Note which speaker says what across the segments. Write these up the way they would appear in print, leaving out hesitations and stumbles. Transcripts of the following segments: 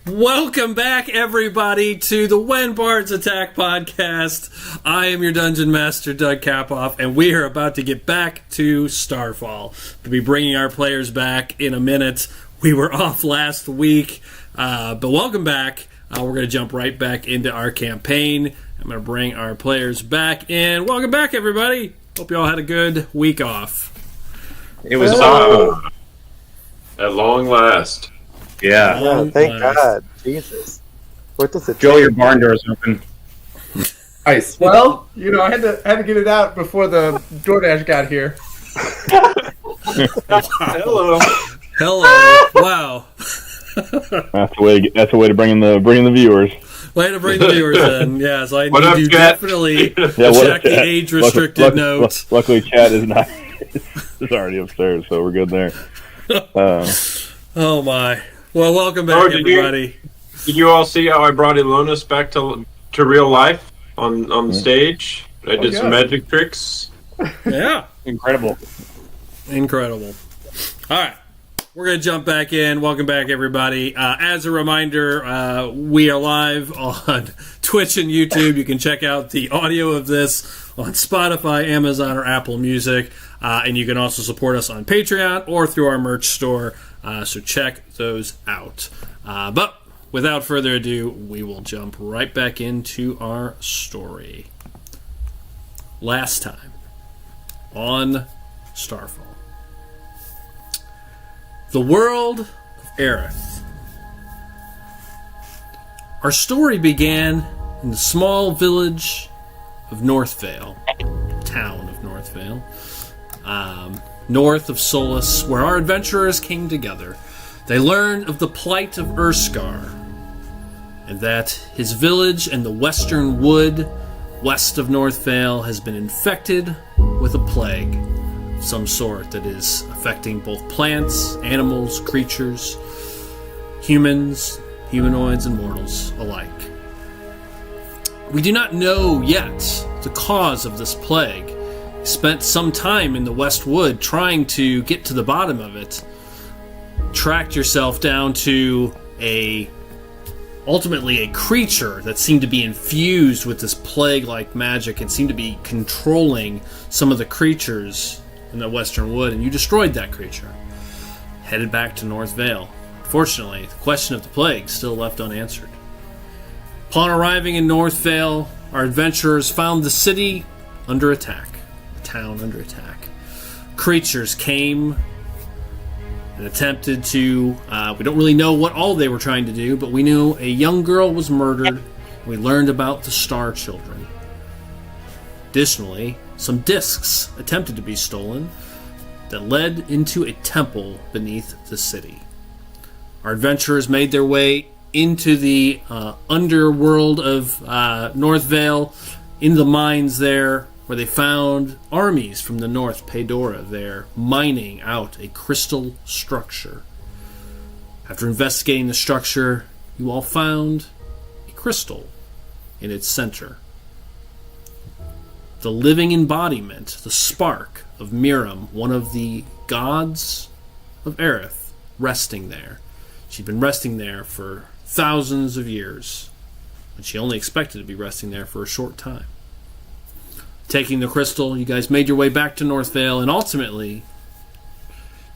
Speaker 1: Welcome back, everybody, to the When Bards Attack podcast. I am your Dungeon Master, Doug Kapoff, and we are about to get back to StarFall. We'll be bringing our players back in a minute. We were off last week, but welcome back. We're going to jump right back into our campaign. I'm going to bring our players back in. Welcome back, everybody. Hope you all had a good week off.
Speaker 2: It was awesome. At long last.
Speaker 3: Yeah, thank God. Jesus. What does it
Speaker 4: Joe, your barn door is open.
Speaker 5: Nice. Well, I had to get it out before the DoorDash got here.
Speaker 2: Hello.
Speaker 1: Wow.
Speaker 4: That's the way to bring in the viewers.
Speaker 1: Way to bring the viewers in. Yeah, so I
Speaker 2: What
Speaker 1: need
Speaker 2: up,
Speaker 1: to
Speaker 2: Chat?
Speaker 1: definitely check the age-restricted notes.
Speaker 4: Luckily, Chad is not. is already upstairs, so we're good there.
Speaker 1: Oh my! Well, welcome back, everybody.
Speaker 2: Did you all see how I brought Ilonis back to real life on the stage? I did some magic tricks.
Speaker 1: Yeah,
Speaker 4: Incredible.
Speaker 1: All right. We're going to jump back in. Welcome back, everybody. As a reminder, we are live on Twitch and YouTube. You can check out the audio of this on Spotify, Amazon, or Apple Music. And you can also support us on Patreon or through our merch store. So check those out. But without further ado, we will jump right back into our story. Last time on StarFall. The world of Aerith. Our story began in the small village of Northvale, town of Northvale, north of Solus, where our adventurers came together. They learned of the plight of Urskar, and that his village in the western wood west of Northvale has been infected with a plague of some sort that is affecting both plants, animals, creatures, humans, humanoids, and mortals alike. We do not know yet the cause of this plague. We spent some time in the West Wood trying to get to the bottom of it. Tracked yourself down to ultimately a creature that seemed to be infused with this plague-like magic and seemed to be controlling some of the creatures in the Western Wood, and you destroyed that creature. Headed back to North Vale. Fortunately, the question of the plague still left unanswered. Upon arriving in North Vale, our adventurers found the city under attack. The town under attack. Creatures came and attempted to... we don't really know what all they were trying to do, but we knew a young girl was murdered. We learned about the Star Children. Additionally, some discs attempted to be stolen that led into a temple beneath the city. Our adventurers made their way into the underworld of North Vale, in the mines there, where they found armies from the north, Pedora, there, mining out a crystal structure. After investigating the structure, you all found a crystal in its center. The living embodiment, the spark of Miriam, one of the gods of Aerith, resting there. She'd been resting there for thousands of years, and she only expected to be resting there for a short time. Taking the crystal, you guys made your way back to North Vale and ultimately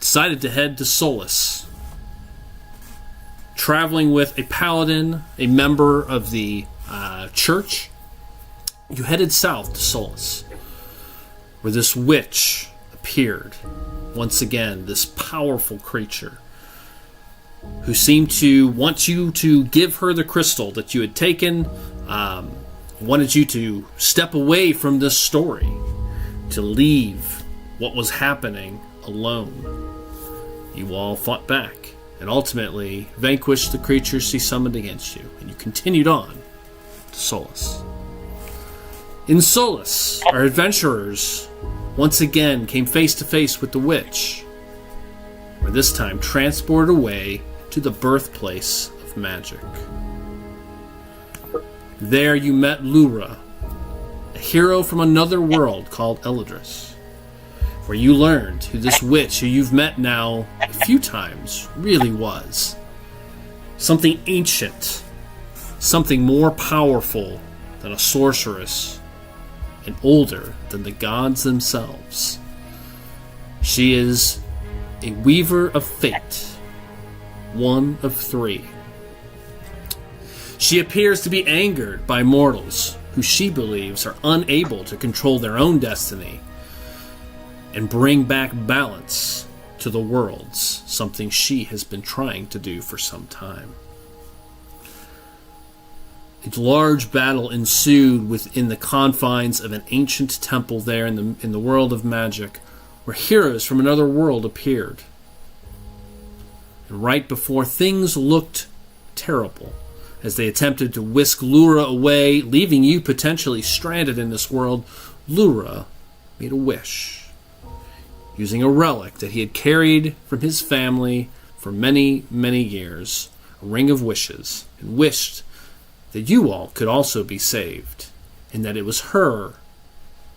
Speaker 1: decided to head to Solus. Traveling with a paladin, a member of the church, you headed south to Solus, where this witch appeared. Once again, this powerful creature who seemed to want you to give her the crystal that you had taken, wanted you to step away from this story, to leave what was happening alone. You all fought back, and ultimately vanquished the creatures she summoned against you, and you continued on to Solus. In Solus, our adventurers once again came face to face with the witch, were this time transported away to the birthplace of magic. There you met Lura, a hero from another world called Eladris, where you learned who this witch, who you've met now a few times, really was. something ancient, something more powerful than a sorceress, and older than the gods themselves. She is a weaver of fate, one of three. She appears to be angered by mortals who she believes are unable to control their own destiny and bring back balance to the worlds, something she has been trying to do for some time. A large battle ensued within the confines of an ancient temple there in the world of magic, where heroes from another world appeared. And right before things looked terrible, as they attempted to whisk Lura away, leaving you potentially stranded in this world, Lura made a wish, using a relic that he had carried from his family for many, many years, a ring of wishes, and wished that you all could also be saved, and that it was her,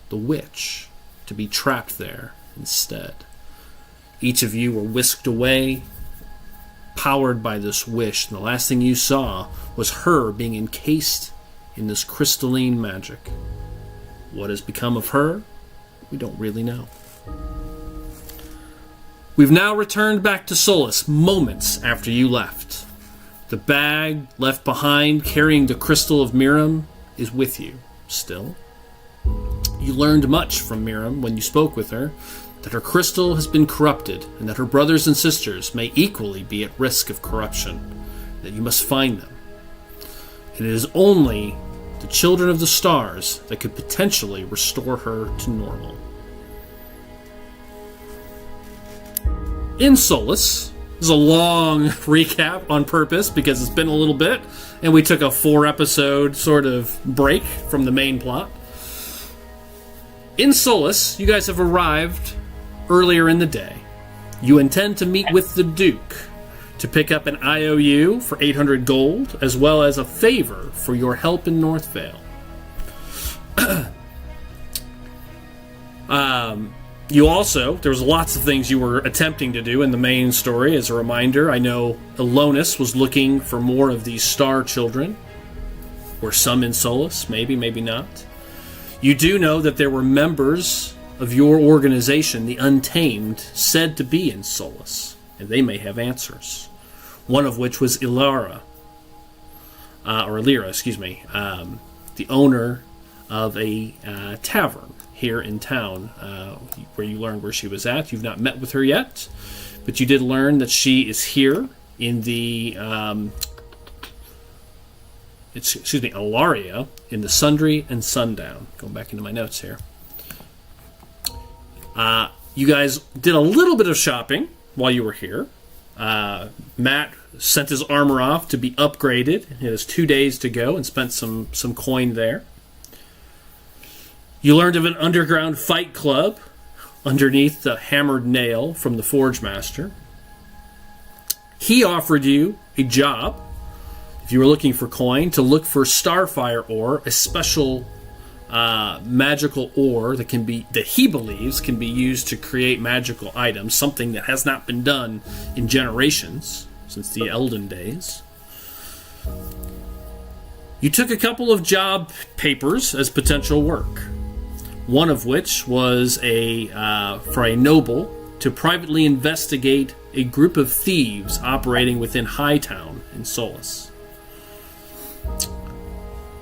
Speaker 1: the witch, to be trapped there instead. Each of you were whisked away, powered by this wish, and the last thing you saw was her being encased in this crystalline magic. What has become of her, we don't really know. We've now returned back to Solus moments after you left. The bag left behind carrying the crystal of Miriam is with you still. You learned much from Miriam when you spoke with her, that her crystal has been corrupted, and that her brothers and sisters may equally be at risk of corruption, that you must find them. And it is only the children of the stars that could potentially restore her to normal. In Solus, this is a long recap on purpose because it's been a little bit, and we took a 4-episode sort of break from the main plot. In Solus, you guys have arrived earlier in the day. You intend to meet with the Duke to pick up an IOU for 800 gold, as well as a favor for your help in Northvale. There was lots of things you were attempting to do in the main story. As a reminder, I know Elonis was looking for more of these star children. Were some in Solus? Maybe, maybe not. You do know that there were members of your organization, the Untamed, said to be in Solus, and they may have answers. One of which was Illyra, the owner of a tavern here in town, where you learned where she was at. You've not met with her yet, but you did learn that she is here in the Ilaria, in the Sundry and Sundown. Going back into my notes here. You guys did a little bit of shopping while you were here. Matt sent his armor off to be upgraded. He has 2 days to go and spent some coin there. You learned of an underground fight club underneath the hammered nail from the Forge Master. He offered you a job, if you were looking for coin, to look for Starfire ore, a special magical ore that he believes can be used to create magical items, something that has not been done in generations since the Elden days. You took a couple of job papers as potential work. One of which was for a noble to privately investigate a group of thieves operating within Hightown in Solus.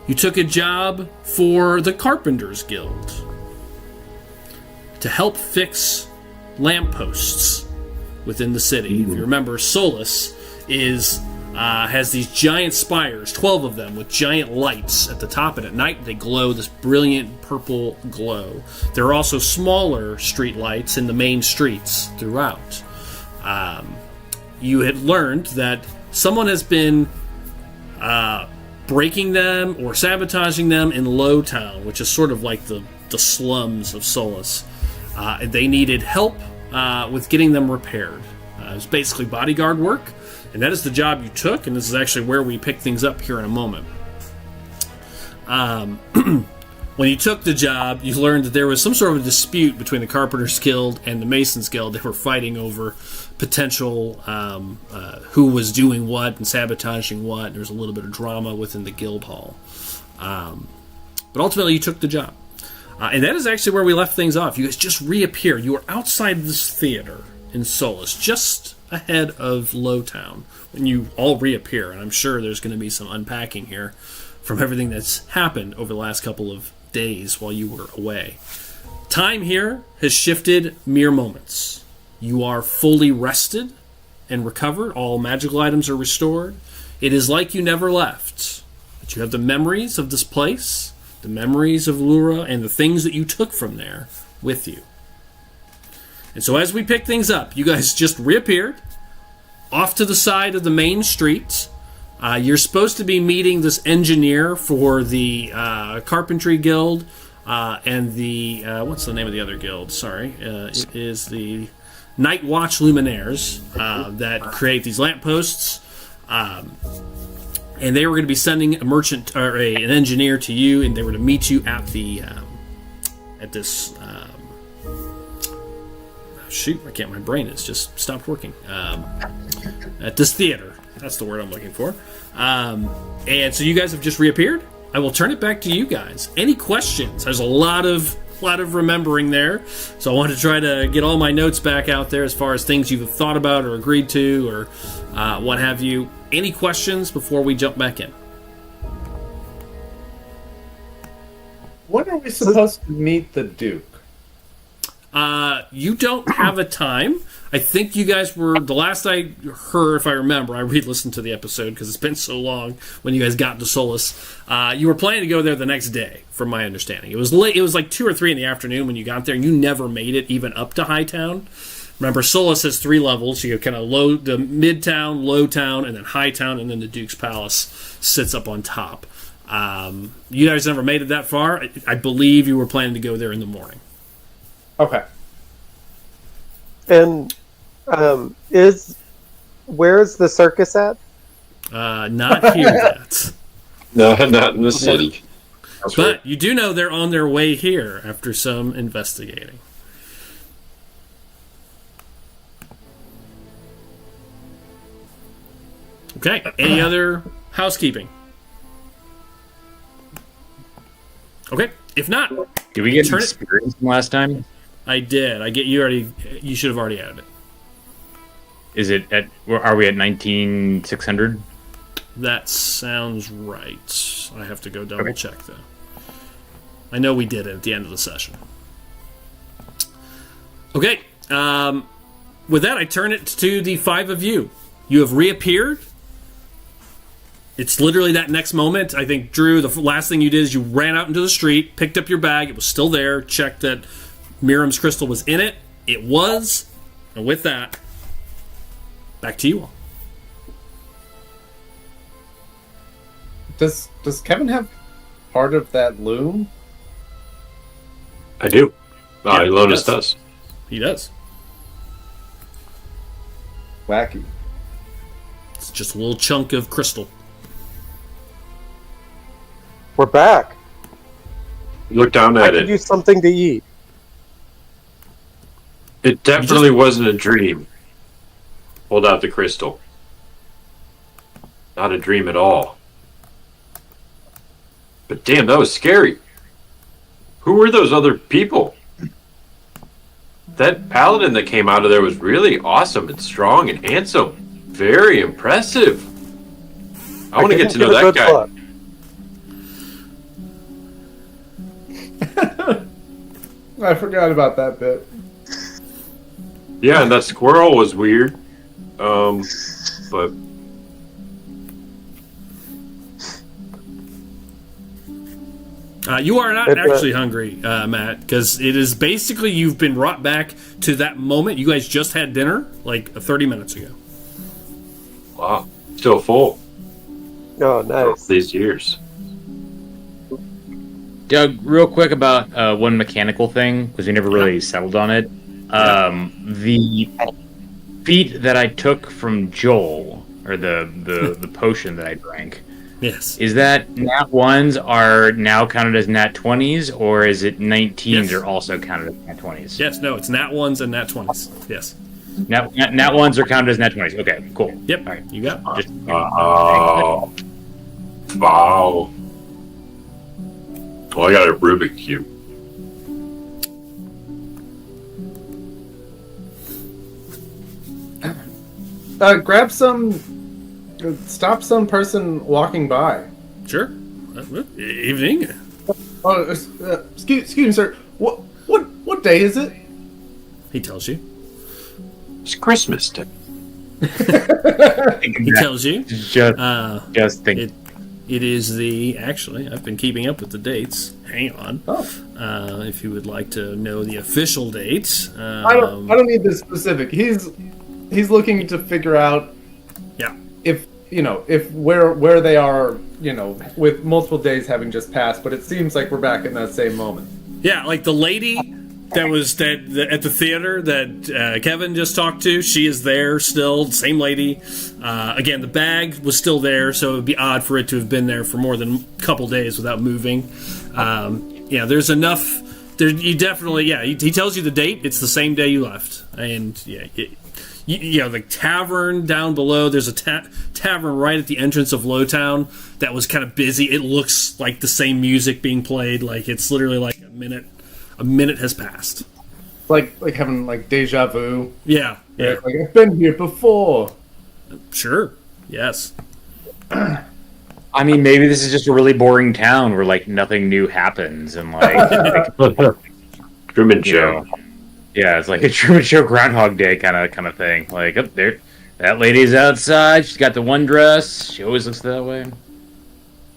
Speaker 1: You took a job for the Carpenters Guild to help fix lampposts within the city. If you remember, Solus has these giant spires, 12 of them, with giant lights at the top, and at night they glow this brilliant purple glow. There are also smaller street lights in the main streets throughout. You had learned that someone has been breaking them or sabotaging them in Lowtown, which is sort of like the slums of Solus. They needed help with getting them repaired. It was basically bodyguard work. And that is the job you took, and this is actually where we pick things up here in a moment. When you took the job, you learned that there was some sort of dispute between the Carpenters Guild and the Masons Guild. They were fighting over potential who was doing what and sabotaging what. There's a little bit of drama within the guild hall. But ultimately, you took the job. And that is actually where we left things off. You guys just reappear. You were outside this theater in Solus, just ahead of Lowtown, when you all reappear. And I'm sure there's going to be some unpacking here from everything that's happened over the last couple of days while you were away. Time here has shifted mere moments. You are fully rested and recovered. All magical items are restored. It is like you never left. But you have the memories of this place, the memories of Lura, and the things that you took from there with you. And so as we pick things up, you guys just reappeared off to the side of the main street. You're supposed to be meeting this engineer for the Carpentry Guild and the... what's the name of the other guild? Sorry. It is the Night Watch Luminaires that create these lampposts. And they were going to be sending a merchant or an engineer to you, and they were to meet you at the at this. Shoot, I can't. My brain has just stopped working. At this theater, that's the word I'm looking for. And so you guys have just reappeared. I will turn it back to you guys. Any questions? There's a lot of remembering there, so I want to try to get all my notes back out there as far as things you've thought about or agreed to or what have you. Any questions before we jump back in?
Speaker 5: When are we supposed to meet the Duke?
Speaker 1: You don't have a time. I think you guys were, the last I heard, if I remember, I re-listened to the episode because it's been so long when you guys got to Solus. You were planning to go there the next day, from my understanding. It was late. It was like 2 or 3 in the afternoon when you got there, and you never made it even up to Hightown. Remember, Solus has 3 levels. You have kind of the Midtown, Lowtown, and then Hightown, and then the Duke's Palace sits up on top. You guys never made it that far. I believe you were planning to go there in the morning.
Speaker 5: Okay.
Speaker 3: And where's the circus at?
Speaker 1: Not here yet.
Speaker 2: No, not in the city.
Speaker 1: But you do know they're on their way here after some investigating. Okay. Any other housekeeping? Okay. If not,
Speaker 6: did we get an experience from last time?
Speaker 1: I did. You should have already added it.
Speaker 6: Is it at? Are we at 19,600?
Speaker 1: That sounds right. I have to go double check though. I know we did it at the end of the session. Okay. With that, I turn it to the 5 of you. You have reappeared. It's literally that next moment. I think, Drew, the last thing you did is you ran out into the street, picked up your bag. It was still there. Checked that Miriam's crystal was in it. It was. And with that, back to you all.
Speaker 5: Does Kevin have part of that loom?
Speaker 2: I do. Ilonus does.
Speaker 1: He does.
Speaker 5: Wacky.
Speaker 1: It's just a little chunk of crystal.
Speaker 3: We're back.
Speaker 2: Look down at
Speaker 3: I
Speaker 2: it.
Speaker 3: could use something to eat.
Speaker 2: It definitely wasn't a dream. Hold out the crystal. Not a dream at all. But damn, that was scary. Who were those other people? That paladin that came out of there was really awesome and strong and handsome. Very impressive. I want to get to know that guy.
Speaker 3: Look.
Speaker 5: I forgot about that bit.
Speaker 2: Yeah, and that squirrel was weird. But
Speaker 1: you are not actually hungry, Matt, because it is basically you've been brought back to that moment. You guys just had dinner like 30 minutes ago.
Speaker 2: wow, still full.
Speaker 3: Oh, nice.
Speaker 2: These years.
Speaker 6: Doug, real quick about one mechanical thing, because we never really settled on it. The feat that I took from Joel, or the potion that I drank,
Speaker 1: Yes.
Speaker 6: is that nat 1s are now counted as nat 20s, or is it 19s
Speaker 1: Yes.
Speaker 6: are also counted as nat 20s?
Speaker 1: Yes, no, it's nat 1s and nat 20s. Yes.
Speaker 6: Nat ones are counted as nat 20s. Okay, cool.
Speaker 1: Yep.
Speaker 6: All right.
Speaker 1: You got it.
Speaker 6: Just,
Speaker 2: Oh. Wow. Well, I got a Rubik Cube.
Speaker 5: Grab some. Stop some person walking by.
Speaker 1: Sure. Evening.
Speaker 5: Excuse me, sir. What day is it?
Speaker 1: He tells you.
Speaker 2: It's Christmas Day.
Speaker 1: He tells you.
Speaker 6: just think.
Speaker 1: It is actually, I've been keeping up with the dates. Hang on. If you would like to know the official dates.
Speaker 5: I don't need the specific. He's looking to figure out if where they are, with multiple days having just passed, but it seems like we're back in that same moment.
Speaker 1: Yeah, like the lady that was at the theater that Kevin just talked to, she is there still, same lady. Again, the bag was still there, so it would be odd for it to have been there for more than a couple days without moving. There's enough. You definitely, he tells you the date. It's the same day you left, and the tavern down below. There's a tavern right at the entrance of Lowtown that was kind of busy. It looks like the same music being played. Like it's literally like a minute has passed.
Speaker 5: Like having like deja vu.
Speaker 1: Yeah.
Speaker 5: Like I've been here before.
Speaker 1: Sure. Yes.
Speaker 6: I mean, maybe this is just a really boring town where like nothing new happens and like
Speaker 2: Truman Show.
Speaker 6: Yeah, it's like a Truman Show Groundhog Day kind of thing. Like up there, that lady's outside. She's got the one dress. She always looks that way.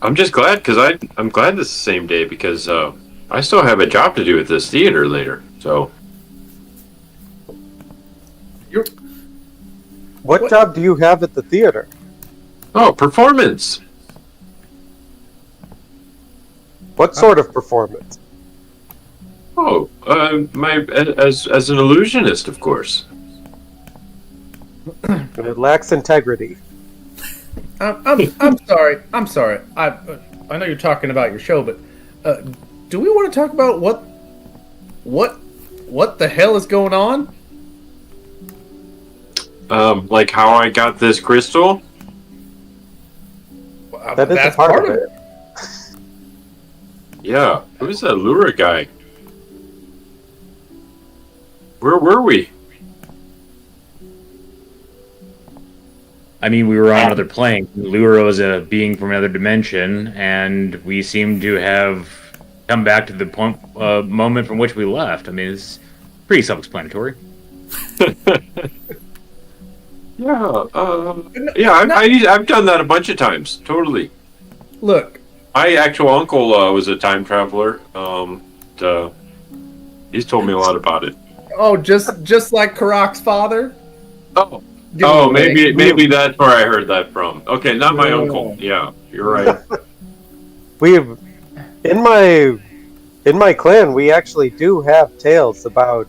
Speaker 2: I'm just glad because I'm glad this is the same day because I still have a job to do at this theater later. So,
Speaker 3: What job do you have at the theater?
Speaker 2: performance.
Speaker 3: What sort of performance?
Speaker 2: As an illusionist, of course.
Speaker 3: It lacks integrity.
Speaker 5: I'm sorry. I'm sorry. I know you're talking about your show, but do we want to talk about what the hell is going on?
Speaker 2: Like how I got this crystal.
Speaker 3: That is a part of it.
Speaker 2: Yeah, who's that Lura guy? Where were we?
Speaker 6: I mean, we were on another plane. Luro is a being from another dimension, and we seem to have come back to the moment from which we left. I mean, it's pretty self-explanatory.
Speaker 2: I've done that a bunch of times. Totally.
Speaker 5: Look,
Speaker 2: my actual uncle was a time traveler. He's told me a lot about it.
Speaker 5: oh, just like Karak's father.
Speaker 2: Maybe that's where I heard that from. Okay, not my uncle. Yeah, you're right.
Speaker 3: We've in my clan we actually do have tales about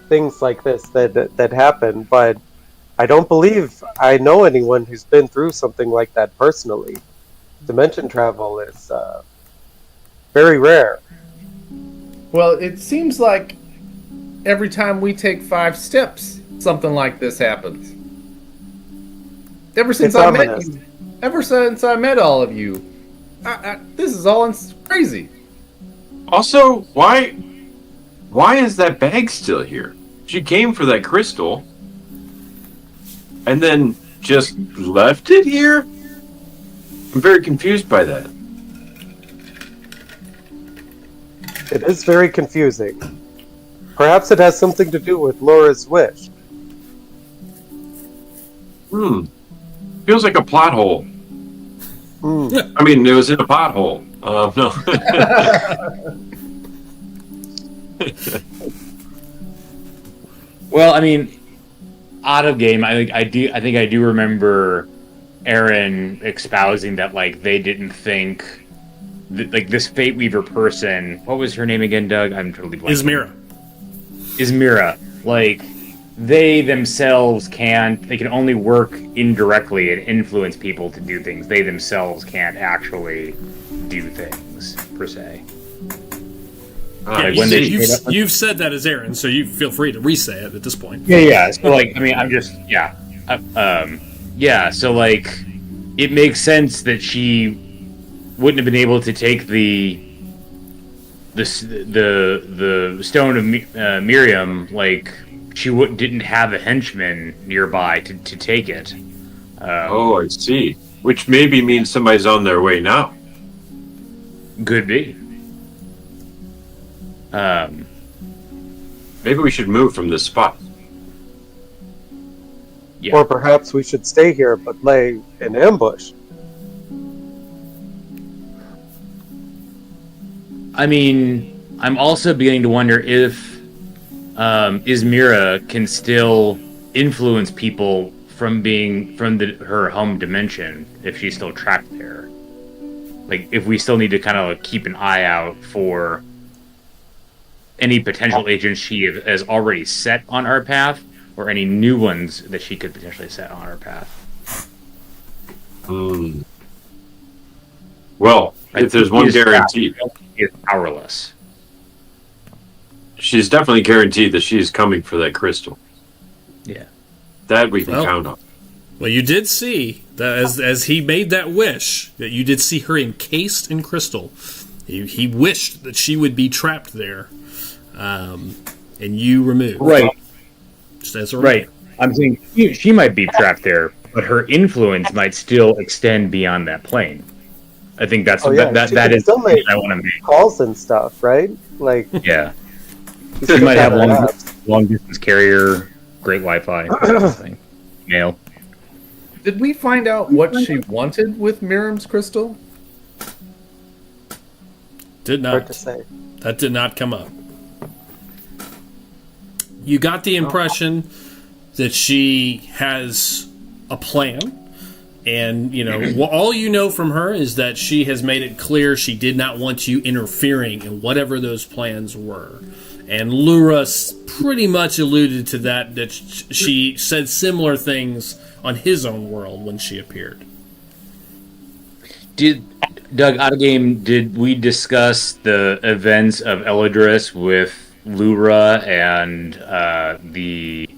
Speaker 3: things like this that happen, but I don't believe I know anyone who's been through something like that personally. Dimension travel is very rare.
Speaker 5: Well, it seems like every time we take 5 steps, something like this happens. Ever since I met all of you, this is all crazy.
Speaker 2: Also, why is that bag still here? She came for that crystal, and then just left it here? I'm very confused by that.
Speaker 3: It is very confusing. Perhaps it has something to do with Laura's wish.
Speaker 2: Feels like a plot hole. I mean, it was in a pothole. No.
Speaker 6: Well, I mean, out of game, I think I do remember Aaron espousing that like they didn't think that, like this Fate Weaver person. What was her name again, Doug? I'm totally blanking. Ismira. Like they themselves they can only work indirectly and influence people to do things. They themselves can't actually do things per se. Like when they showed up-
Speaker 1: you've said that as Aaron, so you feel free to re-say it at this point.
Speaker 6: Yeah. So like, I mean, I'm just yeah. So like, it makes sense that she wouldn't have been able to take the stone of Miriam. Like, she didn't have a henchman nearby to take it.
Speaker 2: Oh, I see. Which maybe means somebody's on their way now.
Speaker 6: Could be.
Speaker 2: Maybe we should move from this spot.
Speaker 6: Yeah.
Speaker 3: Or perhaps we should stay here but lay an ambush.
Speaker 6: I mean, I'm also beginning to wonder if Izmira can still influence people from her home dimension if she's still trapped there. Like, if we still need to kind of keep an eye out for any potential agents she has already set on our path, or any new ones that she could potentially set on our path.
Speaker 2: Well, if there's one guarantee,
Speaker 6: she is powerless.
Speaker 2: She's definitely guaranteed that she's coming for that crystal.
Speaker 6: Yeah.
Speaker 2: That we can count on.
Speaker 1: Well, you did see that as he made that wish, that you did see her encased in crystal. He wished that she would be trapped there, and you removed.
Speaker 6: Right.
Speaker 1: Just as a
Speaker 6: Right. I'm saying she might be trapped there, but her influence might still extend beyond that plane. I think that's that is
Speaker 3: still make
Speaker 6: I want to make
Speaker 3: calls and stuff, right? Like,
Speaker 6: yeah.
Speaker 3: you
Speaker 6: She
Speaker 3: should
Speaker 6: might have
Speaker 3: apps.
Speaker 6: long distance carrier, great Wi-Fi, thing. Mail.
Speaker 5: Did we find out what she wanted with Miriam's crystal?
Speaker 1: Did
Speaker 3: Hard
Speaker 1: not.
Speaker 3: to say.
Speaker 1: That did not come up. You got the impression that she has a plan, and all you know from her is that she has made it clear she did not want you interfering in whatever those plans were. And Lura pretty much alluded to that she said similar things on his own world when she appeared.
Speaker 6: Doug, out of game, did we discuss the events of Elidris with Lura and the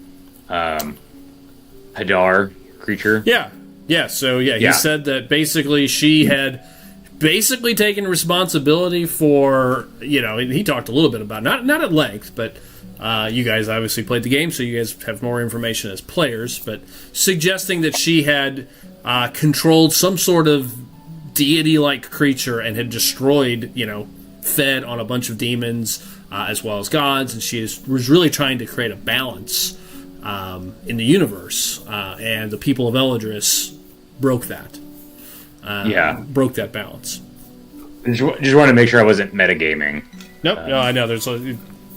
Speaker 6: Hadar creature?
Speaker 1: Yeah. So he said that basically she had taken responsibility for, he talked a little bit about not at length, but you guys obviously played the game, so you guys have more information as players, but suggesting that she had controlled some sort of deity-like creature and had destroyed, fed on a bunch of demons as well as gods, and she was really trying to create a balance in the universe, and the people of Elidris broke that. Broke that balance.
Speaker 6: Just want to make sure I wasn't metagaming.
Speaker 1: Nope, no, I know. There's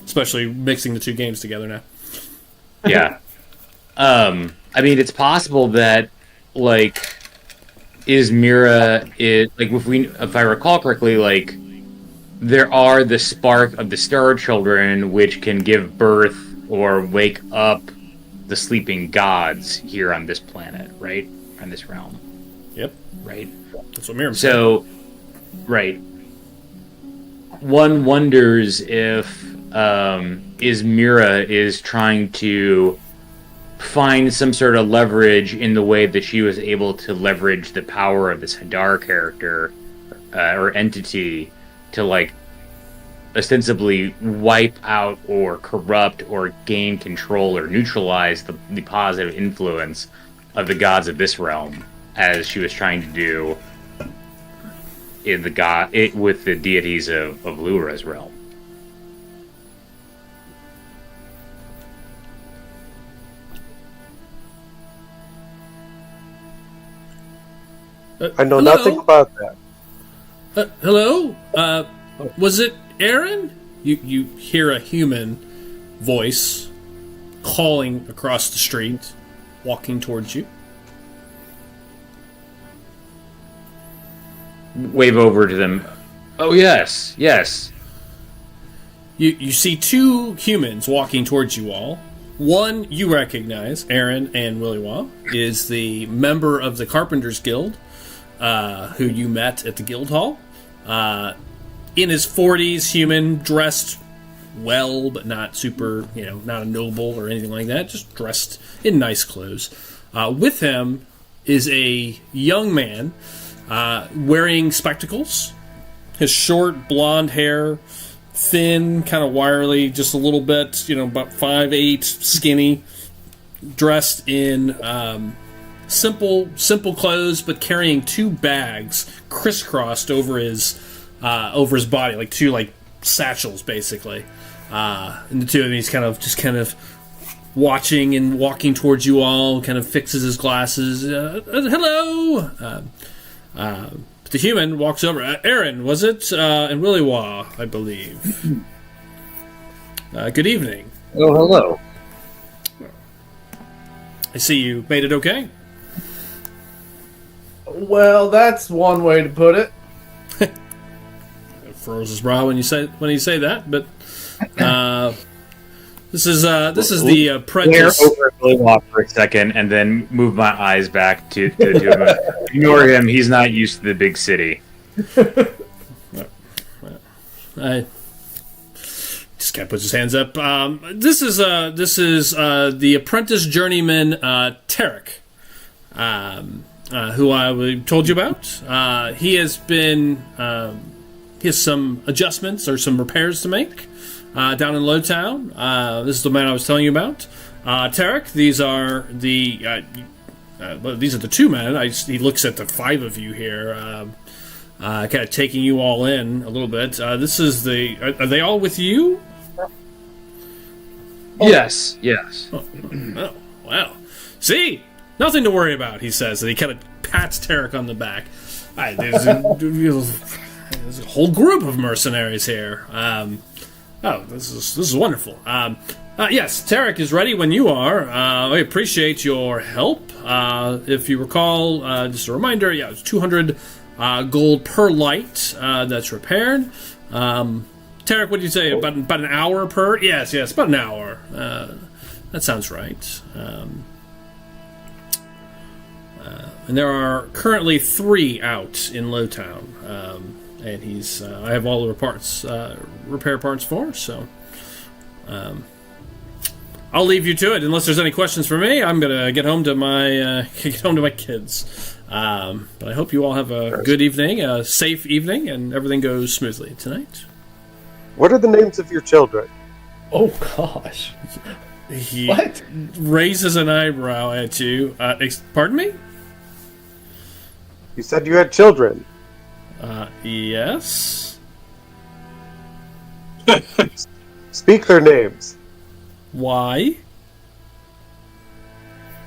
Speaker 1: especially mixing the two games together now.
Speaker 6: Yeah. I mean, it's possible that, like, Izmira is, like, if I recall correctly, like, there are the spark of the Star Children, which can give birth or wake up the sleeping gods here on this planet, right? On this realm.
Speaker 1: Yep.
Speaker 6: Right?
Speaker 1: That's what Miriam said.
Speaker 6: So, right. One wonders if Izmira is trying to find some sort of leverage in the way that she was able to leverage the power of this Hadar character or entity to, like, ostensibly wipe out or corrupt or gain control or neutralize the positive influence of the gods of this realm, as she was trying to do with the deities of Lura's realm.
Speaker 3: I know nothing about that.
Speaker 1: Hello? Was it Aaron? You hear a human voice calling across the street, walking towards you.
Speaker 6: Wave over to them. Oh, yes.
Speaker 1: You see two humans walking towards you all. One you recognize, Aaron and Willy Wah, is the member of the Carpenters Guild, who you met at the guild hall. in his 40s, human, dressed well, but not super, not a noble or anything like that, just dressed in nice clothes. With him is a young man wearing spectacles. His short blonde hair, thin, kind of wiry, just a little bit, about 5'8", skinny, dressed in simple clothes, but carrying two bags crisscrossed over his body, like two satchels, basically. And the two of them, he's kind of watching and walking towards you all. Kind of fixes his glasses. Hello. But the human walks over. Aaron, was it? And Willywa, I believe. Good evening.
Speaker 6: Oh, hello.
Speaker 1: I see you made it okay.
Speaker 5: Well, that's one way to put it.
Speaker 1: Furrows his brow when you say that, but this is the apprentice.
Speaker 6: Over Willywa for a second, and then move my eyes back to him. Ignore him. He's not used to the big city.
Speaker 1: I just kind of puts his hands up. This is the apprentice journeyman Tarek, who I told you about. He has some adjustments or some repairs to make down in Lowtown. This is the man I was telling you about. Tarek, these are the two men. He looks at the five of you here, kind of taking you all in a little bit. This is are they all with you?
Speaker 6: Yes.
Speaker 1: Oh, wow. See? Nothing to worry about, he says. And he kind of pats Tarek on the back. There's a whole group of mercenaries here. This is wonderful. Yes, Tarek is ready when you are. I appreciate your help. If you recall, just a reminder, it's 200 gold per light that's repaired. Tarek, what do you say? About an hour per? Yes, about an hour. That sounds right. And there are currently 3 out in Lowtown. And I have all the repair parts for, so I'll leave you to it. Unless there's any questions for me, I'm gonna get home to my kids. But I hope you all have a good evening, a safe evening, and everything goes smoothly tonight.
Speaker 3: What are the names of your children?
Speaker 5: Oh gosh.
Speaker 1: He
Speaker 5: What?
Speaker 1: raises an eyebrow at you. Pardon me?
Speaker 3: You said you had children.
Speaker 1: Yes.
Speaker 3: Speak their names.
Speaker 1: Why?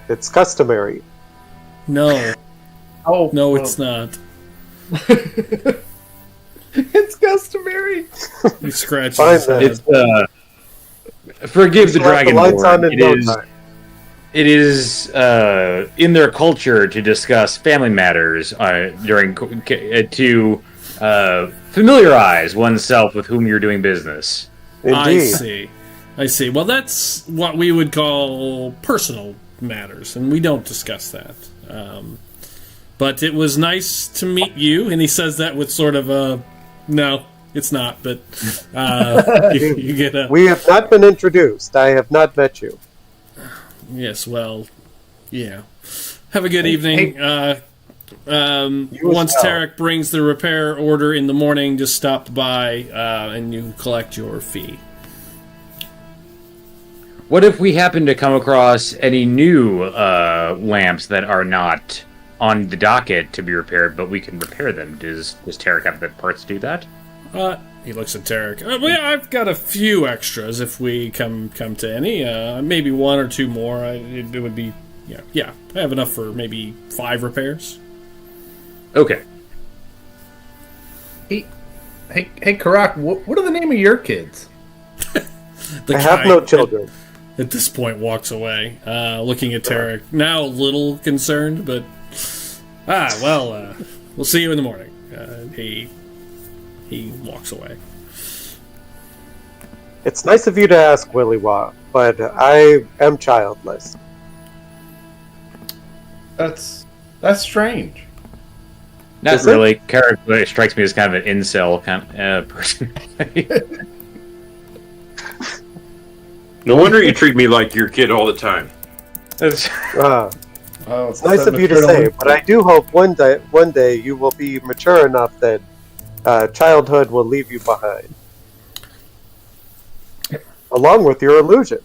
Speaker 3: It's customary.
Speaker 1: No.
Speaker 5: Oh
Speaker 1: No, it's not.
Speaker 5: It's customary.
Speaker 1: He scratches
Speaker 3: Fine,
Speaker 1: his
Speaker 3: then.
Speaker 1: head.
Speaker 6: It's forgive the
Speaker 3: Slap the lights on
Speaker 6: Dragonborn.
Speaker 3: in no time.
Speaker 6: It is in their culture to discuss family matters to familiarize oneself with whom you're doing business.
Speaker 3: Indeed.
Speaker 1: I see. Well, that's what we would call personal matters, and we don't discuss that. But it was nice to meet you, and he says that with sort of a, no, it's not, but you get a...
Speaker 3: We have not been introduced. I have not met you.
Speaker 1: Yes, well, yeah. Have a good evening. Once
Speaker 3: well.
Speaker 1: Tarek brings the repair order in the morning, just stop by and you collect your fee.
Speaker 6: What if we happen to come across any new lamps that are not on the docket to be repaired, but we can repair them? Does Tarek have the parts to do that?
Speaker 1: He looks at Tarek. Well, yeah, I've got a few extras if we come to any. Maybe 1 or 2 more. It would be, yeah. I have enough for maybe 5 repairs.
Speaker 6: Okay.
Speaker 5: Hey, Karak, what are the name of your kids?
Speaker 3: I have no children.
Speaker 1: At this point, walks away, looking at Tarek. Now a little concerned, but we'll see you in the morning. He walks away.
Speaker 3: It's nice of you to ask, Willywa, but I am childless.
Speaker 5: That's strange.
Speaker 6: Not
Speaker 3: Is it?
Speaker 6: really. Character strikes me as kind of an incel kind of person.
Speaker 2: No wonder you treat me like your kid all the time.
Speaker 3: It's nice of you to say, but I do hope one day you will be mature enough that childhood will leave you behind, along with your illusion.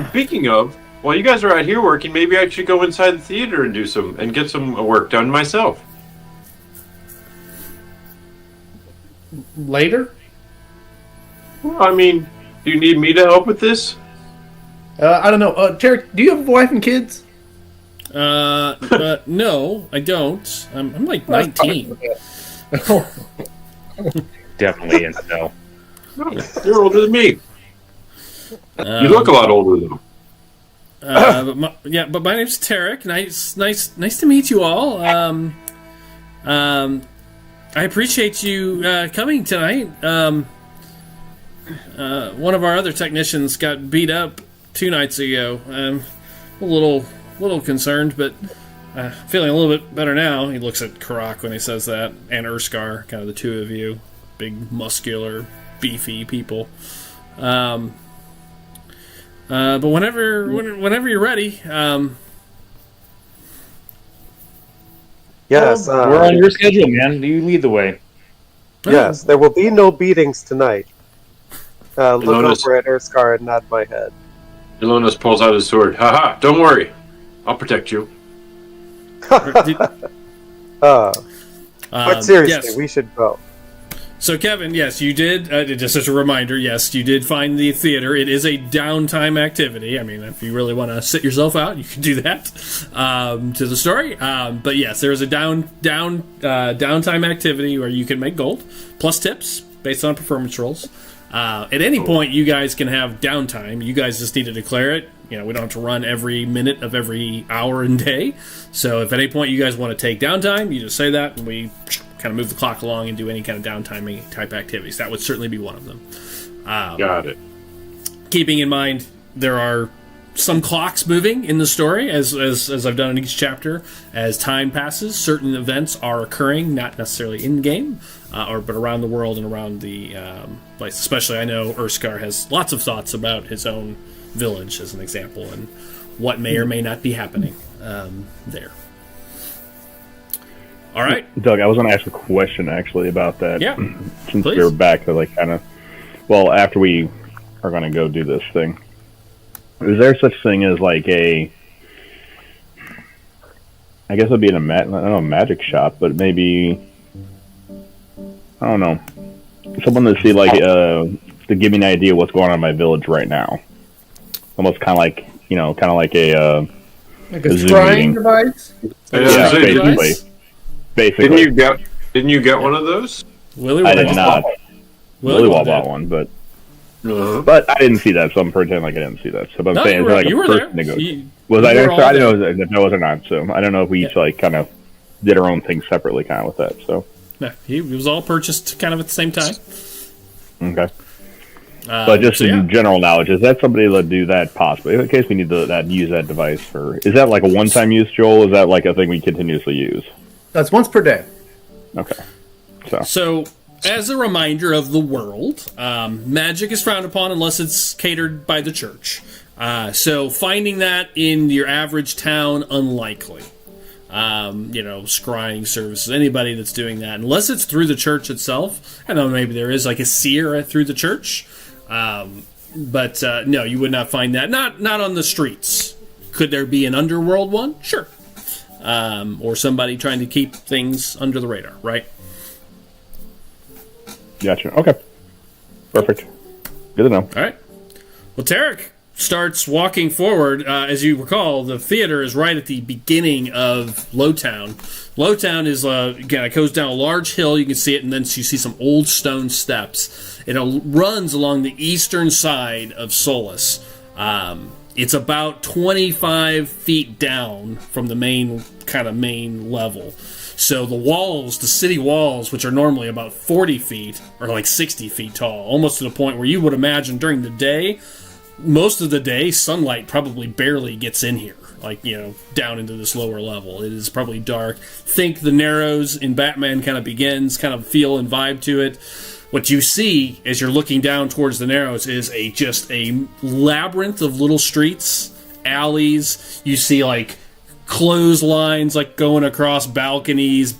Speaker 2: Speaking of, while you guys are out here working, maybe I should go inside the theater and get some work done myself.
Speaker 5: Later?
Speaker 2: Well, I mean, do you need me to help with this?
Speaker 5: I don't know. Tarek, do you have a wife and kids?
Speaker 1: No, I don't. I'm like 19.
Speaker 6: Definitely incel.
Speaker 2: No, you're older than me. You look a lot older than them.
Speaker 1: But my name's Tarek. Nice to meet you all. I appreciate you coming tonight. One of our other technicians got beat up 2 nights ago. I'm a little concerned, but feeling a little bit better now. He looks at Karak when he says that, and Urskar, kind of the two of you, big, muscular, beefy people. But whenever you're ready,
Speaker 3: Yes,
Speaker 6: We're on your schedule, man. You lead the way.
Speaker 3: yes, there will be no beatings tonight. Look
Speaker 2: Ilona's-
Speaker 3: over at Urskar and nod my head.
Speaker 2: Ilonas pulls out his sword. Haha, don't worry. I'll protect you. But
Speaker 3: Seriously,
Speaker 1: yes.
Speaker 3: we should go.
Speaker 1: So, Kevin, yes, you did. Just as a reminder, yes, you did find the theater. It is a downtime activity. I mean, if you really want to sit yourself out, you can do that to the story. But yes, there is a downtime activity where you can make gold plus tips based on performance rolls. At any point, you guys can have downtime. You guys just need to declare it. We don't have to run every minute of every hour and day. So if at any point you guys want to take downtime, you just say that, and we kind of move the clock along and do any kind of downtime type activities. That would certainly be one of them.
Speaker 2: Got it.
Speaker 1: Keeping in mind, there are some clocks moving in the story, as I've done in each chapter. As time passes, certain events are occurring, not necessarily in game, but around the world and around the place. Especially, I know Urskar has lots of thoughts about his own village, as an example, and what may or may not be happening there. All right,
Speaker 4: Doug, I was going to ask a question actually about that.
Speaker 1: Yeah,
Speaker 4: Since
Speaker 1: please.
Speaker 4: we're back to after we are going to go do this thing, is there such thing as like I guess it'd be in a magic shop, but maybe, I don't know, someone to see to give me an idea what's going on in my village right now. Almost kind of like a
Speaker 5: Like a
Speaker 4: Zoom
Speaker 5: scrying
Speaker 4: meeting.
Speaker 5: device?
Speaker 4: Yeah,
Speaker 2: So
Speaker 4: basically.
Speaker 2: Didn't you get one of those?
Speaker 1: Willy
Speaker 4: I did not. Willy
Speaker 1: Wonka
Speaker 4: bought
Speaker 1: did.
Speaker 4: one, but I didn't see that, so I'm pretending like I didn't see that. So I'm
Speaker 1: No,
Speaker 4: saying,
Speaker 1: you
Speaker 4: is there
Speaker 1: were
Speaker 4: a
Speaker 1: there.
Speaker 4: person to go?
Speaker 1: You
Speaker 4: Was I
Speaker 1: were
Speaker 4: there?
Speaker 1: all
Speaker 4: So I
Speaker 1: there.
Speaker 4: didn't know if I was or not. So I don't know if we each kind of did our own thing separately, kind of with that. So
Speaker 1: Yeah, he was all purchased kind of at the same time.
Speaker 4: okay. But just in general knowledge, is that somebody that do that possibly in case we need to use that device for? Is that like a one-time use, Joel? Is that like a thing we continuously use?
Speaker 5: That's once per day.
Speaker 4: Okay.
Speaker 1: So, as a reminder of the world, magic is frowned upon unless it's catered by the church. So, finding that in your average town, unlikely. Scrying services, anybody that's doing that, unless it's through the church itself. I know maybe there is like a seer through the church, but no, you would not find that. Not on the streets. Could there be an underworld one? Sure. Or somebody trying to keep things under the radar, right?
Speaker 4: Gotcha. Okay. Perfect. Good to know.
Speaker 1: All right. Well, Tarek starts walking forward. As you recall, the theater is right at the beginning of Lowtown. Lowtown is, again, it goes down a large hill. You can see it, and then you see some old stone steps. It runs along the eastern side of Solus. It's about 25 feet down from the main level. So the walls, the city walls, which are normally about 40 feet, are like 60 feet tall, almost to the point where you would imagine during the day, most of the day, sunlight probably barely gets in here. like, down into this lower level. It is probably dark. Think the Narrows in Batman kind of begins, kind of feel and vibe to it. What you see as you're looking down towards the Narrows is just a labyrinth of little streets, alleys. You see like clotheslines like going across balconies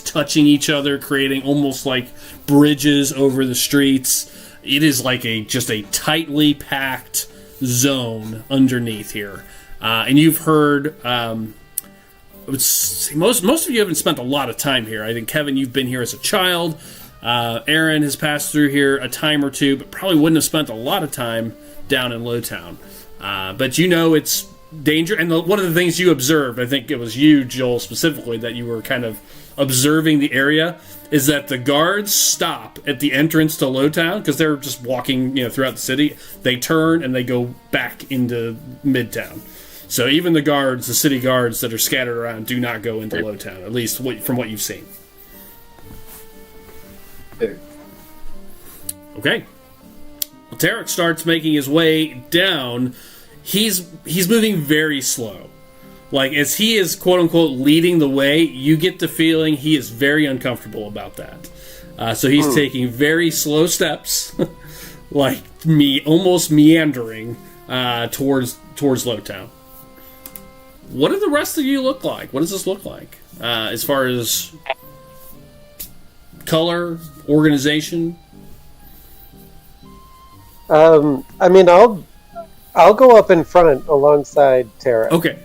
Speaker 1: touching each other, creating almost like bridges over the streets. It is like just a tightly packed zone underneath here. And you've heard, most of you haven't spent a lot of time here. I think, Kevin, you've been here as a child. Aaron has passed through here a time or two, but probably wouldn't have spent a lot of time down in Lowtown. But it's danger. And one of the things you observed, I think it was you, Joel, specifically, that you were kind of observing the area, is that the guards stop at the entrance to Lowtown because they're just walking, throughout the city. They turn and they go back into Midtown. So even the city guards that are scattered around, do not go into Lowtown, at least from what you've seen. Okay. Well, Tarek starts making his way down. He's moving very slow. Like, as he is, quote-unquote, leading the way, you get the feeling he is very uncomfortable about that. So he's taking very slow steps, like almost meandering towards Lowtown. What do the rest of you look like? What does this look like? As far as color, organization?
Speaker 3: I'll go up in front alongside Tara.
Speaker 1: Okay.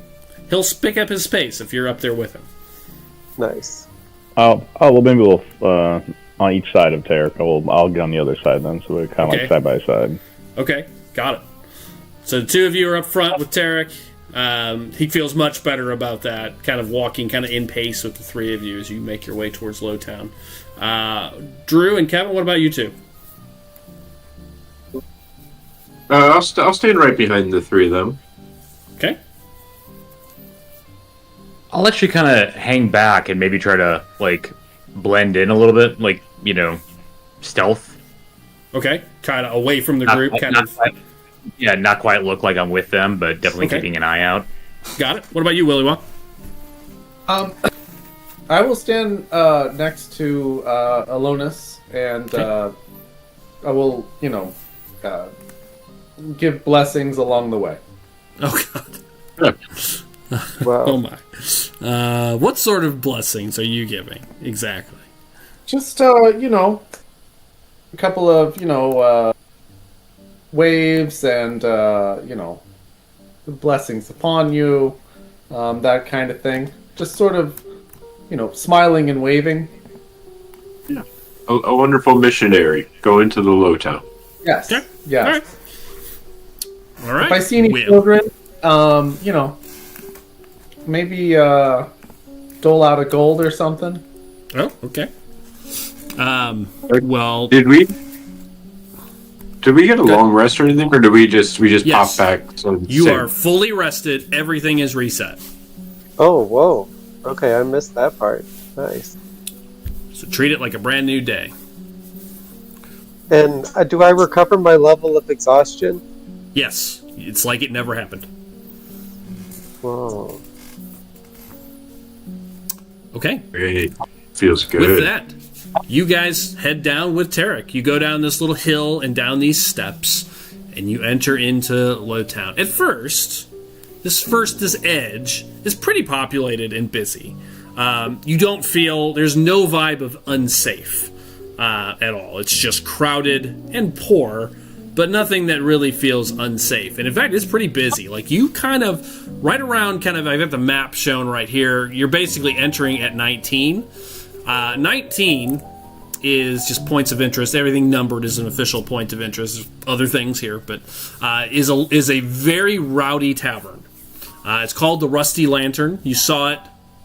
Speaker 1: He'll pick up his pace if you're up there with him.
Speaker 3: Nice.
Speaker 4: Well, maybe we'll on each side of Tarek. I'll get on the other side then, so we're kind of like side by side.
Speaker 1: Okay, got it. So the two of you are up front with Tarek. He feels much better about that, kind of walking kind of in pace with the three of you as you make your way towards Lowtown. Drew and Kevin, what about you two?
Speaker 2: I'll stand right behind the three of them.
Speaker 1: Okay.
Speaker 6: I'll actually kind of hang back and maybe try to, blend in a little bit, stealth.
Speaker 1: Okay, kind of away from the group,
Speaker 6: not quite look like I'm with them, but definitely keeping an eye out.
Speaker 1: Got it. What about you, Willy Wonk?
Speaker 5: I will stand next to Alonis, and I will, give blessings along the way.
Speaker 1: Oh, God.
Speaker 3: Wow.
Speaker 1: Oh, my. What sort of blessings are you giving, exactly?
Speaker 5: Just, a couple of, waves and, blessings upon you, that kind of thing. Just sort of, smiling and waving.
Speaker 2: Yeah. A wonderful missionary going to the Lowtown.
Speaker 5: Yes.
Speaker 1: Okay.
Speaker 5: Yes.
Speaker 1: All right.
Speaker 5: If I see any children, maybe dole out a gold or something.
Speaker 1: Oh, okay. Well,
Speaker 2: Did we get a long rest or anything, or did we just
Speaker 1: Yes.
Speaker 2: pop back?
Speaker 1: You are fully rested. Everything is reset.
Speaker 3: Oh, whoa. Okay, I missed that part. Nice.
Speaker 1: So treat it like a brand new day.
Speaker 3: And do I recover my level of exhaustion?
Speaker 1: Yes, it's like it never happened.
Speaker 3: Whoa.
Speaker 1: Okay.
Speaker 2: Great. Feels good.
Speaker 1: With that, you guys head down with Tarek. You go down this little hill and down these steps, and you enter into Lowtown. At first, this edge is pretty populated and busy. You don't feel, there's no vibe of unsafe at all. It's just crowded and poor, but nothing that really feels unsafe. And in fact, it's pretty busy. Like, you kind of, right around I've got the map shown right here, you're basically entering at 19. 19 is just points of interest. Everything numbered is an official point of interest. There's other things here, but is a very rowdy tavern. It's called the Rusty Lantern. You saw it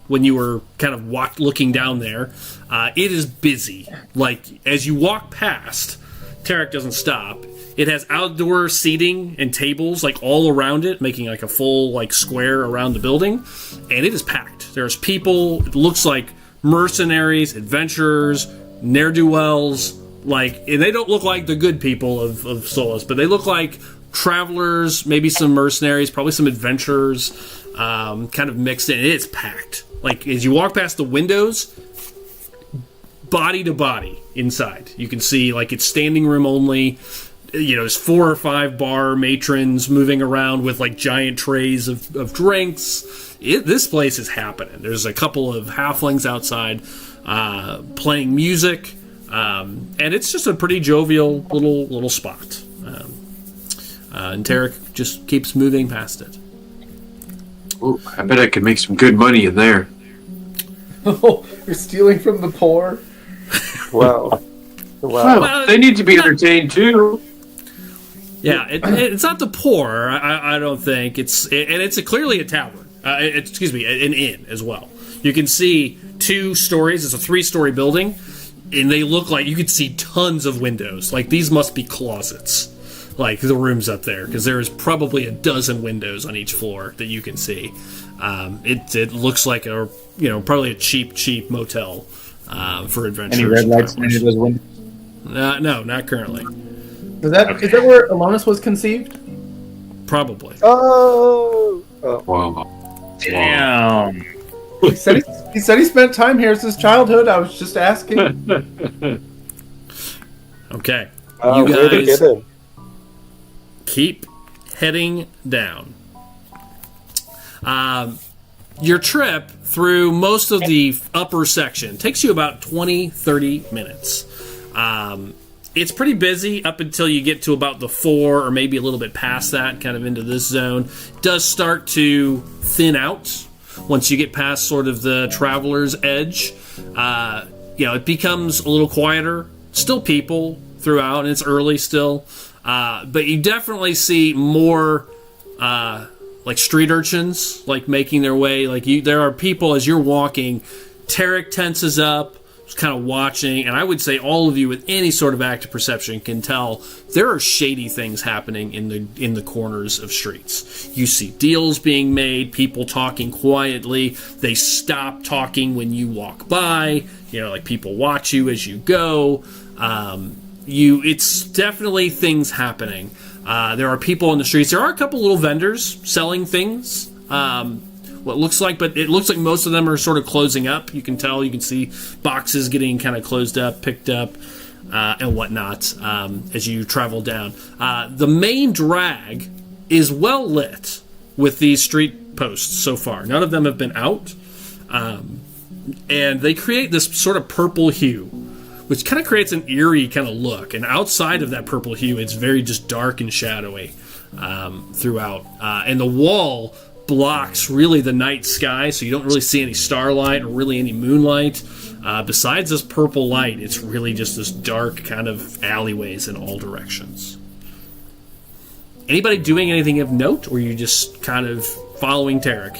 Speaker 1: when you were kind of looking down there. It is busy. Like, as you walk past, Tarek doesn't stop. It has outdoor seating and tables all around it, making a full square around the building, and it is packed. There's people. It looks like mercenaries, adventurers, ne'er-do-wells, and they don't look like the good people of Solus, but they look like travelers, maybe some mercenaries, probably some adventurers. kind of mixed in. It's packed. Like, as you walk past the windows, body to body inside. You can see, like, it's standing room only. You know, there's 4 or 5 bar matrons moving around with, like, giant trays of drinks. This place is happening. There's a couple of halflings outside playing music. And it's just a pretty jovial little spot. And Tarek just keeps moving past it.
Speaker 2: Ooh, I bet I could make some good money in there.
Speaker 5: Oh, you're stealing from the poor?
Speaker 3: Wow.
Speaker 2: Well, they need to be entertained too.
Speaker 1: Yeah, it's not the poor. I don't think it's clearly a tavern. Excuse me, an inn as well. You can see 2 stories. It's a 3-story building, and they look like you could see tons of windows. Like, these must be closets. Like the rooms up there, because there is probably a dozen windows on each floor that you can see. It looks like probably a cheap motel for adventurers.
Speaker 6: Any red lights in any of those windows?
Speaker 1: No, not currently.
Speaker 5: Is that where Alonus was conceived?
Speaker 1: Probably.
Speaker 3: Oh.
Speaker 2: Wow.
Speaker 6: Damn.
Speaker 5: He said he spent time here since childhood. I was just asking.
Speaker 1: Okay.
Speaker 3: You
Speaker 1: You
Speaker 3: way to
Speaker 1: guys
Speaker 3: get in.
Speaker 1: keep heading down. Your trip through most of the upper section takes you about 20-30 minutes. It's pretty busy up until you get to about the 4 or maybe a little bit past that, kind of into this zone. It does start to thin out once you get past sort of the traveler's edge. It becomes a little quieter. Still people throughout, and it's early still. But you definitely see more like street urchins, like making their way. Like there are people as you're walking. Tarek tenses up, just kind of watching, and I would say all of you with any sort of active perception can tell there are shady things happening in the corners of streets. You see deals being made, people talking quietly. They stop talking when you walk by. Like people watch you as you go. It's definitely things happening. There are people in the streets. There are a couple little vendors selling things. But it looks like most of them are sort of closing up. You can tell. You can see boxes getting kind of closed up, picked up, and whatnot as you travel down. The main drag is well lit with these street posts so far. None of them have been out, and they create this sort of purple hue, which kind of creates an eerie kind of look. And outside of that purple hue, it's very just dark and shadowy throughout. And the wall blocks really the night sky, so you don't really see any starlight or really any moonlight. Besides this purple light, it's really just this dark kind of alleyways in all directions. Anybody doing anything of note, or are you just kind of following Tarek?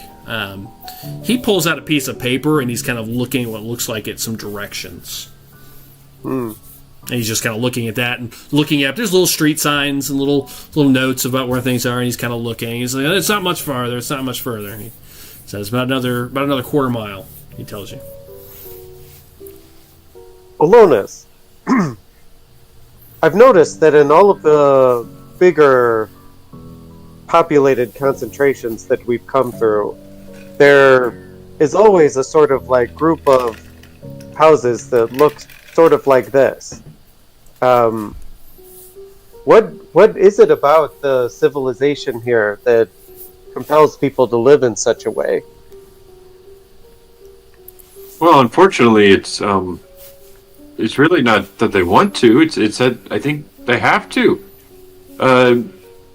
Speaker 1: He pulls out a piece of paper and he's kind of looking at what looks like it's some directions. And he's just kind of looking at that and looking at. There's little street signs and little notes about where things are, and he's kind of looking. He's like, "It's not much farther. It's not much further." And he says, "About another quarter mile." He tells you.
Speaker 3: Alonus, I've noticed that in all of the bigger populated concentrations that we've come through, there is always a sort of like group of houses that look sort of like this. What is it about the civilization here that compels people to live in such a way?
Speaker 2: Well, unfortunately, it's really not that they want to. It's that I think they have to.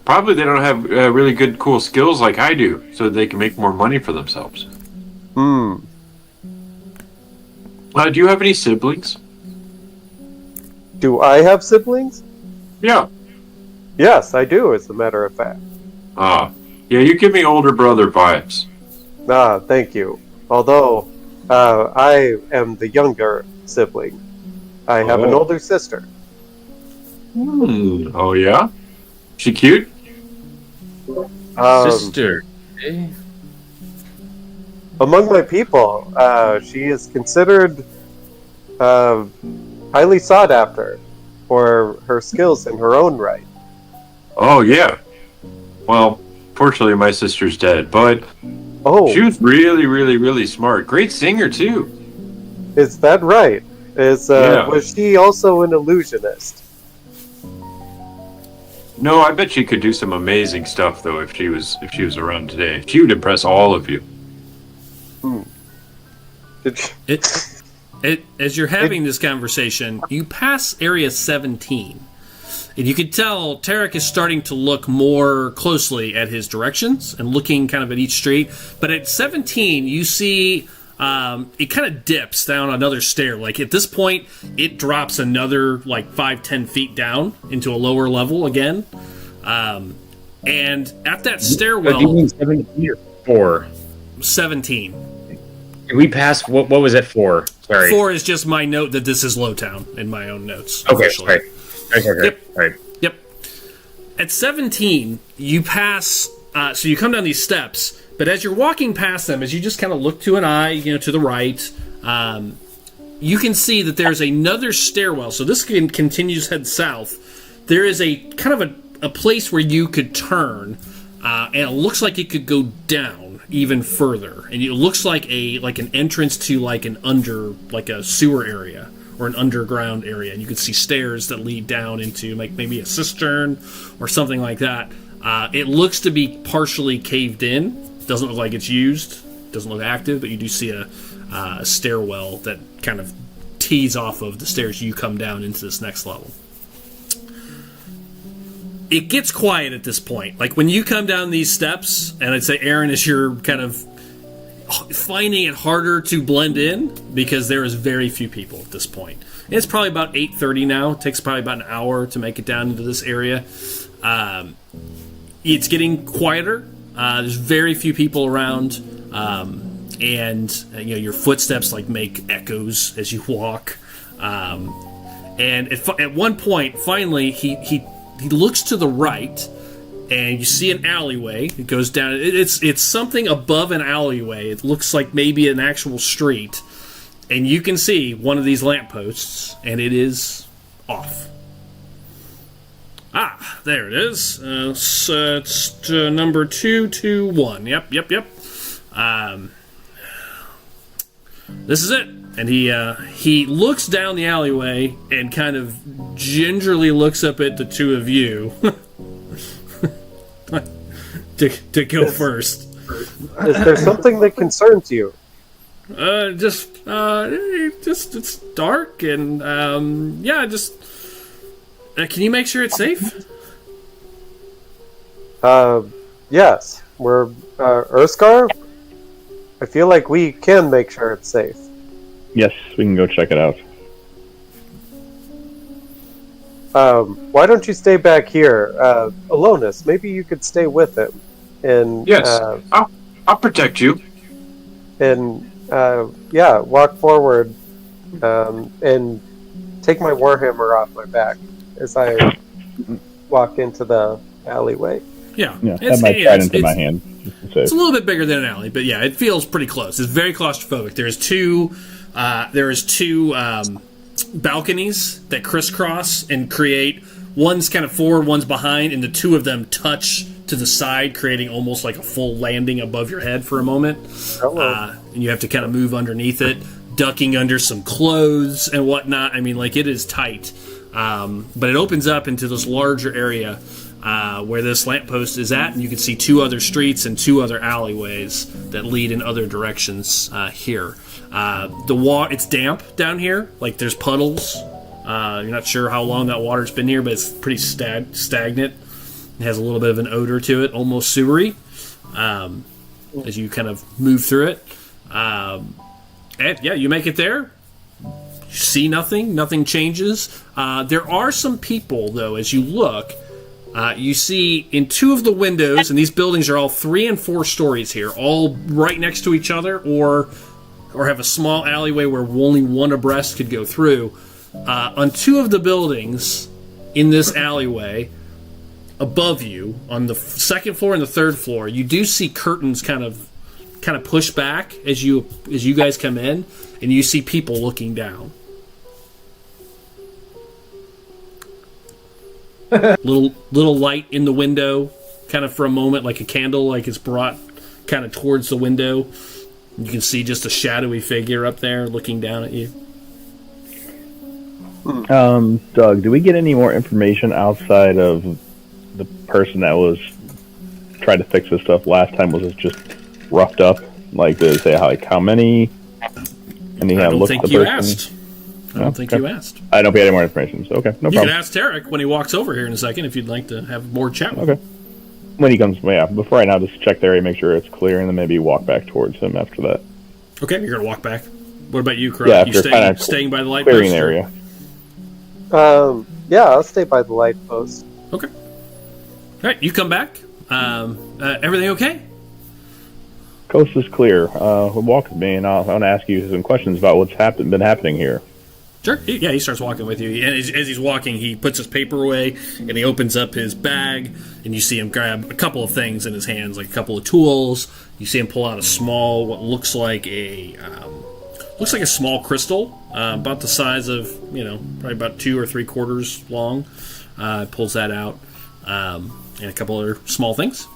Speaker 2: Probably they don't have really good, cool skills like I do, so that they can make more money for themselves. Do you have any siblings?
Speaker 3: Do I have siblings?
Speaker 2: Yeah.
Speaker 3: Yes, I do, as a matter of fact.
Speaker 2: Yeah, you give me older brother vibes.
Speaker 3: Thank you. Although, I am the younger sibling. I have an older sister.
Speaker 2: Oh, yeah? She cute?
Speaker 6: Sister. Eh?
Speaker 3: Among my people, she is considered highly sought after for her skills in her own right.
Speaker 2: Oh, yeah. Well, fortunately, my sister's dead, but
Speaker 3: Oh,
Speaker 2: She was really, really, really smart. Great singer too.
Speaker 3: is that right? Was she also an illusionist?
Speaker 2: No, I bet she could do some amazing stuff though if she was around today. She would impress all of you.
Speaker 3: Did she...
Speaker 1: As you're having this conversation, you pass Area 17. And you can tell Tarek is starting to look more closely at his directions and looking kind of at each street. But at 17, you see it kind of dips down another stair. Like at this point, it drops another like 5-10 feet down into a lower level again. And at that stairwell...
Speaker 6: Do you mean 17 or 4? 17. Did we pass... What was it 4? Sorry.
Speaker 1: 4 is just my note that this is Lowtown in my own notes.
Speaker 6: Okay,
Speaker 1: officially.
Speaker 6: right. Okay. Right.
Speaker 1: Yep. At 17, you pass. So you come down these steps, but as you're walking past them, as you just kind of look to an eye, to the right, you can see that there's another stairwell. So this continues head south. There is a kind of a place where you could turn, and it looks like it could go down even further, and it looks like an entrance to like a sewer area. Or an underground area, and you can see stairs that lead down into like maybe a cistern or something like that. It looks to be partially caved in. Doesn't look like it's used. Doesn't look active, but you do see a stairwell that kind of tees off of the stairs you come down into this next level. It gets quiet at this point. Like when you come down these steps, and I'd say Aaron, as you're kind of finding it harder to blend in because there is very few people at this point. It's probably about 8:30 now. It takes probably about an hour to make it down into this area. It's getting quieter. There's very few people around, and your footsteps like make echoes as you walk. And at one point, finally, he looks to the right. And you see an alleyway. It goes down. It's something above an alleyway. It looks like maybe an actual street. And you can see one of these lampposts, and it is off. Ah, there it is. It's number 221. Yep. This is it. And he looks down the alleyway and kind of gingerly looks up at the two of you. to go first.
Speaker 3: Is there something that concerns you?
Speaker 1: Just it's dark and can you make sure it's safe?
Speaker 3: Yes. We're Urskar. I feel like we can make sure it's safe.
Speaker 4: Yes, we can go check it out.
Speaker 3: Why don't you stay back here? Alonis, maybe you could stay with him. And
Speaker 2: yes, I'll protect you.
Speaker 3: And walk forward and take my warhammer off my back as I walk into the alleyway.
Speaker 4: Yeah, have my trident into my hand.
Speaker 1: It's a little bit bigger than an alley, but yeah, it feels pretty close. It's very claustrophobic. There's two balconies that crisscross and create, one's kind of forward, one's behind, and the two of them touch to the side, creating almost like a full landing above your head for a moment. And you have to kind of move underneath it, ducking under some clothes and whatnot. I mean, like, it is tight. But it opens up into this larger area where this lamppost is at, and you can see two other streets and two other alleyways that lead in other directions here. It's damp down here. Like, there's puddles. You're not sure how long that water's been here, but it's pretty stagnant. It has a little bit of an odor to it, almost sewery, as you kind of move through it. And yeah, you make it there. You see nothing changes. There are some people, though, as you look. You see in two of the windows, and these buildings are all 3 and 4 stories here, all right next to each other, or have a small alleyway where only one abreast could go through. On 2 of the buildings in this alleyway, above you, on the second floor and the third floor, you do see curtains kind of push back as you guys come in, and you see people looking down. little light in the window, kind of for a moment, like a candle, like it's brought kind of towards the window. You can see just a shadowy figure up there looking down at you.
Speaker 4: Doug, do we get any more information outside of the person that was trying to fix this stuff last time? Was it just roughed up? Like, did it say how many? And he
Speaker 1: I
Speaker 4: had
Speaker 1: don't
Speaker 4: looked
Speaker 1: think
Speaker 4: at the
Speaker 1: you
Speaker 4: person?
Speaker 1: asked. I don't think you asked.
Speaker 4: I don't get any more information, so okay, no
Speaker 1: You
Speaker 4: problem.
Speaker 1: can ask Tarek when he walks over here in a second if you'd like to have more chat with him.
Speaker 4: Okay. When he comes, yeah, before right now, just check the area, make sure it's clear, and then maybe walk back towards him after that.
Speaker 1: Okay, you're going to walk back. What about you, Karak?
Speaker 4: Yeah,
Speaker 1: You
Speaker 4: after
Speaker 1: staying by the light
Speaker 4: clearing
Speaker 1: post?
Speaker 4: the area.
Speaker 3: Yeah, I'll stay by the light post.
Speaker 1: Okay. All right, you come back. Everything okay?
Speaker 4: Coast is clear. Walk with me, and I want to ask you some questions about what's been happening here.
Speaker 1: Sure. Yeah, he starts walking with you. And as he's walking, he puts his paper away, and he opens up his bag, and you see him grab a couple of things in his hands, like a couple of tools. You see him pull out a small, what looks like a small crystal, about the size of, probably about 2 or 3/4 long. Pulls that out, and a couple other small things.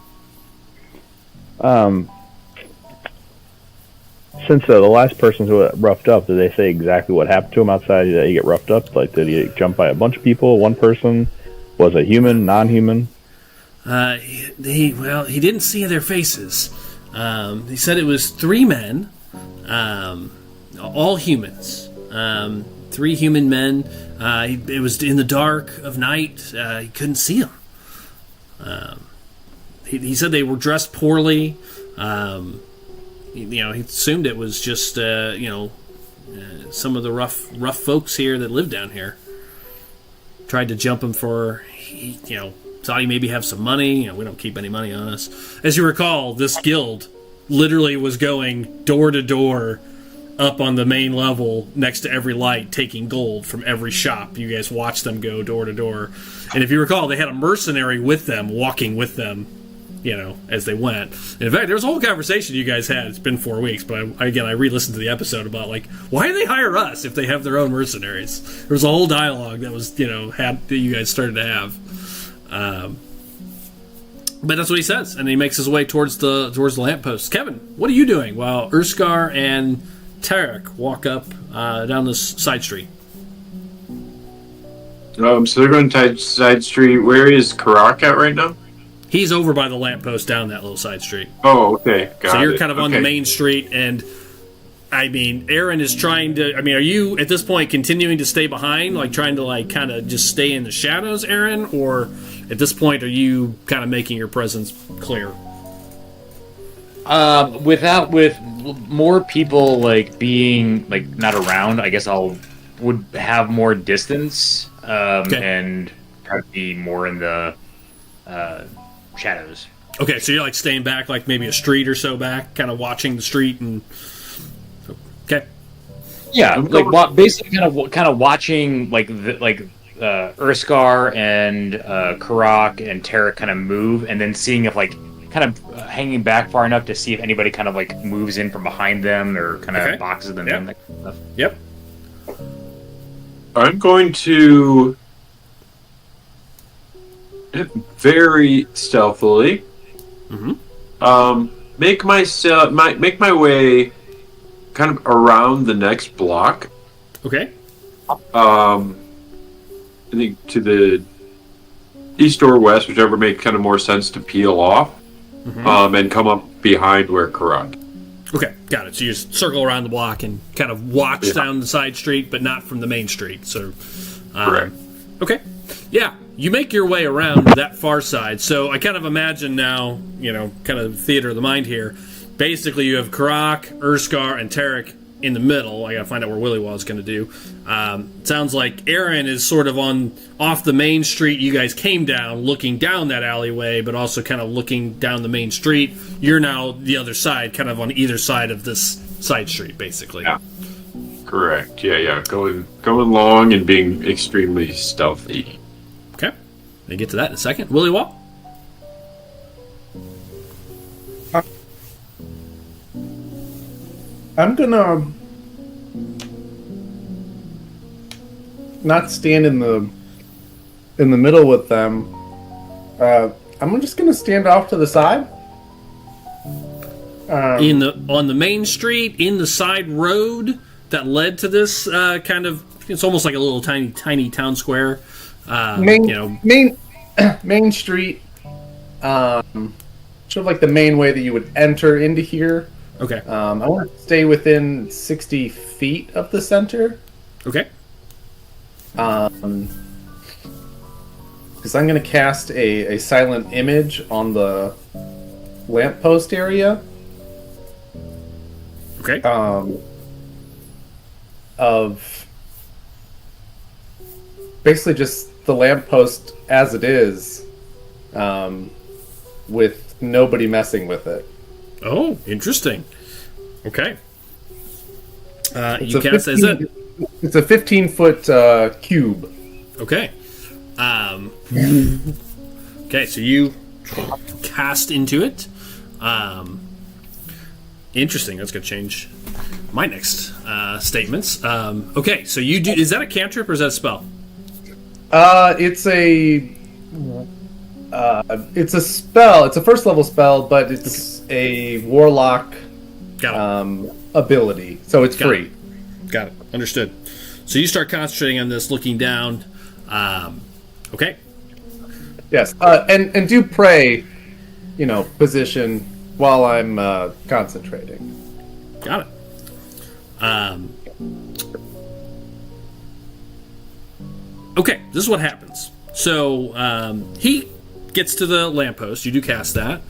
Speaker 4: Since the last person who got roughed up, did they say exactly what happened to him outside that he get roughed up? Like, did he jump by a bunch of people? One person? Was it human? Non-human?
Speaker 1: He didn't see their faces. He said it was 3 men, all humans. 3 human men. It was in the dark of night. He couldn't see them. He said they were dressed poorly. He assumed it was just some of the rough folks here that live down here. Tried to jump him for, thought he maybe have some money. We don't keep any money on us. As you recall, this guild literally was going door to door up on the main level next to every light, taking gold from every shop. You guys watched them go door to door. And if you recall, they had a mercenary with them, walking with them, as they went. And in fact, there was a whole conversation you guys had. It's been 4 weeks, but I re-listened to the episode about, why do they hire us if they have their own mercenaries? There was a whole dialogue that was, that you guys started to have. But that's what he says, and he makes his way towards the lamppost. Kevin, what are you doing while Urskar and Tarek walk up down this side street?
Speaker 2: So they're going to side street. Where is Karak at right now?
Speaker 1: He's over by the lamppost down that little side street.
Speaker 2: Oh, okay. Got
Speaker 1: so you're
Speaker 2: it.
Speaker 1: kind of on the main street, and Aaron is trying to. Are you at this point continuing to stay behind, trying to kind of just stay in the shadows, Aaron, or at this point are you kind of making your presence clear?
Speaker 6: With more people being not around, I guess would have more distance, and probably be more in the shadows.
Speaker 1: Okay, so you're staying back, maybe a street or so back, kind of watching the street, and okay.
Speaker 6: Yeah, basically kind of watching Urskar and Karak and Tarek kind of move, and then seeing if kind of hanging back far enough to see if anybody kind of moves in from behind them or kind of boxes them in. That kind of stuff.
Speaker 1: Yep.
Speaker 2: I'm going to very stealthily make my way kind of around the next block.
Speaker 1: Okay.
Speaker 2: I think to the east or west, whichever makes kind of more sense to peel off, and come up behind where Karak.
Speaker 1: Okay, got it. So you just circle around the block and kind of watch down the side street, but not from the main street. So,
Speaker 2: Correct.
Speaker 1: Okay. Yeah, you make your way around that far side. So I kind of imagine now, kind of theater of the mind here. Basically, you have Karak, Urskar, and Tarek in the middle. I gotta find out where Willy is going to do. Sounds like Aaron is sort of off the main street you guys came down, looking down that alleyway, but also kind of looking down the main street. You're now the other side, kind of on either side of this side street, basically.
Speaker 2: Yeah. Correct. Yeah. Going long and being extremely stealthy.
Speaker 1: Okay. We'll get to that in a second. Willy Wall?
Speaker 5: I'm gonna not stand in the middle with them. I'm just gonna stand off to the side.
Speaker 1: on the main street, in the side road that led to this kind of. It's almost like a little tiny town square.
Speaker 5: Main street. Sort of like the main way that you would enter into here.
Speaker 1: Okay.
Speaker 5: I want to stay within 60 feet of the center.
Speaker 1: Okay.
Speaker 5: Because I'm going to cast a silent image on the lamppost area.
Speaker 1: Okay.
Speaker 5: Of basically just the lamppost as it is, with nobody messing with it.
Speaker 1: Oh, interesting. Okay.
Speaker 5: It's
Speaker 1: You cast is it?
Speaker 5: It's a 15-foot cube.
Speaker 1: Okay. Okay, so you cast into it. Interesting. That's going to change my next statements. Okay, so you do. Is that a cantrip or is that a spell?
Speaker 5: It's a spell. It's a first level spell, but it's a warlock ability, so it's free.
Speaker 1: Got it. Understood. So you start concentrating on this, looking down. Okay.
Speaker 5: Yes, and do pray, position while I'm concentrating.
Speaker 1: Got it. Okay, this is what happens. So he gets to the lamppost. You do cast that.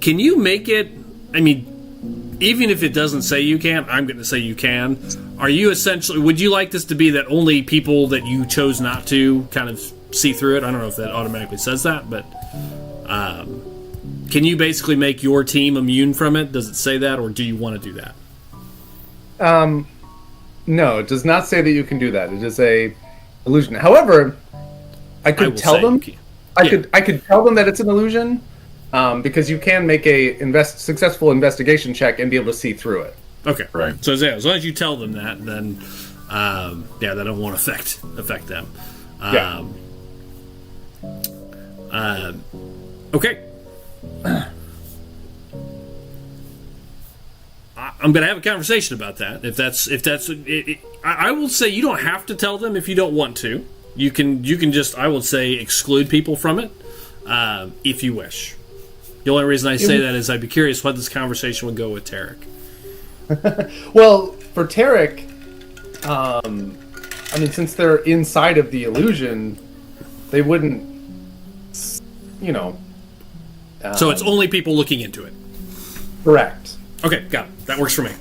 Speaker 1: Can you make it? I mean, even if it doesn't say you can, I'm going to say you can. Are you essentially? Would you like this to be that only people that you chose not to kind of see through it? I don't know if that automatically says that, but can you basically make your team immune from it? Does it say that, or do you want to do that?
Speaker 5: No, it does not say that you can do that. It is a illusion. However, I could tell them. I could tell them that it's an illusion, because you can make a successful investigation check and be able to see through it.
Speaker 1: Okay, right. So as long as you tell them that, then that won't affect them. Okay. I'm going to have a conversation about that. If that's I will say you don't have to tell them if you don't want to. You can just, I would say, exclude people from it if you wish. The only reason I say that is I'd be curious what this conversation would go with Tarek.
Speaker 5: Well, for Tarek, since they're inside of the illusion, they wouldn't,
Speaker 1: so it's only people looking into it.
Speaker 5: Correct.
Speaker 1: Okay, got it. That works for me.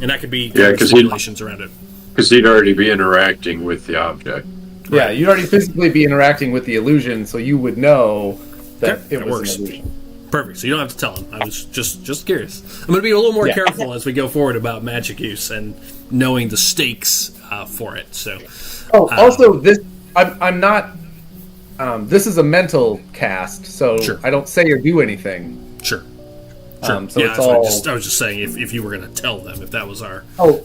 Speaker 1: And that could be simulations around it.
Speaker 2: Because he'd already be interacting with the object.
Speaker 5: Yeah,
Speaker 1: Right.
Speaker 5: you'd already physically be interacting with the illusion, so you would know that
Speaker 1: Okay,
Speaker 5: it
Speaker 1: that
Speaker 5: was
Speaker 1: works.
Speaker 5: an illusion.
Speaker 1: Perfect. So you don't have to tell them. I was just curious. I'm going to be a little more careful as we go forward about magic use and knowing the stakes for it. So.
Speaker 5: Also, this I'm not. This is a mental cast, so
Speaker 1: Sure.
Speaker 5: I don't say or do anything.
Speaker 1: Sure.
Speaker 5: So
Speaker 1: yeah,
Speaker 5: it's all.
Speaker 1: I was just saying if you were going to tell them, if that was our
Speaker 5: our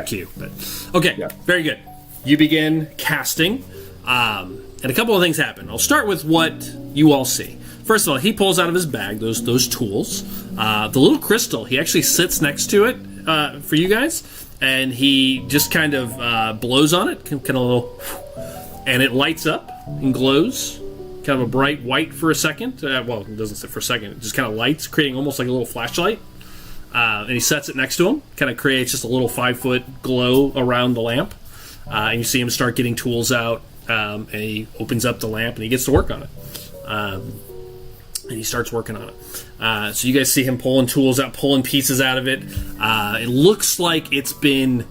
Speaker 1: cue. But okay, very good. You begin casting, and a couple of things happen. I'll start with what you all see. First of all, he pulls out of his bag those tools. The little crystal, he actually sits next to it for you guys, and he just kind of blows on it, kind of a little, and it lights up and glows, kind of a bright white for a second. Well, it doesn't sit for a second. It just kind of lights, creating almost like a little flashlight. And he sets it next to him, kind of creates just a little 5-foot glow around the lamp. And you see him start getting tools out, and he opens up the lamp and he gets to work on it. And he starts working on it. So you guys see him pulling tools out, pulling pieces out of it. It looks like it's been...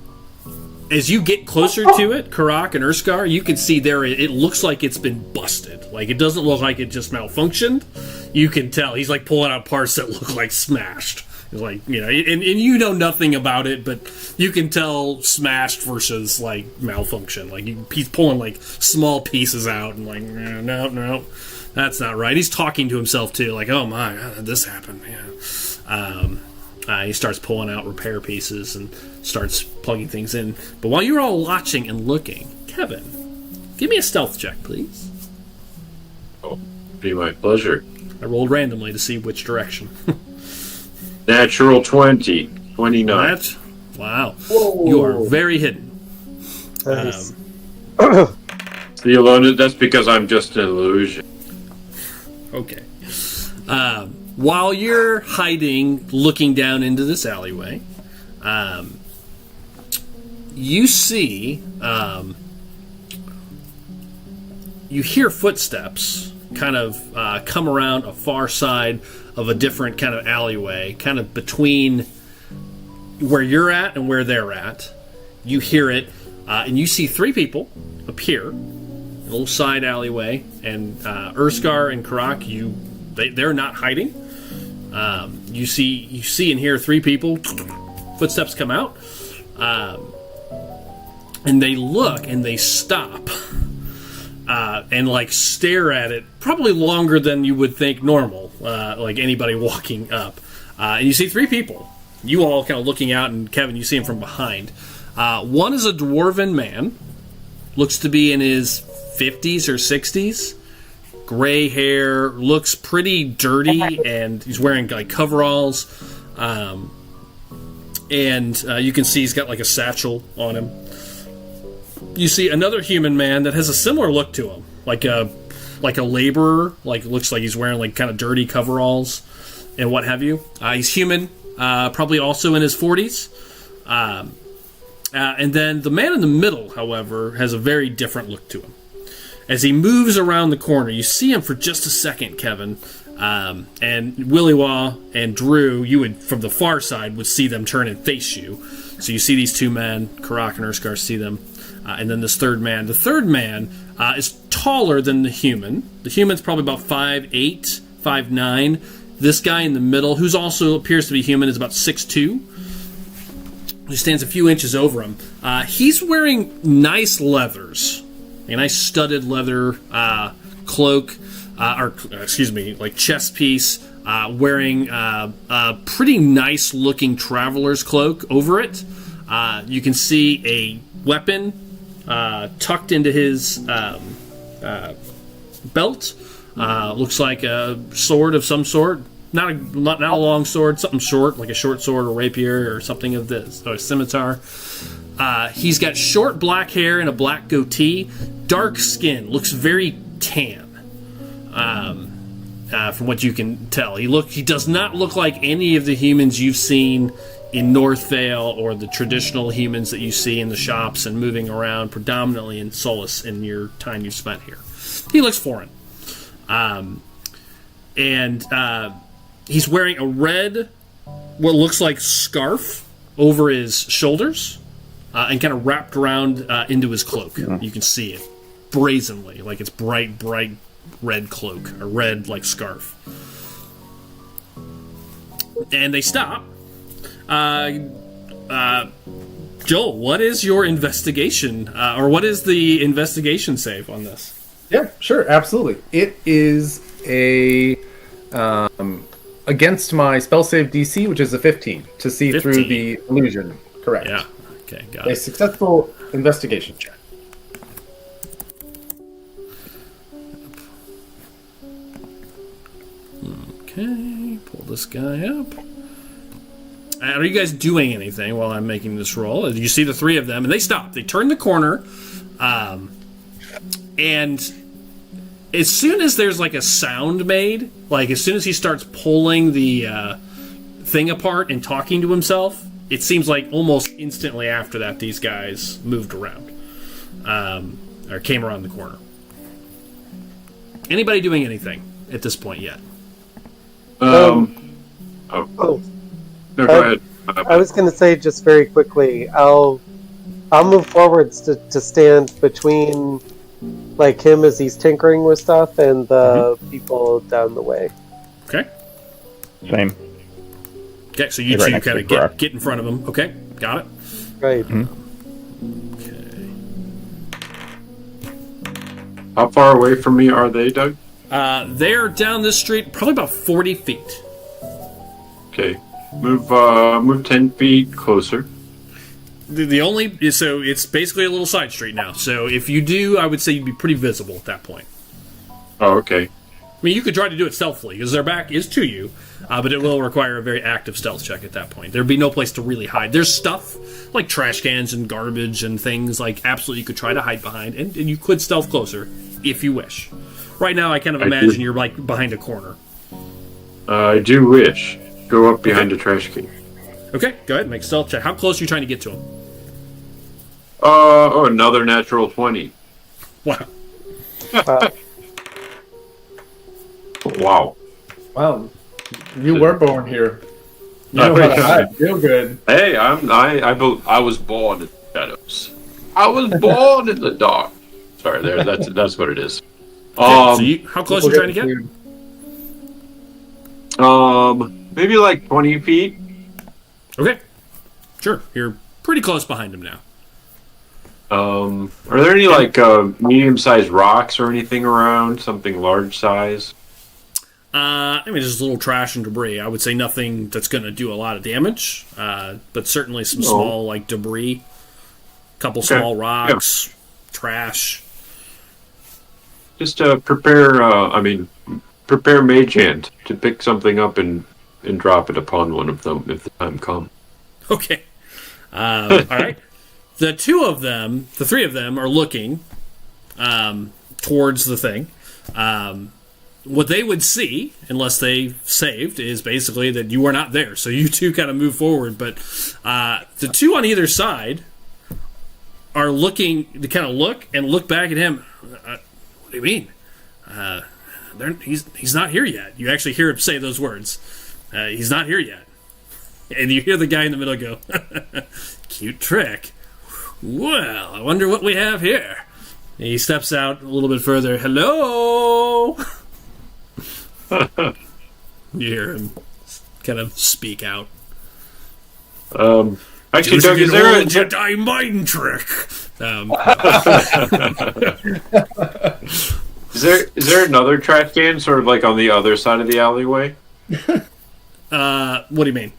Speaker 1: As you get closer to it, Karak and Urskar, you can see there it looks like it's been busted. Like, it doesn't look like it just malfunctioned. You can tell. He's, like, pulling out parts that look like smashed. He's like, and you know nothing about it, but you can tell smashed versus, like, malfunction. Like, he's pulling, like, small pieces out and, like, no, that's not right. He's talking to himself, too. Like, oh, my, how did this happen? Yeah. He starts pulling out repair pieces and starts plugging things in. But while you're all watching and looking, Kevin, give me a stealth check, please.
Speaker 2: Oh, be my pleasure.
Speaker 1: I rolled randomly to see which direction.
Speaker 2: Natural 20. 29.
Speaker 1: Wow. You are very hidden.
Speaker 3: Nice.
Speaker 2: The illusion, that's because I'm just an illusion.
Speaker 1: Okay. While you're hiding, looking down into this alleyway, you see, you hear footsteps kind of come around a far side of a different kind of alleyway, kind of between where you're at and where they're at. You hear it, and you see three people appear in a little side alleyway, and Urskar and Karak, they're not hiding. You see and hear three people. Footsteps come out, and they look and they stop, and like stare at it, probably longer than you would think normal, like anybody walking up. And you see three people. You all kind of looking out, and Kevin, you see him from behind. One is a dwarven man, looks to be in his 50s or 60s. Gray hair, looks pretty dirty, and he's wearing like coveralls. And you can see he's got like a satchel on him. You see another human man that has a similar look to him, like a laborer. Like looks like he's wearing like kind of dirty coveralls and what have you. He's human, probably also in his 40s. And then the man in the middle, however, has a very different look to him. As he moves around the corner, you see him for just a second, Kevin, and Willywaw and Drew, you would, from the far side, would see them turn and face you. So you see these two men, Karak and Urskar see them, and then this third man. The third man is taller than the human. The human's probably about 5'8", 5'9". This guy in the middle, who's also appears to be human, is about 6'2". He stands a few inches over him. He's wearing nice leathers. A nice studded leather cloak, like chest piece, wearing a pretty nice looking traveler's cloak over it. You can see a weapon tucked into his belt. Looks like a sword of some sort. Not a long sword, something short, like a short sword or rapier or something of this, or a scimitar. He's got short black hair and a black goatee, dark skin, looks very tan. From what you can tell, he does not look like any of the humans you've seen in Northvale or the traditional humans that you see in the shops and moving around predominantly in Solus in your time you've spent here. He looks foreign, and he's wearing a red, what looks like scarf over his shoulders. And kind of wrapped around into his cloak. You can see it brazenly, like it's bright red cloak, a red like scarf. And they stop. Joel, what is your investigation, or what is the investigation save on this?
Speaker 5: Yeah, sure, absolutely. It is a against my spell save DC, which is a 15 to see
Speaker 1: 15.
Speaker 5: through the illusion. Correct.
Speaker 1: Yeah. Okay, got
Speaker 5: A
Speaker 1: it.
Speaker 5: successful investigation check.
Speaker 1: Okay, pull this guy up. Are you guys doing anything while I'm making this roll? You see the three of them, and they stop. They turn the corner, and as soon as there's like a sound made, like as soon as he starts pulling the thing apart and talking to himself, it seems like almost instantly after that, these guys moved around, or came around the corner. Anybody doing anything at this point yet?
Speaker 2: No,
Speaker 3: Oh,
Speaker 2: go ahead.
Speaker 3: I was going to say just very quickly, I'll move forwards to stand between like him as he's tinkering with stuff and the people down the way.
Speaker 1: Okay.
Speaker 4: Same.
Speaker 1: Okay, so you
Speaker 4: Right
Speaker 1: two
Speaker 4: next to
Speaker 1: kind of
Speaker 4: Karak.
Speaker 1: get in front of him. Okay, got it.
Speaker 3: Right.
Speaker 1: Okay.
Speaker 2: How far away from me are they, Doug?
Speaker 1: They're down this street, probably about 40 feet.
Speaker 2: Okay. Move 10 feet closer.
Speaker 1: The only so it's basically a little side street now. So if you do, I would say you'd be pretty visible at that point.
Speaker 2: Oh, okay.
Speaker 1: I mean, you could try to do it stealthily because their back is to you, but it will require a very active stealth check at that point. There'd be no place to really hide. There's stuff like trash cans and garbage and things like absolutely you could try to hide behind, and you could stealth closer if you wish. Right now, I kind of imagine you're like behind a corner.
Speaker 2: I do wish. Go up behind the trash can.
Speaker 1: Okay, go ahead, make a stealth check. How close are you trying to get to him?
Speaker 2: Another natural 20.
Speaker 1: Wow.
Speaker 2: Wow.
Speaker 5: Wow. You were born here. You know how to hide real good.
Speaker 2: Hey, I was born in the shadows. I was born in the dark. Sorry, that's what it is.
Speaker 1: So how close are you trying to get?
Speaker 2: Maybe like 20 feet.
Speaker 1: Okay, sure. You're pretty close behind him now.
Speaker 2: Are there any like medium-sized rocks or anything around? Something large size?
Speaker 1: I mean, just a little trash and debris. I would say nothing that's going to do a lot of damage, but certainly some small like debris, couple small rocks, trash.
Speaker 2: Just prepare Mage Hand to pick something up and drop it upon one of them if the time comes.
Speaker 1: Okay. All right. The three of them are looking towards the thing. What they would see, unless they saved, is basically that you are not there. So you two kind of move forward. But the two on either side are looking to kind of look back at him. What do you mean? He's not here yet. You actually hear him say those words. He's not here yet. And you hear the guy in the middle go, cute trick. Well, I wonder what we have here. And he steps out a little bit further. Hello? You hear him kind of speak out.
Speaker 2: Actually, Doug, is there a
Speaker 1: Jedi mind trick?
Speaker 2: Is there another trash can sort of like on the other side of the alleyway?
Speaker 1: What do you mean?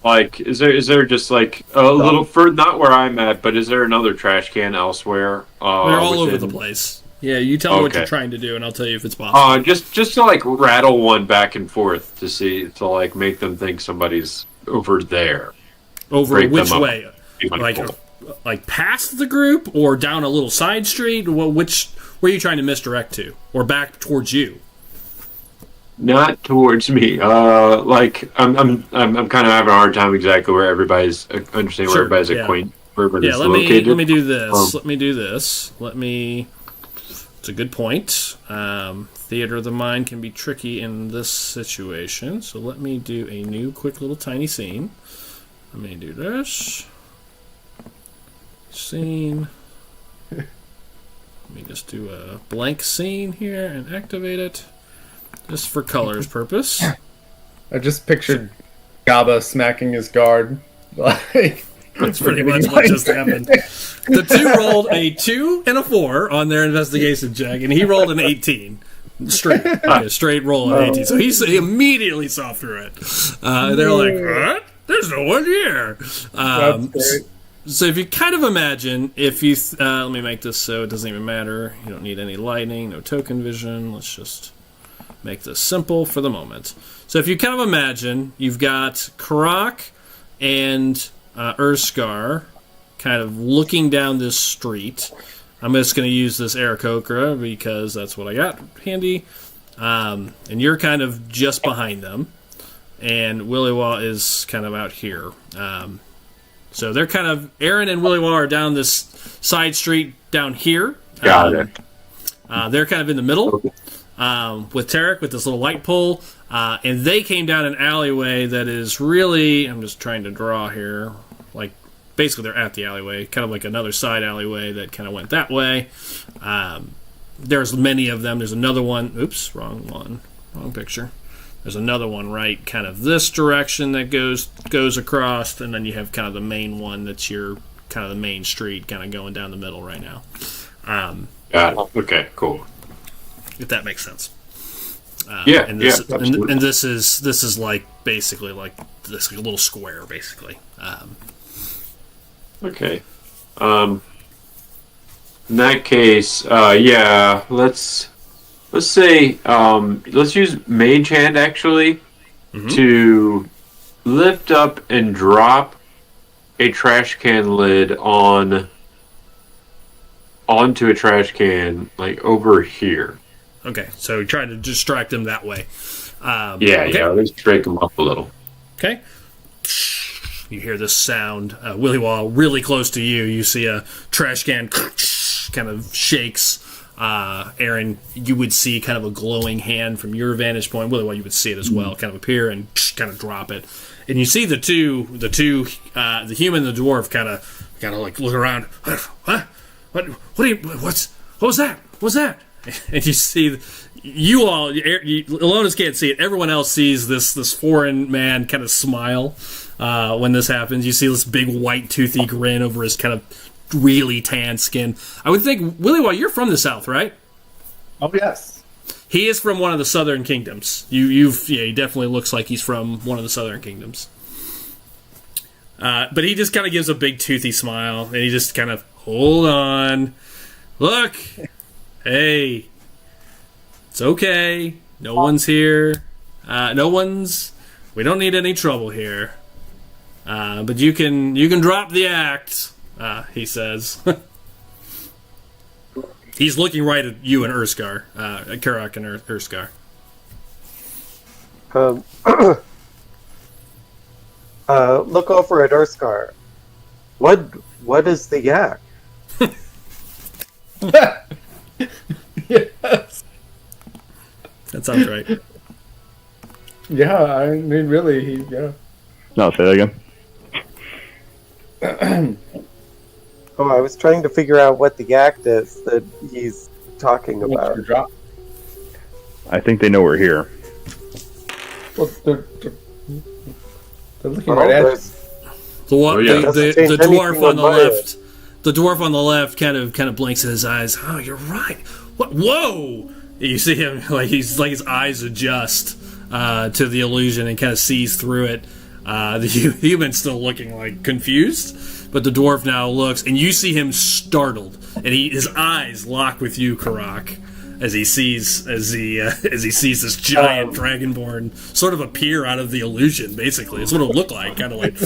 Speaker 2: Like, is there just like a little further, not where I'm at, but is there another trash can elsewhere?
Speaker 1: They're all over the place. Yeah, you tell me what you're trying to do, and I'll tell you if it's possible.
Speaker 2: Just to like rattle one back and forth to like make them think somebody's over there.
Speaker 1: Over
Speaker 2: Break
Speaker 1: which
Speaker 2: them up.
Speaker 1: way? Like past the group, or down a little side street? Where are you trying to misdirect to, or back towards you?
Speaker 2: Not towards me. Like I'm kind of having a hard time exactly where everybody's understanding where everybody's acquainted. Where everybody's located.
Speaker 1: Let me do this. It's a good point. Theater of the mind can be tricky in this situation, so let me do a new quick little tiny scene. Let me do this. Scene. Let me just do a blank scene here and activate it. Just for colors purpose.
Speaker 5: I just pictured Gaba smacking his guard. Like,
Speaker 1: that's pretty much what just happened. The two rolled a 2 and a 4 on their investigation check, and he rolled an 18. Straight roll of 18. So he immediately saw through it. They're like, what? There's no one here. So if you kind of imagine, if you... let me make this so it doesn't even matter. You don't need any lighting, no token vision. Let's just make this simple for the moment. So if you kind of imagine, you've got Karak and Urskar kind of looking down this street. I'm just going to use this Aarakocra because that's what I got handy. And you're kind of just behind them. And Willywa is kind of out here. So they're kind of... Aaron and Willywa are down this side street down here.
Speaker 2: Got it.
Speaker 1: They're kind of in the middle with Tarek with this little light pole. And they came down an alleyway that is really... I'm just trying to draw here. Like, basically they're at the alleyway. Kind of like another side alleyway that kind of went that way. There's many of them. There's another one. Oops, wrong one. Wrong picture. There's another one right kind of this direction that goes across, and then you have kind of the main one that's your kind of the main street kind of going down the middle right now.
Speaker 2: Got it. Okay, cool.
Speaker 1: If that makes sense.
Speaker 2: And
Speaker 1: this is like basically like this like a little square basically.
Speaker 2: Okay. In that case, let's let's say, let's use Mage Hand actually to lift up and drop a trash can lid onto a trash can, like over here.
Speaker 1: Okay, so try to distract him that way.
Speaker 2: Let's break him up a little.
Speaker 1: Okay. You hear this sound. Willy Wall, really close to you. You see a trash can kind of shakes. Aaron, you would see kind of a glowing hand from your vantage point. Willy Wall, you would see it as well, kind of appear and kind of drop it. And you see the human and the dwarf kind of like look around. What was that? What was that? And you see, you all, Alonis can't see it. Everyone else sees this foreign man kind of smile when this happens. You see this big white toothy grin over his kind of really tan skin. I would think, Willy Wall, you're from the south, right?
Speaker 5: Oh yes.
Speaker 1: He is from one of the southern kingdoms. He definitely looks like he's from one of the southern kingdoms. But he just kind of gives a big toothy smile, and he just kind of, hold on, look, hey, it's okay. No one's here. We don't need any trouble here. But you can drop the act. He says. He's looking right at you and Urskar, Karak and Urskar.
Speaker 3: Look over at Urskar. What is the yak?
Speaker 5: Yes.
Speaker 1: That sounds right.
Speaker 5: Yeah, I mean, really, yeah.
Speaker 4: No, say that again.
Speaker 3: Oh, I was trying to figure out what the act is that he's talking about.
Speaker 4: I think they know we're here.
Speaker 5: Well, they're looking right at you.
Speaker 1: The dwarf on the left. The dwarf on the left kind of blinks in his eyes. Oh, you're right. What? Whoa! You see him his eyes adjust to the illusion and kind of sees through it. The human's still looking like confused, but the dwarf now looks, and you see him startled, and his eyes lock with you, Karak, as he sees this giant dragonborn sort of appear out of the illusion. Basically, it's what it looked like, kind of like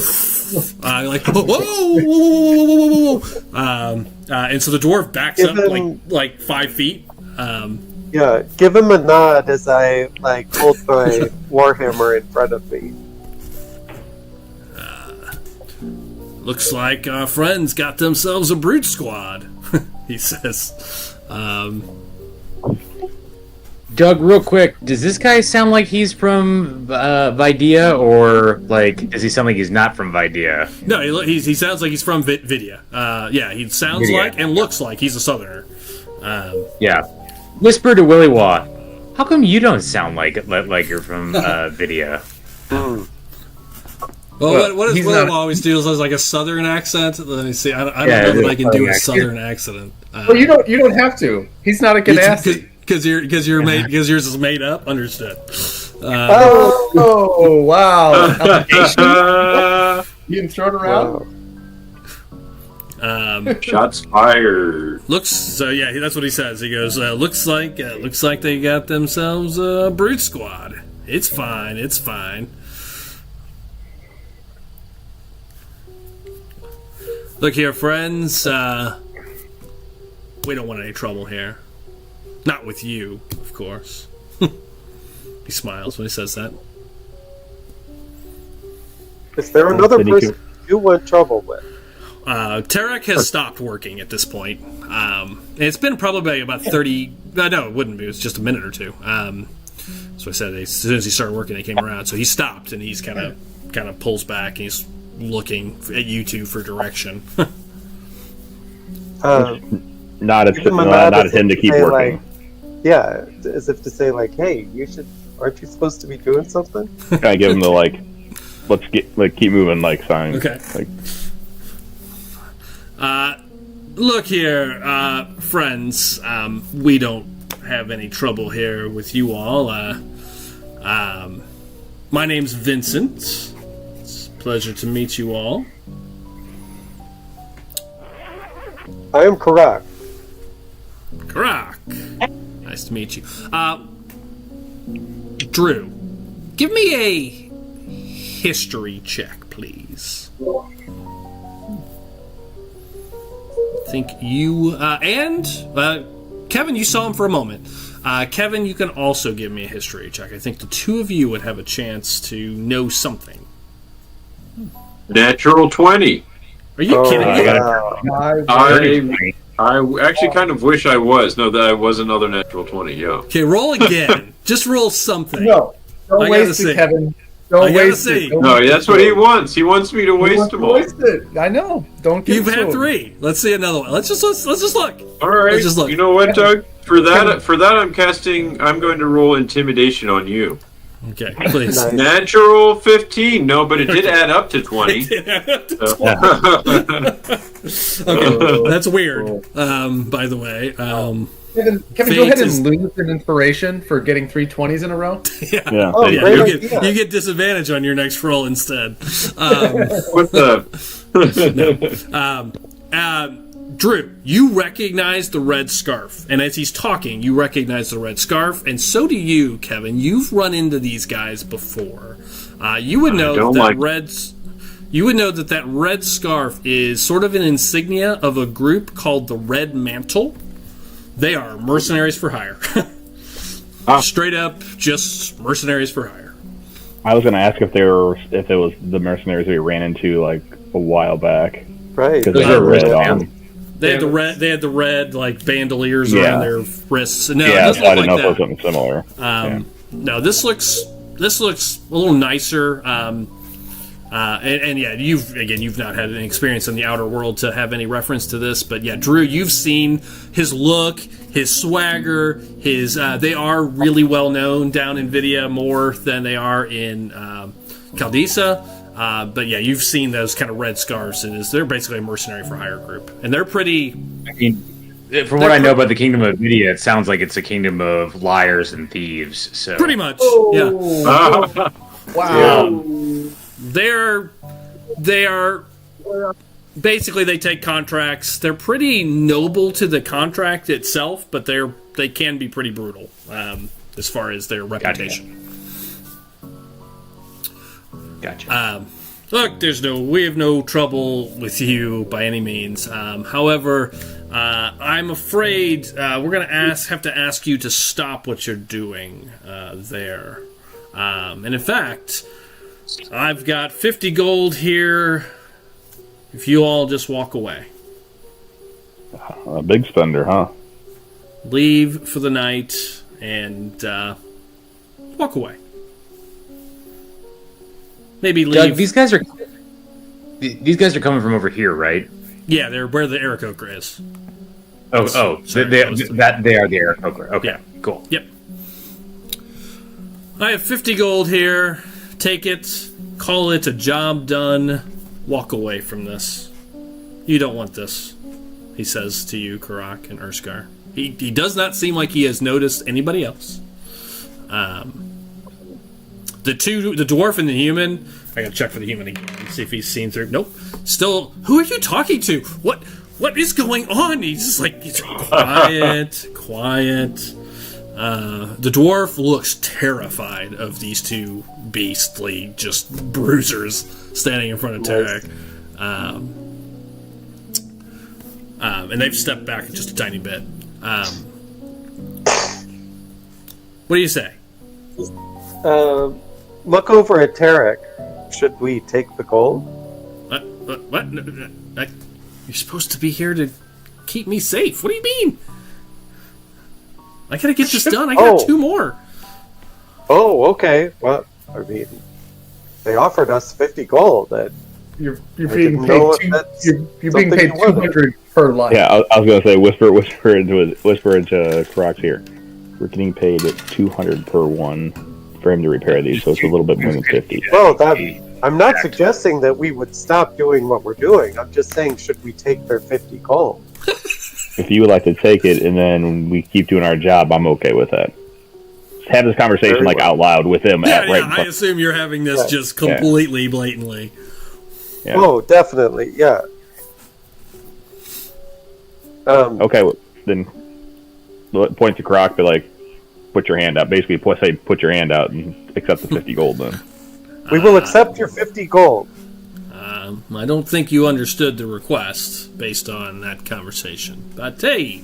Speaker 1: whoa. And so the dwarf backs up like 5 feet.
Speaker 3: Yeah, give him a nod as I hold my warhammer in front of me.
Speaker 1: Looks like our friends got themselves a brute squad, he says.
Speaker 6: Doug, real quick, does this guy sound like he's from Vidia, or does he sound like he's not from Vidia?
Speaker 1: No, he sounds like he's from Vidia. He sounds like and looks like he's a southerner.
Speaker 6: Yeah. Whisper to Willy Waw, how come you don't sound like you're from Vidia?
Speaker 1: Well, what does Willy always do is like a southern accent. Let me see. I don't know that I can do a southern accent.
Speaker 5: Well, you don't have to. He's not a Ganassi.
Speaker 1: Because yours is made up. Understood.
Speaker 5: Oh wow! You can throw it around.
Speaker 2: Shots fired.
Speaker 1: That's what he says. He goes, looks like they got themselves a brute squad. It's fine. Look here, friends. We don't want any trouble here. Not with you, of course. He smiles when he says that.
Speaker 3: Is there another person you want trouble with?
Speaker 1: Tarek has stopped working at this point. And it's been probably about 30... No, it wouldn't be. It was just a minute or two. So I said as soon as he started working, they came around. So he stopped, and he's kind of pulls back, and he's looking at you two for direction.
Speaker 4: Not at him to keep working.
Speaker 3: As if to say, hey, aren't you supposed to be doing something?
Speaker 4: I give him the let's keep moving sign.
Speaker 1: Okay. Look here, friends. We don't have any trouble here with you all. My name's Vincent. It's a pleasure to meet you all.
Speaker 3: I am Karak.
Speaker 1: Karak. Nice to meet you. Drew, give me a history check, please. I think you and Kevin, you saw him for a moment. Kevin, you can also give me a history check. I think the two of you would have a chance to know something.
Speaker 2: Natural 20.
Speaker 1: Are you kidding me?
Speaker 2: I actually kind of wish I was. No, that was another natural 20, yeah.
Speaker 1: Okay, roll again. Just roll something.
Speaker 5: No, don't
Speaker 1: I
Speaker 5: waste
Speaker 1: gotta
Speaker 5: it,
Speaker 1: see.
Speaker 5: Kevin. Don't
Speaker 1: I gotta
Speaker 5: waste
Speaker 1: see.
Speaker 5: it. Don't
Speaker 2: No,
Speaker 5: waste
Speaker 2: that's
Speaker 5: it.
Speaker 2: what he wants. He wants me to
Speaker 5: He
Speaker 2: waste
Speaker 5: wants
Speaker 2: them
Speaker 5: to
Speaker 2: all.
Speaker 5: waste it. I know. Don't give
Speaker 1: You've
Speaker 5: it to
Speaker 1: had
Speaker 5: him.
Speaker 1: 3. Let's see another one. Let's just look.
Speaker 2: All right.
Speaker 1: Let's just look.
Speaker 2: You know what, Doug? For that, I'm going to roll intimidation on you.
Speaker 1: Okay, please.
Speaker 3: Nice.
Speaker 2: Natural 15. No, but it did add up to 20.
Speaker 1: Okay, that's weird. By the way,
Speaker 5: Kevin,
Speaker 1: Fate
Speaker 5: go ahead
Speaker 1: is-
Speaker 5: and lose an inspiration for getting 3 20s in a row.
Speaker 4: Yeah.
Speaker 3: Oh,
Speaker 1: yeah,
Speaker 3: great
Speaker 1: you
Speaker 3: idea.
Speaker 1: you get disadvantage on your next roll instead.
Speaker 2: What the?
Speaker 1: Drew, you recognize the red scarf, and as he's talking, you recognize the red scarf, and so do you, Kevin. You've run into these guys before. You would know
Speaker 2: don't
Speaker 1: that
Speaker 2: like-
Speaker 1: You would know that red scarf is sort of an insignia of a group called the Red Mantle. They are mercenaries for hire. Straight up, just mercenaries for hire.
Speaker 4: I was going to ask if it was the mercenaries we ran into like a while back.
Speaker 3: Right.
Speaker 4: Because they had red on.
Speaker 1: They had the red like bandoliers
Speaker 4: Yeah.
Speaker 1: around their wrists. No, it
Speaker 4: Yeah,
Speaker 1: doesn't
Speaker 4: so I
Speaker 1: look
Speaker 4: didn't know
Speaker 1: like
Speaker 4: if it was
Speaker 1: that.
Speaker 4: something similar.
Speaker 1: No, this looks a little nicer. And yeah, you've not had any experience in the outer world to have any reference to this, but yeah, Drew, you've seen his look, his swagger, they are really well known down in Vidia more than they are in Caldisa. But yeah, you've seen those kind of red scarves, and they're basically a mercenary for hire group, and they're pretty.
Speaker 6: I mean, from what I know about the Kingdom of Vidia, it sounds like it's a kingdom of liars and thieves. So
Speaker 1: Pretty much, yeah.
Speaker 5: Wow.
Speaker 1: They are basically, they take contracts. They're pretty noble to the contract itself, but they can be pretty brutal as far as their reputation.
Speaker 6: Gotcha.
Speaker 1: Look, we have no trouble with you by any means. However, I'm afraid we're going to have to ask you to stop what you're doing there. And in fact, I've got 50 gold here. If you all just walk away,
Speaker 4: A big spender, huh?
Speaker 1: leave for the night, and walk away. Maybe leave.
Speaker 6: Doug, these guys are coming from over here, right?
Speaker 1: Yeah, they're where the Aarakocra is.
Speaker 6: Sorry, they are the Aarakocra. Okay,
Speaker 1: Yeah.
Speaker 6: cool.
Speaker 1: Yep. I have 50 gold here. Take it. Call it a job done. Walk away from this. You don't want this, he says to you, Karak and Urskar. He does not seem like he has noticed anybody else. The dwarf and the human, I gotta check for the human again, see if he's seen through. Nope. Still, who are you talking to? What is going on? He's just like, he's quiet. The dwarf looks terrified of these two beastly, just bruisers standing in front of Tarek. And they've stepped back just a tiny bit. What do you say?
Speaker 3: Look over at Tarek. Should we take the gold?
Speaker 1: What? No, you're supposed to be here to keep me safe. What do you mean? I gotta get this done. I got 2 more.
Speaker 3: Oh, okay. Well, I mean, they offered us 50 gold.
Speaker 5: You're
Speaker 3: I
Speaker 5: being
Speaker 3: didn't know if
Speaker 5: paid
Speaker 3: that's
Speaker 5: you're being
Speaker 3: something
Speaker 5: paid
Speaker 3: you wanted.
Speaker 5: 200 per life.
Speaker 4: Yeah, I was gonna say whisper into Croc's ear. We're getting paid at 200 per one for him to repair these, so it's a little bit more than 50.
Speaker 3: Well, I'm not suggesting that we would stop doing what we're doing. I'm just saying, should we take their 50 gold?
Speaker 4: If you would like to take it and then we keep doing our job, I'm okay with that. Just have this conversation
Speaker 3: Very
Speaker 4: like
Speaker 3: well.
Speaker 4: out loud with him.
Speaker 1: Yeah,
Speaker 4: right in
Speaker 1: I
Speaker 4: front-
Speaker 1: assume you're having this just completely blatantly.
Speaker 4: Yeah.
Speaker 3: Oh, definitely, yeah.
Speaker 4: Okay, well, then point to Croc, but like, put your hand out. Basically, say put your hand out and accept the 50 gold. Then
Speaker 3: We will accept your 50 gold.
Speaker 1: I don't think you understood the request based on that conversation. But hey,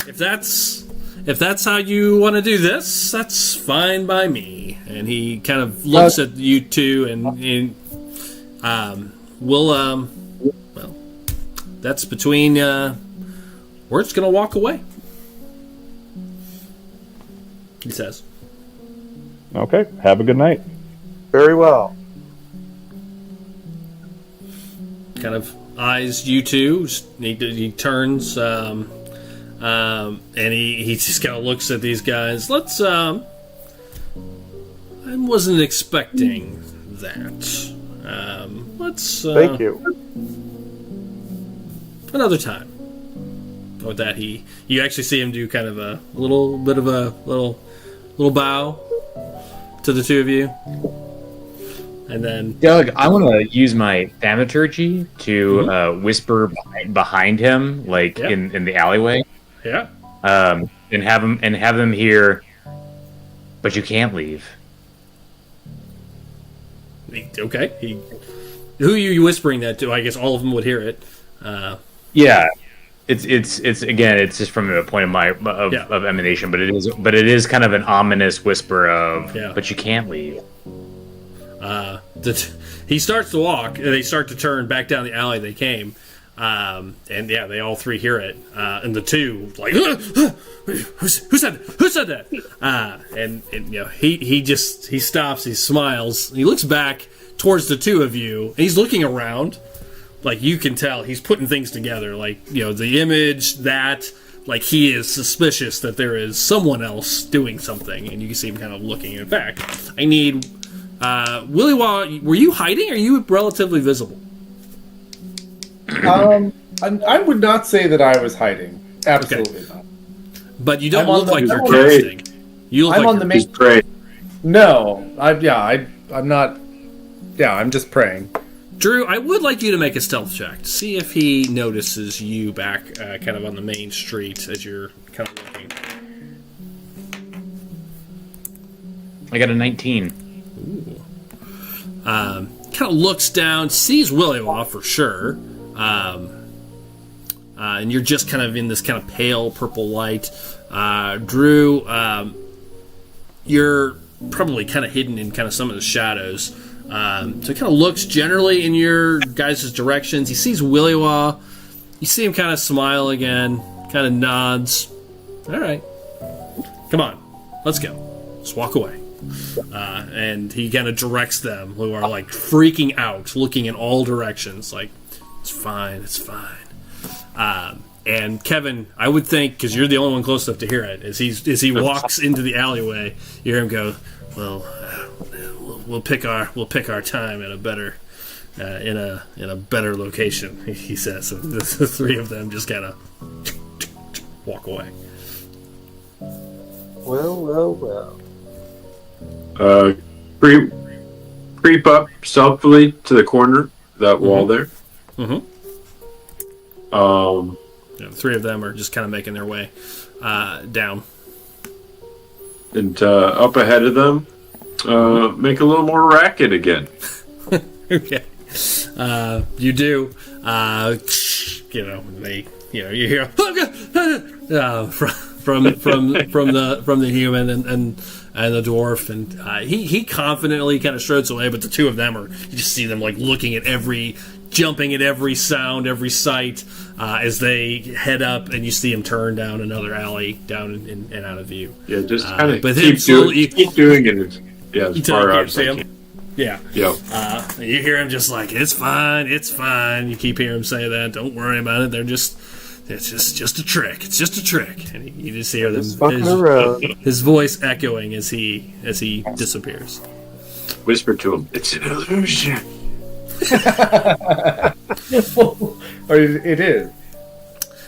Speaker 1: if that's how you want to do this, that's fine by me. And he kind of looks at you two, and well, that's between. We're just gonna walk away. He says.
Speaker 4: okay, have a good night.
Speaker 3: Very well.
Speaker 1: Kind of eyes you two. He turns, and he just kind of looks at these guys. Let's. I wasn't expecting that. Let's.
Speaker 3: Thank you.
Speaker 1: Another time. With that, you actually see him do kind of a little bit of a little bow to the two of you. And then
Speaker 6: Doug, I want to use my thaumaturgy to whisper behind him, like in the alleyway.
Speaker 1: Yeah.
Speaker 6: And have them hear. But you can't leave.
Speaker 1: Okay. Who are you whispering that to? I guess all of them would hear it.
Speaker 6: Yeah. It's again. It's just from a point of emanation, but it is kind of an ominous whisper of. Yeah. But you can't leave.
Speaker 1: He starts to walk, and they start to turn back down the alley they came, and yeah, they all three hear it, and the two like, who said that? And you know, he stops, he smiles, and he looks back towards the two of you, and he's looking around, like you can tell he's putting things together, like you know the image that. Like he is suspicious that there is someone else doing something, and you can see him kind of looking. In fact, I need. Willie Waugh, were you hiding or are you relatively visible?
Speaker 5: I would not say that I was hiding. Absolutely not.
Speaker 1: But you don't look like you're casting. You look
Speaker 5: I'm
Speaker 1: like
Speaker 5: on the main. No, I'm not. Yeah, I'm just praying.
Speaker 1: Drew, I would like you to make a stealth check to see if he notices you back kind of on the main street as you're kind of looking.
Speaker 6: I got a 19.
Speaker 1: Ooh. Kind of looks down, sees Willie Waugh for sure, and you're just kind of in this kind of pale purple light. Drew, you're probably kind of hidden in kind of some of the shadows. So he kind of looks generally in your guys' directions. He sees Willie Waugh. You see him kind of smile again, kind of nods. All right, come on, let's go. Let's walk away. And he kind of directs them, who are like freaking out, looking in all directions, like it's fine. And Kevin, I would think because you're the only one close enough to hear it, as he walks into the alleyway, you hear him go, "Well, we'll pick our time at a better in a better location," he says. So the three of them just kind of walk away.
Speaker 3: Well.
Speaker 2: Creep up stealthily to the corner of that wall there.
Speaker 1: Mm-hmm. The three of them are just kind of making their way down.
Speaker 2: And up ahead of them, make a little more racket again.
Speaker 1: Okay. You do. You hear from the human and the dwarf, and he confidently kind of strides away, but the two of them you just see them like looking at jumping at every sound, every sight, as they head up, and you see him turn down another alley, down and out of view.
Speaker 2: Yeah, just kind of
Speaker 1: keep
Speaker 2: doing it. Yeah, as far out as I can.
Speaker 1: Yeah.
Speaker 2: Yep.
Speaker 1: You hear him just like, it's fine. You keep hearing him say that. Don't worry about it. It's just a trick. It's just a trick. And you just hear his voice echoing as he disappears.
Speaker 2: Whisper to him, it's an illusion.
Speaker 5: Or it is.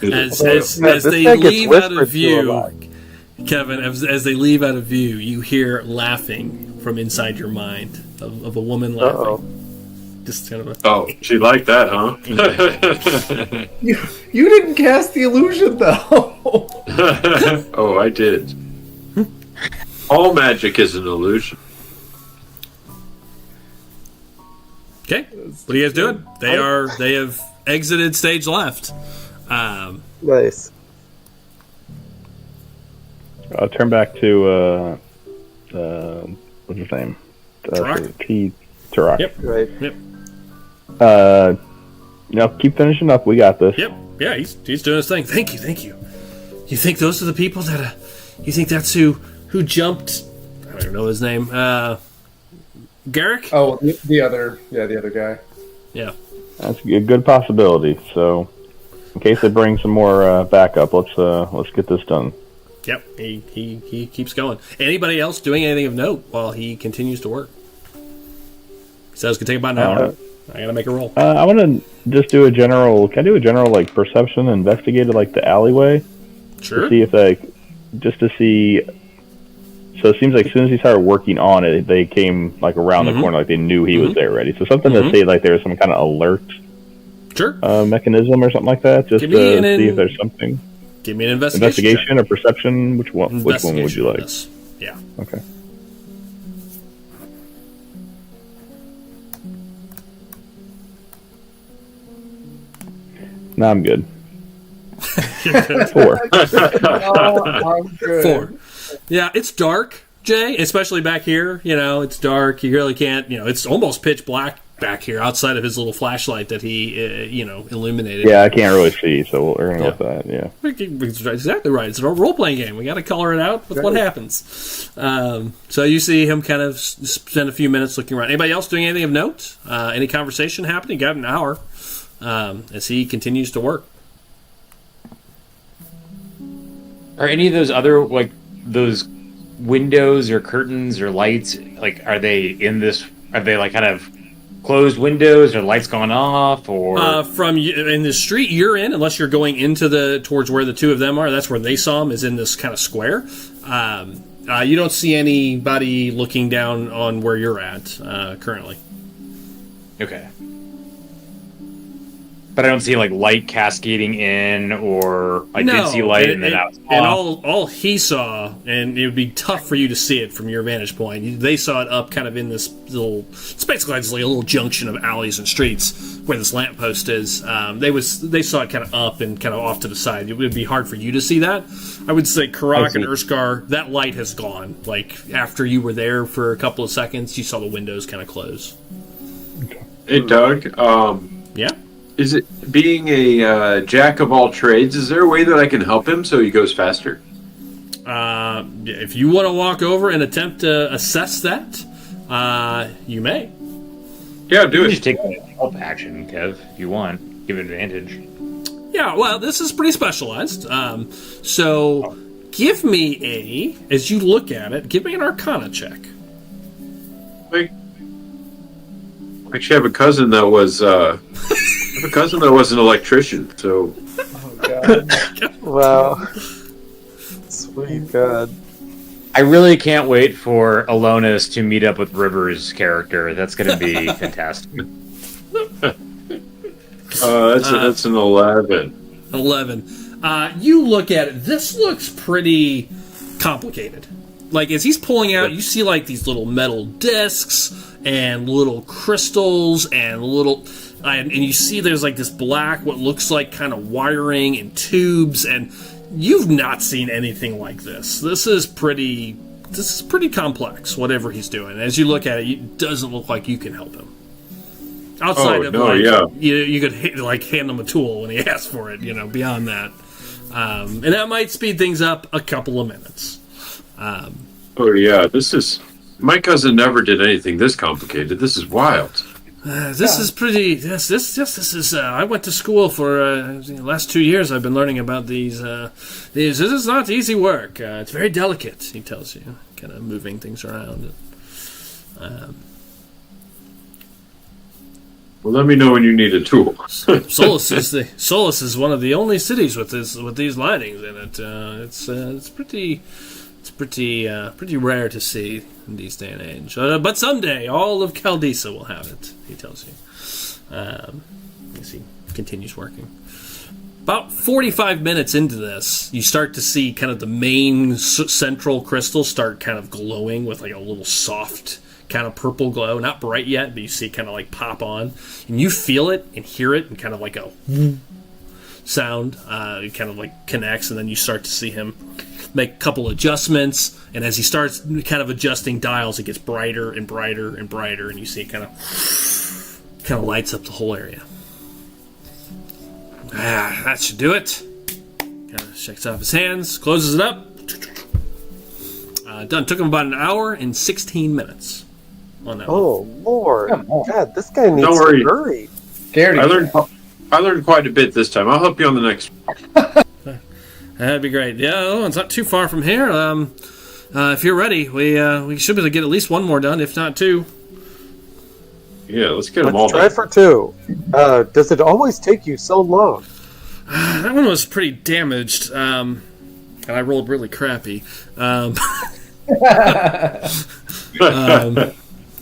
Speaker 1: As they leave out of view, Kevin, as they leave out of view, you hear laughing from inside your mind of a woman laughing. Just kind of a,
Speaker 2: Oh, she liked that, huh?
Speaker 5: You didn't cast the illusion though.
Speaker 2: Oh, I did. All magic is an illusion.
Speaker 1: okay. What are you guys doing? They have exited stage left.
Speaker 3: Nice.
Speaker 4: I'll turn back to what's his name? Tarak.
Speaker 1: Yep.
Speaker 3: Right.
Speaker 1: Yep.
Speaker 4: Keep finishing up. We got this.
Speaker 1: Yep. Yeah, he's doing his thing. Thank you. You think those are the people that? You think that's who jumped? I don't know his name. Garrick.
Speaker 5: Oh, the other guy.
Speaker 1: Yeah.
Speaker 4: That's a good possibility. So, in case they bring some more backup, let's get this done.
Speaker 1: Yep. He keeps going. Anybody else doing anything of note while he continues to work? So it's gonna take about an hour. I gotta make a roll.
Speaker 4: I want to just do a general. Can I do a general like perception, investigate like the alleyway?
Speaker 1: Sure.
Speaker 4: To see if just to see. So it seems like as soon as he started working on it, they came like around the corner, like they knew he was there already. So something to say like there was some kind of alert
Speaker 1: Sure.
Speaker 4: mechanism or something like that, just to see if there's something.
Speaker 1: Give me an investigation
Speaker 4: or perception. Which one would you like?
Speaker 1: Yes. Yeah.
Speaker 4: Okay. No, I'm good. 4.
Speaker 5: I'm good.
Speaker 1: 4. Yeah, it's dark, Jay, especially back here. It's dark. You really can't, it's almost pitch black back here outside of his little flashlight that he, illuminated.
Speaker 4: Yeah, I can't really see, so we're going to go with that, yeah.
Speaker 1: Exactly right. It's a role-playing game. We got to color it out with what happens. So you see him kind of spend a few minutes looking around. Anybody else doing anything of note? Any conversation happening? Got an hour as he continues to work.
Speaker 6: Are any of those other, like, those windows or curtains or lights, like, are they like kind of closed windows or lights going off, or
Speaker 1: from in the street you're in, unless you're going into towards where the two of them are, that's where they saw him, is in this kind of square. You don't see anybody looking down on where you're at currently.
Speaker 6: Okay. But I don't see like light cascading in, or I did see light and then out.
Speaker 1: And all he saw, and it would be tough for you to see it from your vantage point. They saw it up kind of in this little. It's basically just like a little junction of alleys and streets where this lamppost is. They saw it kind of up and kind of off to the side. It would be hard for you to see that. I would say Karak and Urskar, that light has gone. Like after you were there for a couple of seconds, you saw the windows kind of close.
Speaker 2: Hey, Doug.
Speaker 1: Yeah.
Speaker 2: Is it being a jack of all trades? Is there a way that I can help him so he goes faster?
Speaker 1: If you want to walk over and attempt to assess that, you may.
Speaker 2: Yeah, do
Speaker 6: You
Speaker 2: it.
Speaker 6: just take the help action, Kev, if you want. Give advantage.
Speaker 1: Yeah, well, this is pretty specialized. So give me as you look at it, give me an Arcana check.
Speaker 2: I actually have a cousin that was an electrician, so.
Speaker 5: Oh, God.
Speaker 3: Wow. Sweet God.
Speaker 6: I really can't wait for Alonis to meet up with Rivers' character. That's going to be fantastic.
Speaker 2: That's an 11.
Speaker 1: 11. You look at it. This looks pretty complicated. Like, as he's pulling out, you see, like, these little metal discs and little crystals and little... and you see there's, like, this black, what looks like kind of wiring and tubes, and you've not seen anything like this. This is pretty complex, whatever he's doing. As you look at it, it doesn't look like you can help him. Outside you could, hand him a tool when he asks for it, beyond that. And that might speed things up a couple of minutes.
Speaker 2: This is... My cousin never did anything this complicated. This is wild.
Speaker 1: This is pretty... This is... I went to school for the last 2 years. I've been learning about these. This is not easy work. It's very delicate, he tells you, kind of moving things around.
Speaker 2: Well, let me know when you need a tool.
Speaker 1: Solus is one of the only cities with these lightings in it. It's pretty rare to see in these day and age. But someday, all of Caldesa will have it, he tells you. As he continues working. About 45 minutes into this, you start to see kind of the main central crystal start kind of glowing with like a little soft kind of purple glow. Not bright yet, but you see it kind of like pop on. And you feel it and hear it and kind of like a sound. It kind of like connects, and then you start to see him make a couple adjustments. And as he starts kind of adjusting dials, it gets brighter and brighter and brighter, and you see it kind of lights up the whole area. That should do it. Kind of shakes off his hands, closes it up. Done. Took him about an hour and 16 minutes on that
Speaker 3: Oh,
Speaker 1: one.
Speaker 3: Lord. God, this guy needs
Speaker 2: Don't worry.
Speaker 3: to hurry.
Speaker 5: Scared.
Speaker 2: I learned quite a bit this time. I'll help you on the next one.
Speaker 1: That'd be great. Yeah, oh, it's not too far from here. If you're ready, we should be able to get at least one more done, if not two.
Speaker 2: Yeah, let's get them all
Speaker 3: Let's try
Speaker 2: done.
Speaker 3: for 2. Does it always take you so long?
Speaker 1: That one was pretty damaged, and I rolled really crappy. That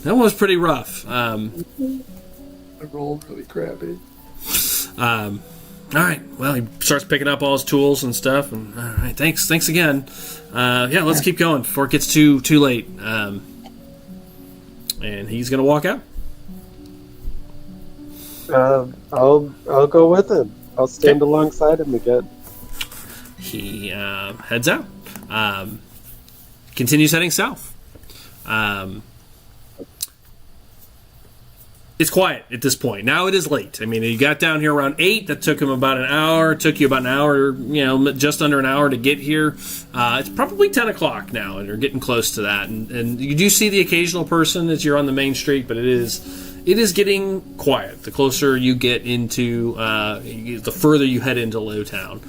Speaker 1: one was pretty rough.
Speaker 5: I rolled really crappy.
Speaker 1: All right. Well, he starts picking up all his tools and stuff. And all right, thanks again. Yeah, let's keep going before it gets too late. And he's gonna walk out.
Speaker 3: I'll go with him. I'll stand alongside him again.
Speaker 1: He heads out. Continues heading south. It's quiet at this point. Now it is late. I mean, he got down here around 8. That took him about an hour. It took you about an hour, just under an hour to get here. It's probably 10 o'clock now, and you're getting close to that. And you do see the occasional person as you're on the main street, but it is getting quiet. The closer you get into, the further you head into Lowtown.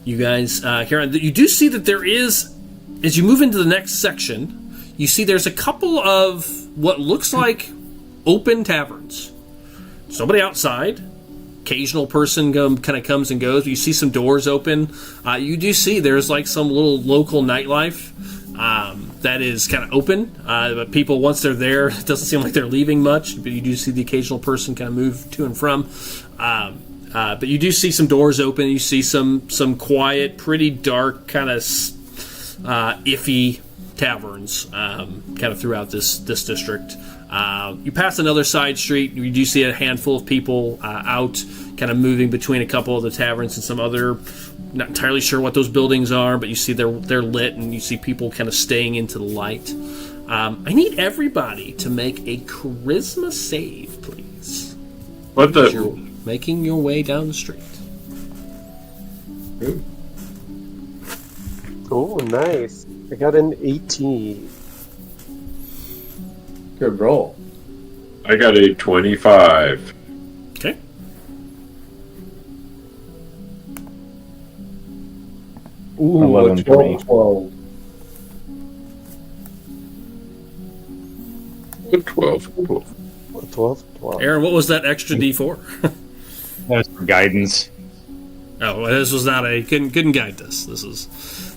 Speaker 1: You guys, you do see that there is, as you move into the next section, you see there's a couple of what looks like open taverns. Somebody outside, occasional person kind of comes and goes. You see some doors open. You do see there's like some little local nightlife that is kind of open. But people, once they're there, it doesn't seem like they're leaving much. But you do see the occasional person kind of move to and from. But you do see some doors open. You see some quiet, pretty dark, kind of iffy taverns kind of throughout this district. You pass another side street. You do see a handful of people out kind of moving between a couple of the taverns and some other, not entirely sure what those buildings are, but you see they're lit, and you see people kind of staying into the light. I need everybody to make a charisma save, please.
Speaker 2: What
Speaker 1: As you're
Speaker 2: the?
Speaker 1: making your way down the street.
Speaker 3: Oh, nice. I got an 18.
Speaker 5: Good roll.
Speaker 2: I got a 25.
Speaker 1: Okay.
Speaker 5: Ooh,
Speaker 4: 11
Speaker 5: a
Speaker 4: for me.
Speaker 5: 12.
Speaker 2: 12.
Speaker 3: 12.
Speaker 1: Aaron, what was that extra D4?
Speaker 6: That was for guidance.
Speaker 1: Oh, well, this was not couldn't guide this. This is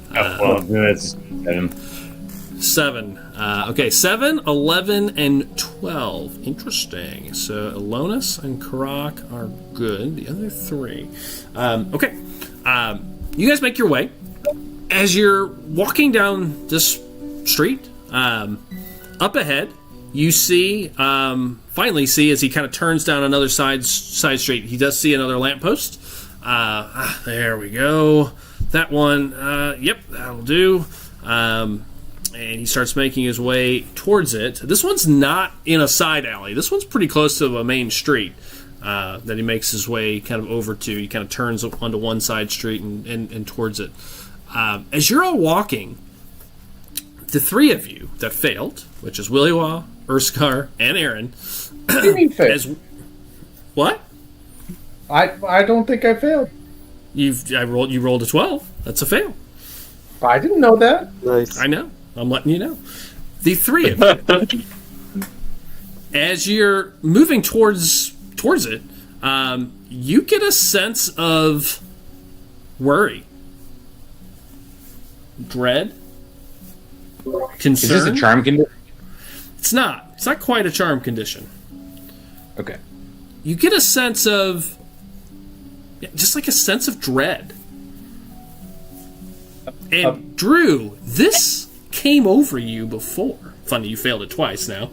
Speaker 6: That's
Speaker 1: 7. Okay, 7, 11, and 12. Interesting. So Alonis and Karak are good. The other 3. Okay. You guys make your way. As you're walking down this street, up ahead, you see, finally see, as he kind of turns down another side street, he does see another lamppost. There we go. That one, yep, that'll do. And he starts making his way towards it. This one's not in a side alley. This one's pretty close to a main street that he makes his way kind of over to. He kind of turns onto one side street and towards it. As you're all walking, the 3 of you that failed, which is Williwa, Urskar, and Aaron.
Speaker 5: What do you mean failed?
Speaker 1: What?
Speaker 5: I don't think I failed.
Speaker 1: You rolled a 12. That's a fail.
Speaker 5: I didn't know that.
Speaker 3: Nice.
Speaker 1: I know. I'm letting you know. The 3 of you, as you're moving towards it, you get a sense of worry, dread, concern.
Speaker 6: Is this a charm condition?
Speaker 1: It's not. It's not quite a charm condition.
Speaker 6: Okay.
Speaker 1: You get a sense of, just like a sense of dread. And Drew, this came over you before. Funny, you failed it twice now.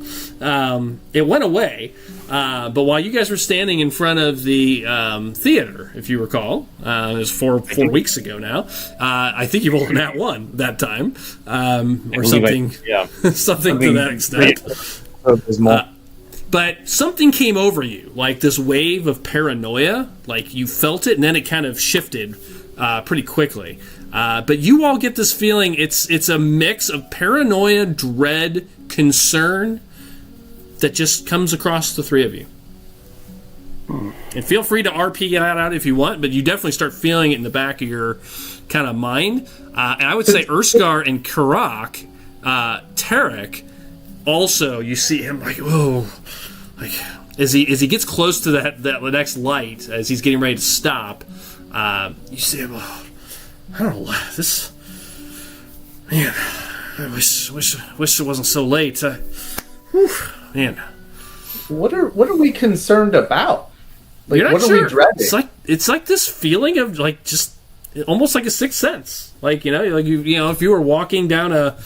Speaker 1: It went away, but while you guys were standing in front of the theater, if you recall, it was four weeks ago now. I think you rolled an at one that time, or something, something to that extent. But something came over you, like this wave of paranoia. Like you felt it, and then it kind of shifted pretty quickly. But you all get this feeling. It's a mix of paranoia, dread, concern that just comes across the three of you. And feel free to RP that out if you want, but you definitely start feeling it in the back of your kind of mind. And I would say Urskar and Karak, Tarek, also you see him like, whoa, like as he gets close to that next light, as he's getting ready to stop, you see him. Oh, I don't know this. Man, I wish it wasn't so late. Man,
Speaker 5: what are we concerned about? Like,
Speaker 1: you're not
Speaker 5: what
Speaker 1: sure.
Speaker 5: are we dreading?
Speaker 1: It's like this feeling of like just almost like a sixth sense. Like you know, if you were walking down a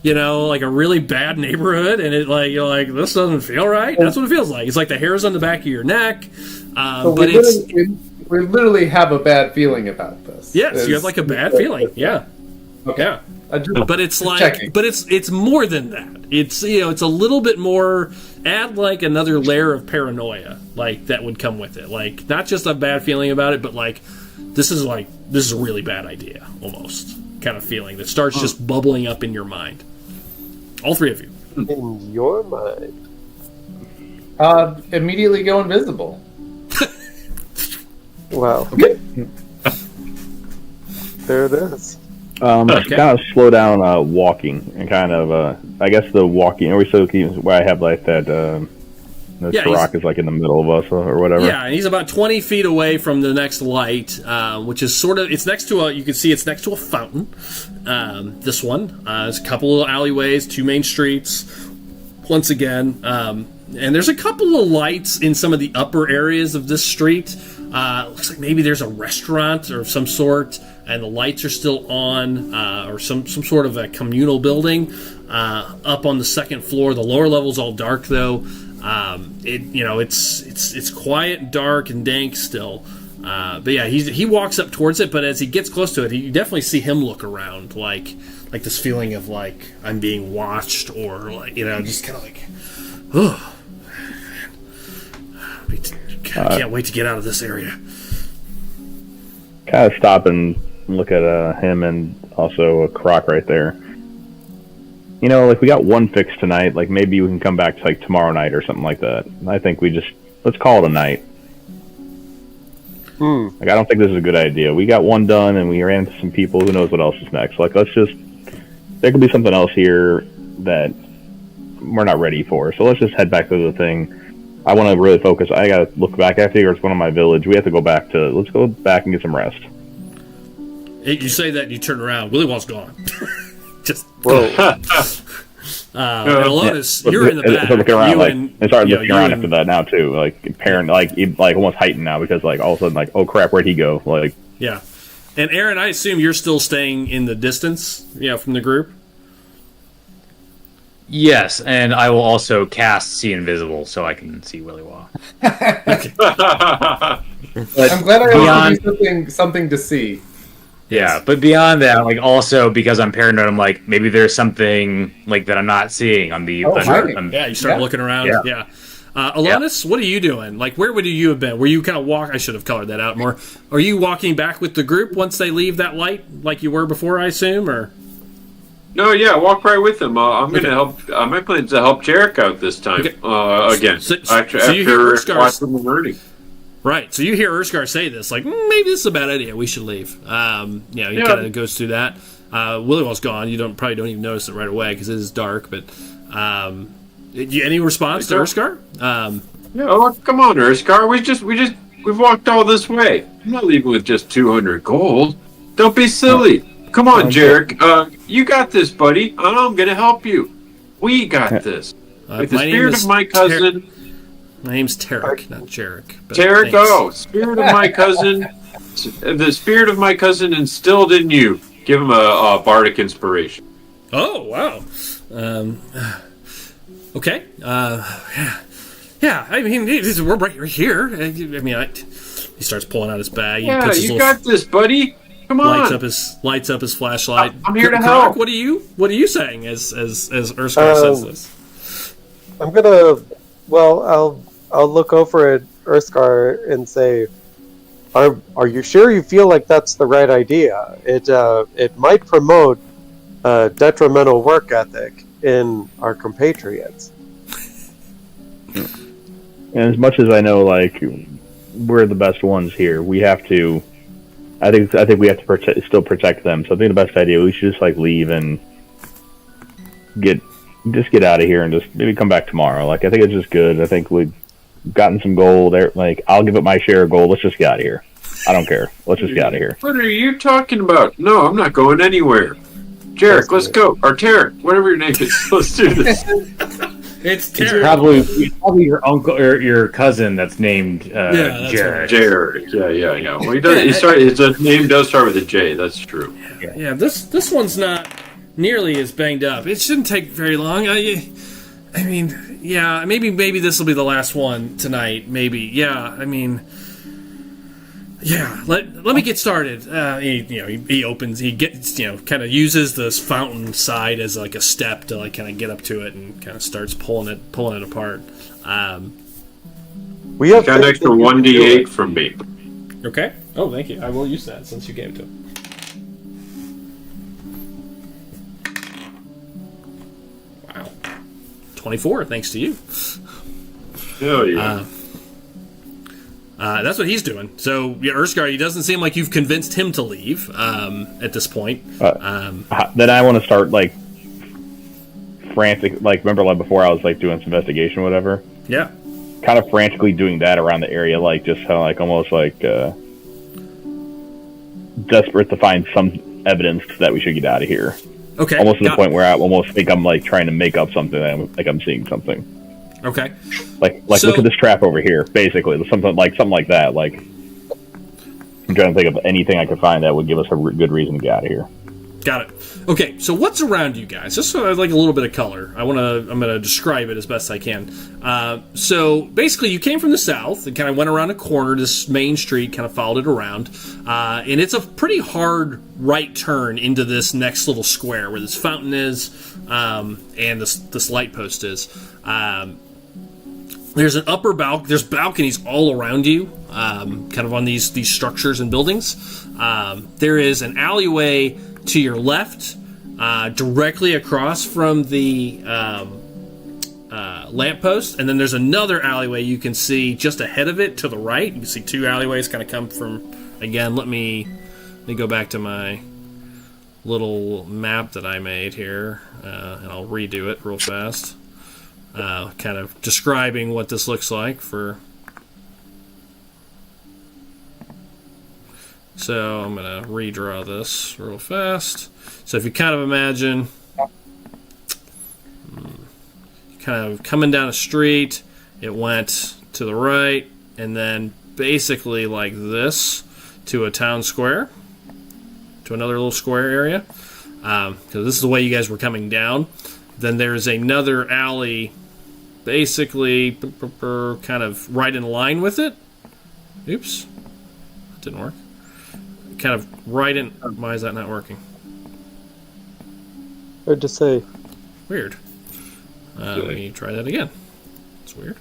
Speaker 1: like a really bad neighborhood and it like you're like this doesn't feel right. That's what it feels like. It's like the hairs on the back of your neck, but
Speaker 5: we literally have a bad feeling about this.
Speaker 1: Yes, you have like a bad feeling. Yeah.
Speaker 5: Okay.
Speaker 1: Yeah. But it's like,
Speaker 5: checking.
Speaker 1: but it's more than that. It's it's a little bit more. Add like another layer of paranoia, like that would come with it. Like not just a bad feeling about it, but like this is a really bad idea, almost kind of feeling that starts just bubbling up in your mind. All three of you.
Speaker 3: In your mind.
Speaker 5: Immediately go invisible.
Speaker 3: Wow.
Speaker 5: Okay.
Speaker 3: There it is.
Speaker 4: Kind of slow down walking and kind of I guess the walking. Are we so where I have like that? The rock is like in the middle of us or whatever.
Speaker 1: Yeah, and he's about 20 feet away from the next light, which is sort of it's next to you can see it's next to a fountain. This one, there's a couple of alleyways, two main streets. Once again, and there's a couple of lights in some of the upper areas of this street. Looks like maybe there's a restaurant or some sort, and the lights are still on, or some sort of a communal building up on the second floor. The lower level's all dark though. It's quiet, dark, and dank still. But yeah, he walks up towards it, but as he gets close to it, you definitely see him look around, like this feeling of like I'm being watched, or like just kind of like, oh. I can't wait to get out of this area.
Speaker 4: Kind of stop and look at him and also a Croc right there. Like we got one fix tonight. Like maybe we can come back to like tomorrow night or something like that. I think let's call it a night. Like I don't think this is a good idea. We got one done and we ran into some people. Who knows what else is next? Like there could be something else here that we're not ready for. So let's just head back to the thing. I want to really focus. I got to look back after it's one of my village. We have to go back let's go back and get some rest.
Speaker 1: You say that and you turn around. Willy Wall's gone. Just Alonis, you're in the back.
Speaker 4: So looking around, I started looking around after that now too. Like parent, like almost heightened now because like all of a sudden like oh crap, where'd he go? Like
Speaker 1: yeah. And Aaron, I assume you're still staying in the distance, from the group.
Speaker 6: Yes, and I will also cast See Invisible so I can see Willy Wall.
Speaker 5: I'm glad I have something to see.
Speaker 6: Yeah, but beyond that, like also because I'm paranoid, I'm like maybe there's something like that I'm not seeing on the.
Speaker 1: You start looking around. Yeah. Alonis, what are you doing? Like, where would you have been? Were you kind of I should have colored that out more. Are you walking back with the group once they leave that light, like you were before? I assume, or.
Speaker 2: No, yeah, walk right with them. I'm gonna help. My plan is to help Jarek out this time. Again, after watching the learning.
Speaker 1: Right. So you hear Urskar say this, like maybe this is a bad idea. We should leave. He kind of goes through that. Willywall's gone. You probably don't even notice it right away because it is dark. But any response to Urskar?
Speaker 2: Come on, Urskar. We've walked all this way. I'm not leaving with just 200 gold. Don't be silly. Come on, Jarek. You got this, buddy. I'm going to help you. We got this. with the spirit of my cousin.
Speaker 1: My name's Tarek, not Jarek.
Speaker 2: Tarek, spirit of my cousin. The spirit of my cousin instilled in you. Give him a bardic inspiration.
Speaker 1: Oh, wow. Okay. Yeah, I mean, we're right here. He starts pulling out his bag.
Speaker 2: Yeah, puts you got this, buddy. Come on.
Speaker 1: Lights up his flashlight.
Speaker 2: I'm here to help.
Speaker 1: What are you saying as Urskar says this?
Speaker 3: I'm gonna. Well, I'll look over at Urskar and say, "Are you sure you feel like that's the right idea? It might promote detrimental work ethic in our compatriots."
Speaker 4: And as much as I know, like, we're the best ones here, we have to. I think we have to still protect them. So I think the best idea, we should just like leave and get out of here and just maybe come back tomorrow. Like, I think it's just good. I think we've gotten some gold there. Like, I'll give up my share of gold. Let's just get out of here. I don't care. Let's just get out of here.
Speaker 2: What are you talking about? No, I'm not going anywhere. Jarek, let's go. Or Tarek, whatever your name is. Let's do this.
Speaker 1: It's
Speaker 6: It's probably your uncle or your cousin that's named Jarek.
Speaker 2: Jarek. Yeah. Well, he does. His name does start with a J. That's true.
Speaker 1: Yeah. This one's not nearly as banged up. It shouldn't take very long. I mean, yeah. Maybe this will be the last one tonight. Maybe. Yeah. I mean. Yeah, let me get started. He opens. He gets kind of uses this fountain side as like a step to like kind of get up to it and kind of starts pulling it apart.
Speaker 3: We have
Speaker 2: got an extra 1d8 from me.
Speaker 1: Okay. Oh, thank you. I will use that since you gave it to him. Wow, 24. Thanks to you.
Speaker 2: Hell yeah.
Speaker 1: That's what he's doing. So, Urskar, he doesn't seem like you've convinced him to leave at this point.
Speaker 4: Then I want to start, like, frantic. Like, remember, like, before I was, like, doing some investigation or whatever?
Speaker 1: Yeah.
Speaker 4: Kind of frantically doing that around the area, like, just kind of, like, almost, like, desperate to find some evidence that we should get out of here.
Speaker 1: Okay.
Speaker 4: Almost to the point where I almost think I'm, like, trying to make up something, like I'm seeing something.
Speaker 1: Okay.
Speaker 4: Like so, look at this trap over here. Basically, something like that. Like, I'm trying to think of anything I could find that would give us a good reason to get out of here.
Speaker 1: Got it. Okay, so what's around you guys? Just so I like a little bit of color. I'm gonna describe it as best I can. So basically, you came from the south and kind of went around a corner, this main street, kind of followed it around, and it's a pretty hard right turn into this next little square where this fountain is, and this light post is. There's an upper there's balconies all around you, kind of on these structures and buildings. There is an alleyway to your left, directly across from the lamppost, and then there's another alleyway you can see just ahead of it to the right. You can see two alleyways kind of come from. Again, let me go back to my little map that I made here, and I'll redo it real fast. Kind of describing what this looks like for. So I'm going to redraw this real fast. So if you kind of imagine, kind of coming down a street, it went to the right, and then basically like this to a town square, to another little square area. Because this is the way you guys were coming down. Then there's another alley basically kind of right in line with it. Oops. That didn't work. Kind of right in... Why is that not working?
Speaker 3: Hard to say.
Speaker 1: Weird. Let me try that again. It's weird.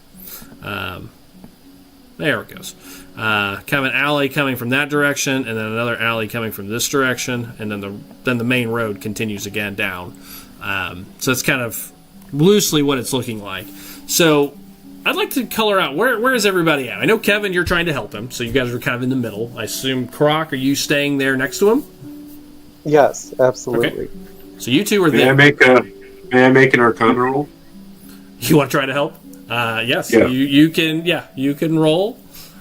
Speaker 1: There it goes. Kind of an alley coming from that direction, and then another alley coming from this direction, and then the main road continues again down. So it's kind of loosely what it's looking like. So I'd like to color out where is everybody at? I know Kevin, you're trying to help him, so you guys are kind of in the middle. I assume Croc, are you staying there next to him?
Speaker 3: Yes, absolutely.
Speaker 1: Okay. So you two are there.
Speaker 2: May I make an Arcana roll?
Speaker 1: You want to try to help? Yes.
Speaker 2: Yeah.
Speaker 1: You can roll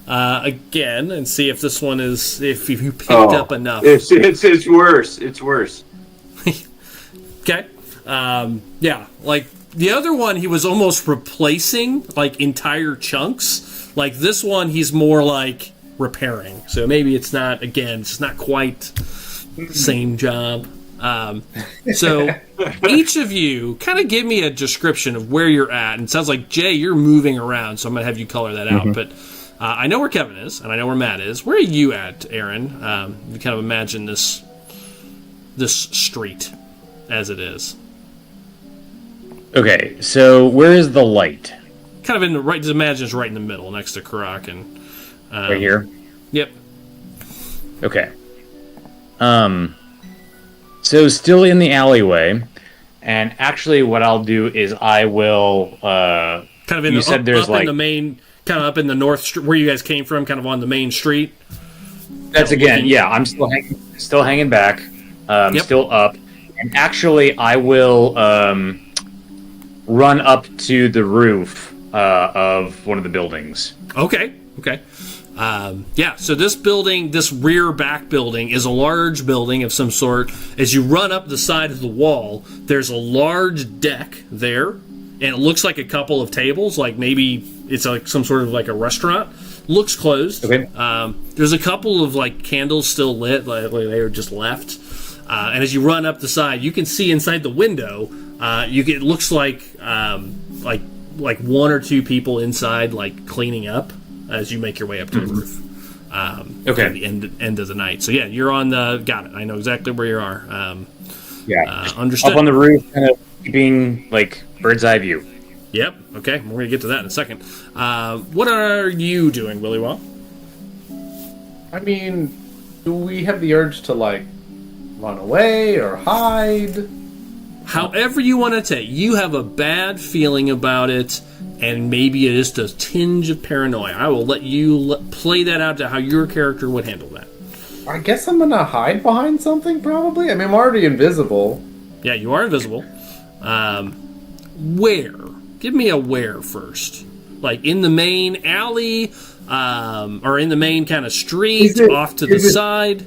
Speaker 1: again and see if this one is if you picked up enough.
Speaker 2: It's worse. It's worse.
Speaker 1: Okay. Yeah, like The other one, he was almost replacing, like, entire chunks. Like, this one, he's more, like, repairing. So maybe it's not, again, it's not quite the same job. So each of you kind of give me a description of where you're at. And it sounds like, Jay, you're moving around, so I'm going to have you color that out. But I know where Kevin is, and I know where Matt is. Where are you at, Aaron? You kind of imagine this street as it is.
Speaker 6: Okay, so where is the light?
Speaker 1: Kind of in the right. Just imagine it's right in the middle, next to Karak and
Speaker 6: Right here.
Speaker 1: Yep.
Speaker 6: Okay. So still in the alleyway, and actually, what I'll do is I will.
Speaker 1: Kind of in
Speaker 6: you
Speaker 1: the
Speaker 6: said
Speaker 1: up,
Speaker 6: there's
Speaker 1: up
Speaker 6: like
Speaker 1: in the main, kind of up in the north street where you guys came from, kind of on the main street.
Speaker 6: That's again, yeah. I'm still hanging back,
Speaker 1: Yep.
Speaker 6: still up, and actually, I will run up to the roof of one of the buildings.
Speaker 1: Okay. Yeah, so this building, this rear back building, is a large building of some sort. As you run up the side of the wall, there's a large deck there, and it looks like a couple of tables, like maybe it's like some sort of like a restaurant. Looks closed. Okay. There's a couple of like candles still lit, like they were just left. And as you run up the side, you can see inside the window. It looks like one or two people inside, like cleaning up as you make your way up to the roof.
Speaker 6: Okay.
Speaker 1: At the end of the night. So yeah, you're on the. Got it. I know exactly where you are. Understood.
Speaker 6: Up on the roof, kind of keeping like bird's eye view.
Speaker 1: Yep. Okay. We're gonna get to that in a second. What are you doing, Willy Wall?
Speaker 5: I mean, do we have the urge to like run away or hide?
Speaker 1: However you want to take. You have a bad feeling about it, and maybe it is a tinge of paranoia. I will let you play that out to how your character would handle that.
Speaker 5: I guess I'm gonna hide behind something, probably. I mean, I'm already invisible.
Speaker 1: Yeah, you are invisible. Where? Give me a where first. Like in the main alley, or in the main kind of street, off to the side.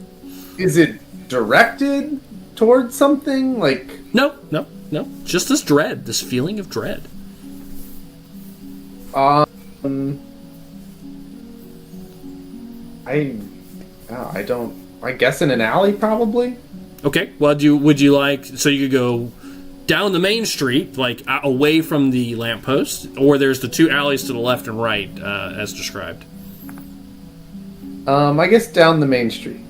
Speaker 5: Is it directed towards something? Like
Speaker 1: No. Just this dread, this feeling of dread.
Speaker 5: I don't. I guess in an alley, probably.
Speaker 1: Okay. Well, would you like so you could go down the main street, like away from the lamppost, or there's the two alleys to the left and right, as described.
Speaker 5: I guess down the main street.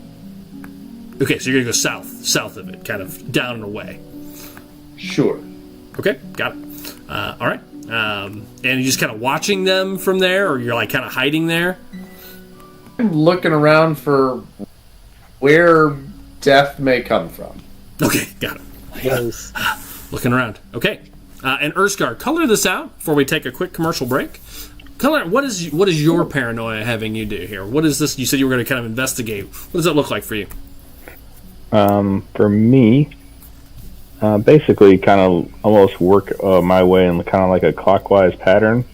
Speaker 1: Okay, so you're gonna go south of it, kind of down and away.
Speaker 5: Sure.
Speaker 1: Okay, got it. All right. And you're just kind of watching them from there, or you're like kind of hiding there?
Speaker 5: I'm looking around for where death may come from.
Speaker 1: Okay, got it.
Speaker 3: Yes.
Speaker 1: Looking around. Okay. And Erskar, color this out before we take a quick commercial break. Color. What is your paranoia having you do here? What is this? You said you were going to kind of investigate. What does that look like for you?
Speaker 4: For me, basically kind of almost work my way in kind of like a clockwise pattern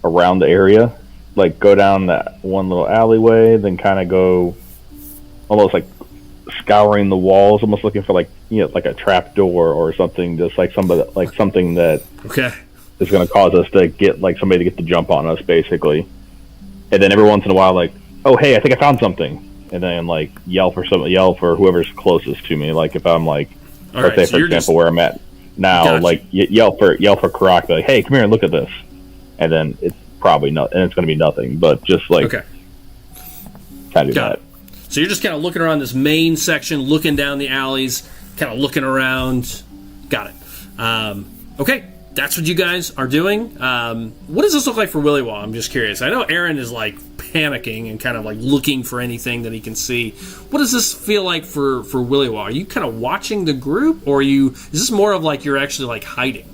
Speaker 4: around the area. Like go down that one little alleyway, then kind of go almost like scouring the walls, almost looking for like a trap door or something, just like something that is going to cause us to get like somebody to get the jump on us, basically. And then every once in a while, like, oh hey, I think I found something. And then like yell for whoever's closest to me. Like if I'm like, let's say for example where I'm at now, like yell for Karak, like, hey, come here and look at this. And then it's probably not, and it's going to be nothing, but just like kind of do that.
Speaker 1: So you're just kind of looking around this main section, looking down the alleys, kind of looking around. Got it. Okay, that's what you guys are doing. What does this look like for Willy Wall? I'm just curious. I know Aaron is like panicking and kind of like looking for anything that he can see. What does this feel like for Willy Wall? Are you kind of watching the group, or is this more of like you're actually like hiding?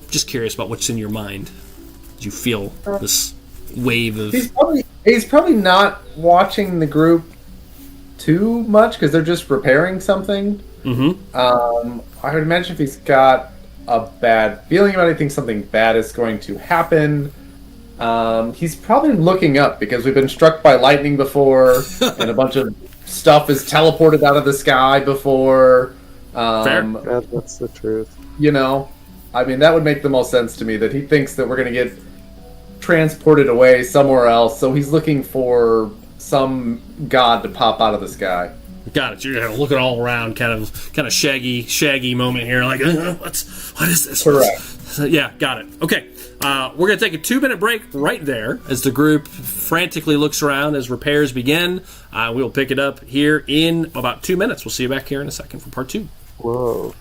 Speaker 1: Just curious about what's in your mind. Do you feel this wave of...
Speaker 5: He's probably not watching the group too much because they're just repairing something.
Speaker 1: Mm-hmm.
Speaker 5: I would imagine if he's got a bad feeling about it, he thinks something bad is going to happen. He's probably looking up because we've been struck by lightning before and a bunch of stuff is teleported out of the sky before.
Speaker 3: That's the truth.
Speaker 5: You know, I mean, that would make the most sense to me, that he thinks that we're going to get transported away somewhere else, so he's looking for some god to pop out of the sky.
Speaker 1: Got it. You're gonna look it all around, kind of shaggy moment here. Like, what is this?
Speaker 5: Correct.
Speaker 1: Yeah, got it. Okay, we're gonna take a 2-minute break right there as the group frantically looks around as repairs begin. We'll pick it up here in about 2 minutes. We'll see you back here in a second for part 2.
Speaker 3: Whoa.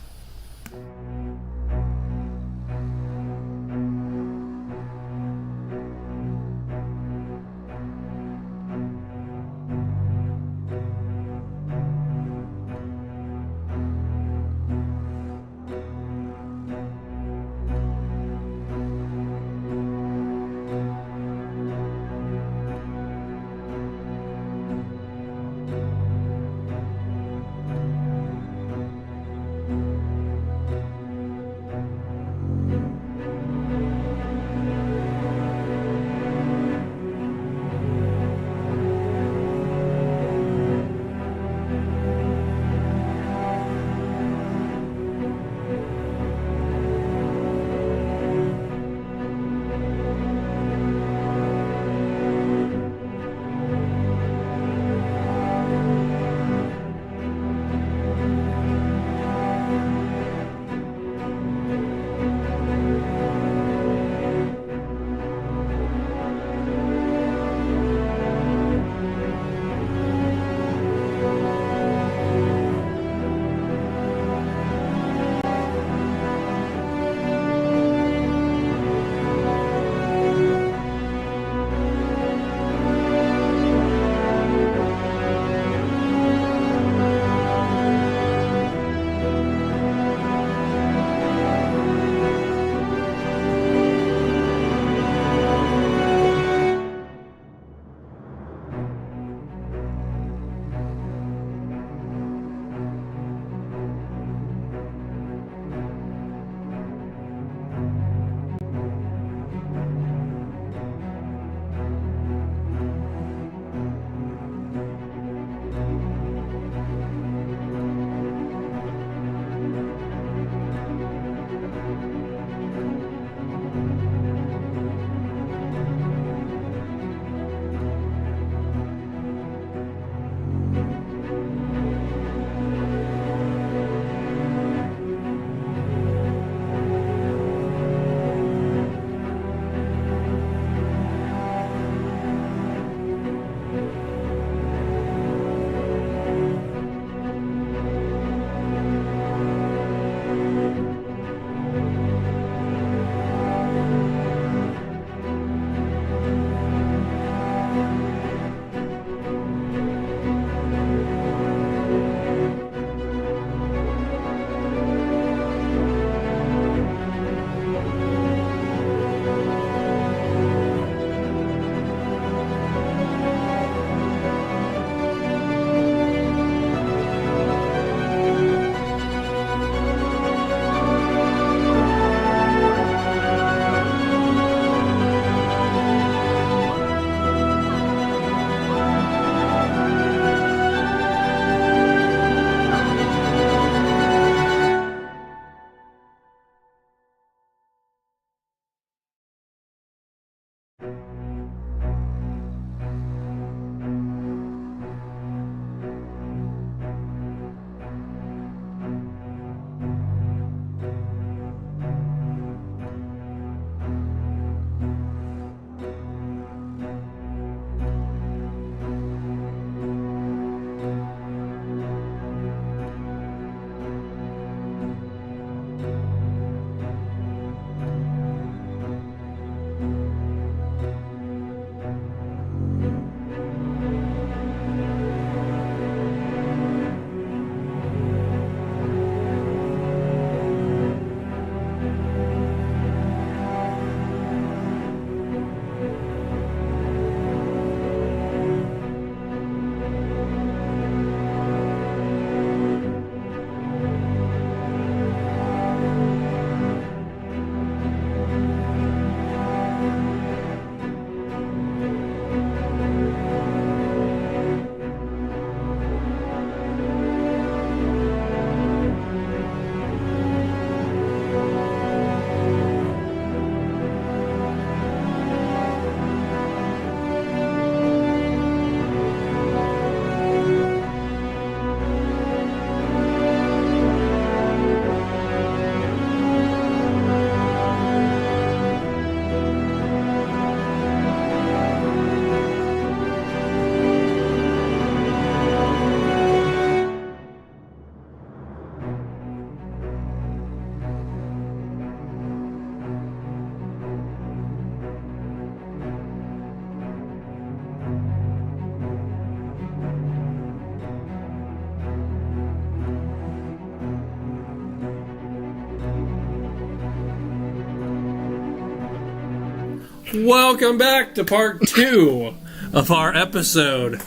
Speaker 1: Welcome back to part 2 of our episode.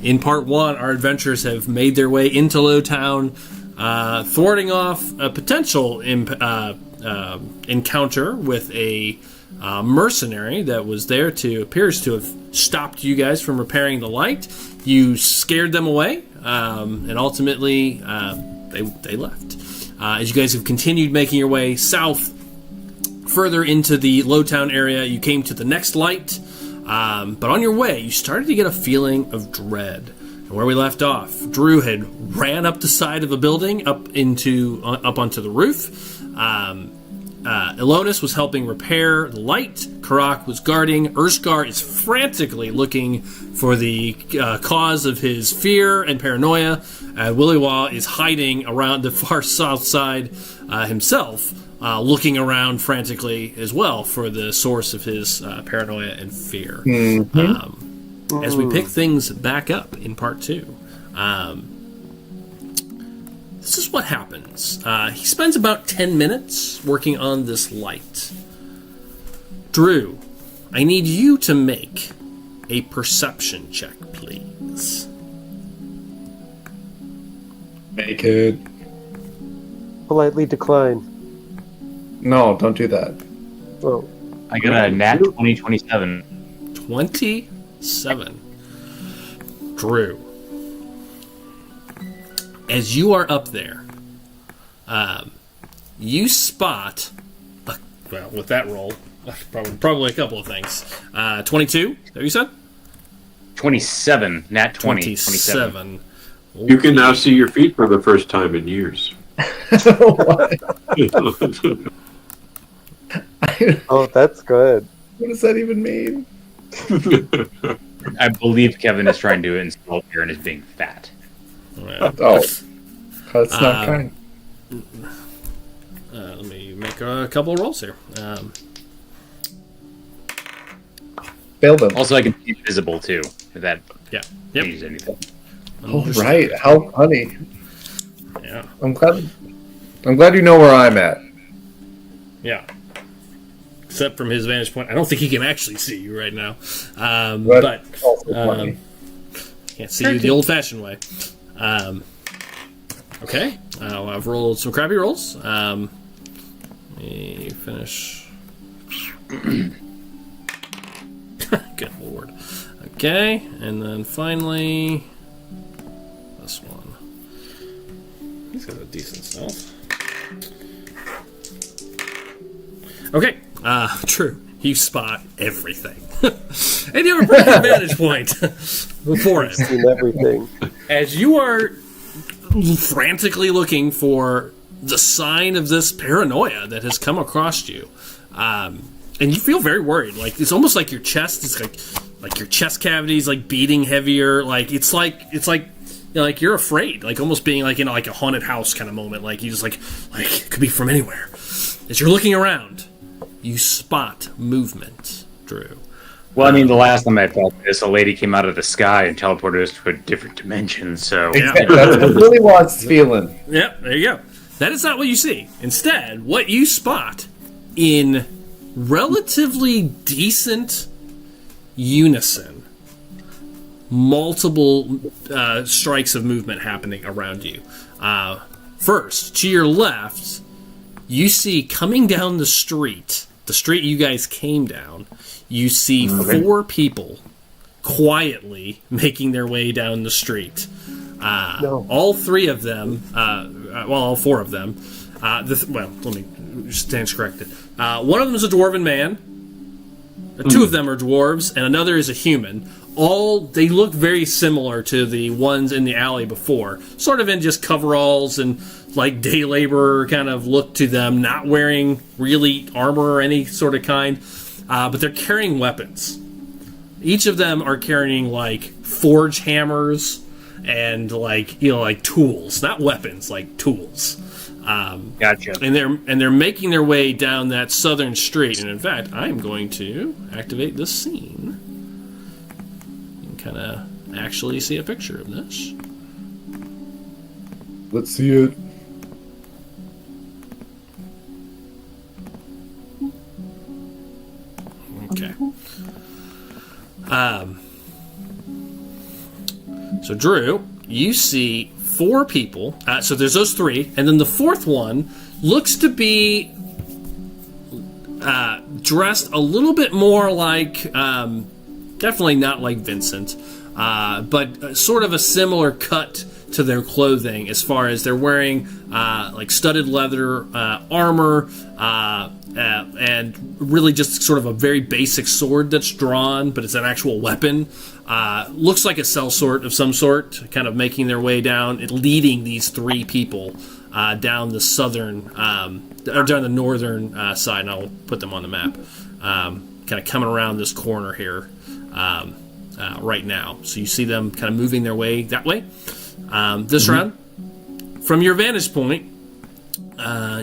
Speaker 1: In part 1, our adventurers have made their way into Lowtown, thwarting off a potential encounter with a mercenary that was there appears to have stopped you guys from repairing the light. You scared them away, and ultimately they left. As you guys have continued making your way south, further into the Lowtown area, you came to the next light, but on your way, you started to get a feeling of dread. And where we left off, Drew had ran up the side of a building, up onto the roof. Elonis was helping repair the light. Karak was guarding. Urshgar is frantically looking for the cause of his fear and paranoia. Willywa is hiding around the far south side himself, looking around frantically as well for the source of his paranoia and fear. Mm-hmm. As we pick things back up in part 2, this is what happens. He spends about 10 minutes working on this light. Drew, I need you to make a perception check, please.
Speaker 5: Make it.
Speaker 3: Politely decline.
Speaker 5: No, don't do that.
Speaker 3: Oh.
Speaker 6: I got a nat 2027.
Speaker 1: 27. Drew, as you are up there, you spot, well, with that roll, probably a couple of things. 22, is that what you said?
Speaker 6: 27, nat 20.
Speaker 1: 27.
Speaker 2: You can now see your feet for the first time in years.
Speaker 5: What?
Speaker 3: Oh, that's good.
Speaker 5: What does that even mean?
Speaker 6: I believe Kevin is trying to insult Aaron as being fat.
Speaker 1: Yeah.
Speaker 5: Oh, that's not kind.
Speaker 1: Let me make a couple of rolls here.
Speaker 5: Fail them.
Speaker 6: Also, I can be visible too, if that
Speaker 1: Yep.
Speaker 6: changes anything.
Speaker 5: Oh, right. How funny.
Speaker 1: Yeah.
Speaker 5: I'm glad you know where I'm at.
Speaker 1: Yeah. Except from his vantage point, I don't think he can actually see you right now.
Speaker 5: But
Speaker 1: But
Speaker 5: also funny.
Speaker 1: can't see you the old-fashioned way. Okay. I've rolled some crappy rolls. Let me finish. Good lord. Okay, and then finally this one. He's got a decent stealth. Okay, true. You spot everything. And you have a pretty good vantage point for it.
Speaker 3: Seen everything.
Speaker 1: As you are frantically looking for the sign of this paranoia that has come across you, and you feel very worried. Like it's almost like your chest is like your chest cavity is like beating heavier. Like it's like you know, like you're afraid, like almost being like in like a haunted house kind of moment. Like you just like it could be from anywhere. As you're looking around, you spot movement, Drew.
Speaker 6: Well, I mean, the last time I felt this, a lady came out of the sky and teleported us to a different dimension, so...
Speaker 5: Exactly. That's what Willy wants feeling.
Speaker 1: Yep, there you go. That is not what you see. Instead, what you spot in relatively decent unison, multiple strikes of movement happening around you. First, to your left, you see coming down the street you guys came down, you see 4 people quietly making their way down the street. All 3 of them, all 4 of them, let me stand corrected. One of them is a dwarven man, 2 of them are dwarves, and another is a human. They look very similar to the ones in the alley before, sort of in just coveralls and like day laborer kind of look to them, not wearing really armor or any sort of kind, but they're carrying weapons. Each of them are carrying like forge hammers and like tools, not weapons, like tools.
Speaker 6: Gotcha.
Speaker 1: And they're making their way down that southern street. And in fact, I'm going to activate this scene. You can kind of actually see a picture of this.
Speaker 5: Let's see it.
Speaker 1: Okay. So Drew, you see 4 people. So there's those 3, and then the 4th one looks to be dressed a little bit more like, definitely not like Vincent, but sort of a similar cut to their clothing as far as they're wearing like studded leather armor and really just sort of a very basic sword that's drawn, but it's an actual weapon. Looks like a sellsword of some sort, kind of making their way down, leading these 3 people down the southern, or down the northern side, and I'll put them on the map. Kind of coming around this corner here right now. So you see them kind of moving their way that way. This round, from your vantage point,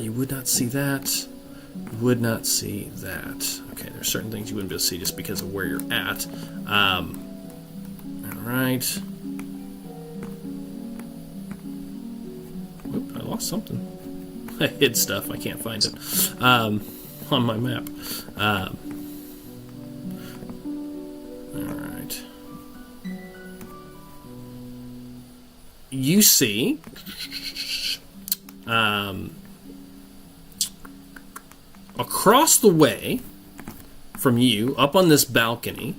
Speaker 1: you would not see that. You would not see that. Okay, there's certain things you wouldn't be able to see just because of where you're at. All right. Oop, I lost something. I hid stuff. I can't find it on my map. All right. You see across the way from you, up on this balcony,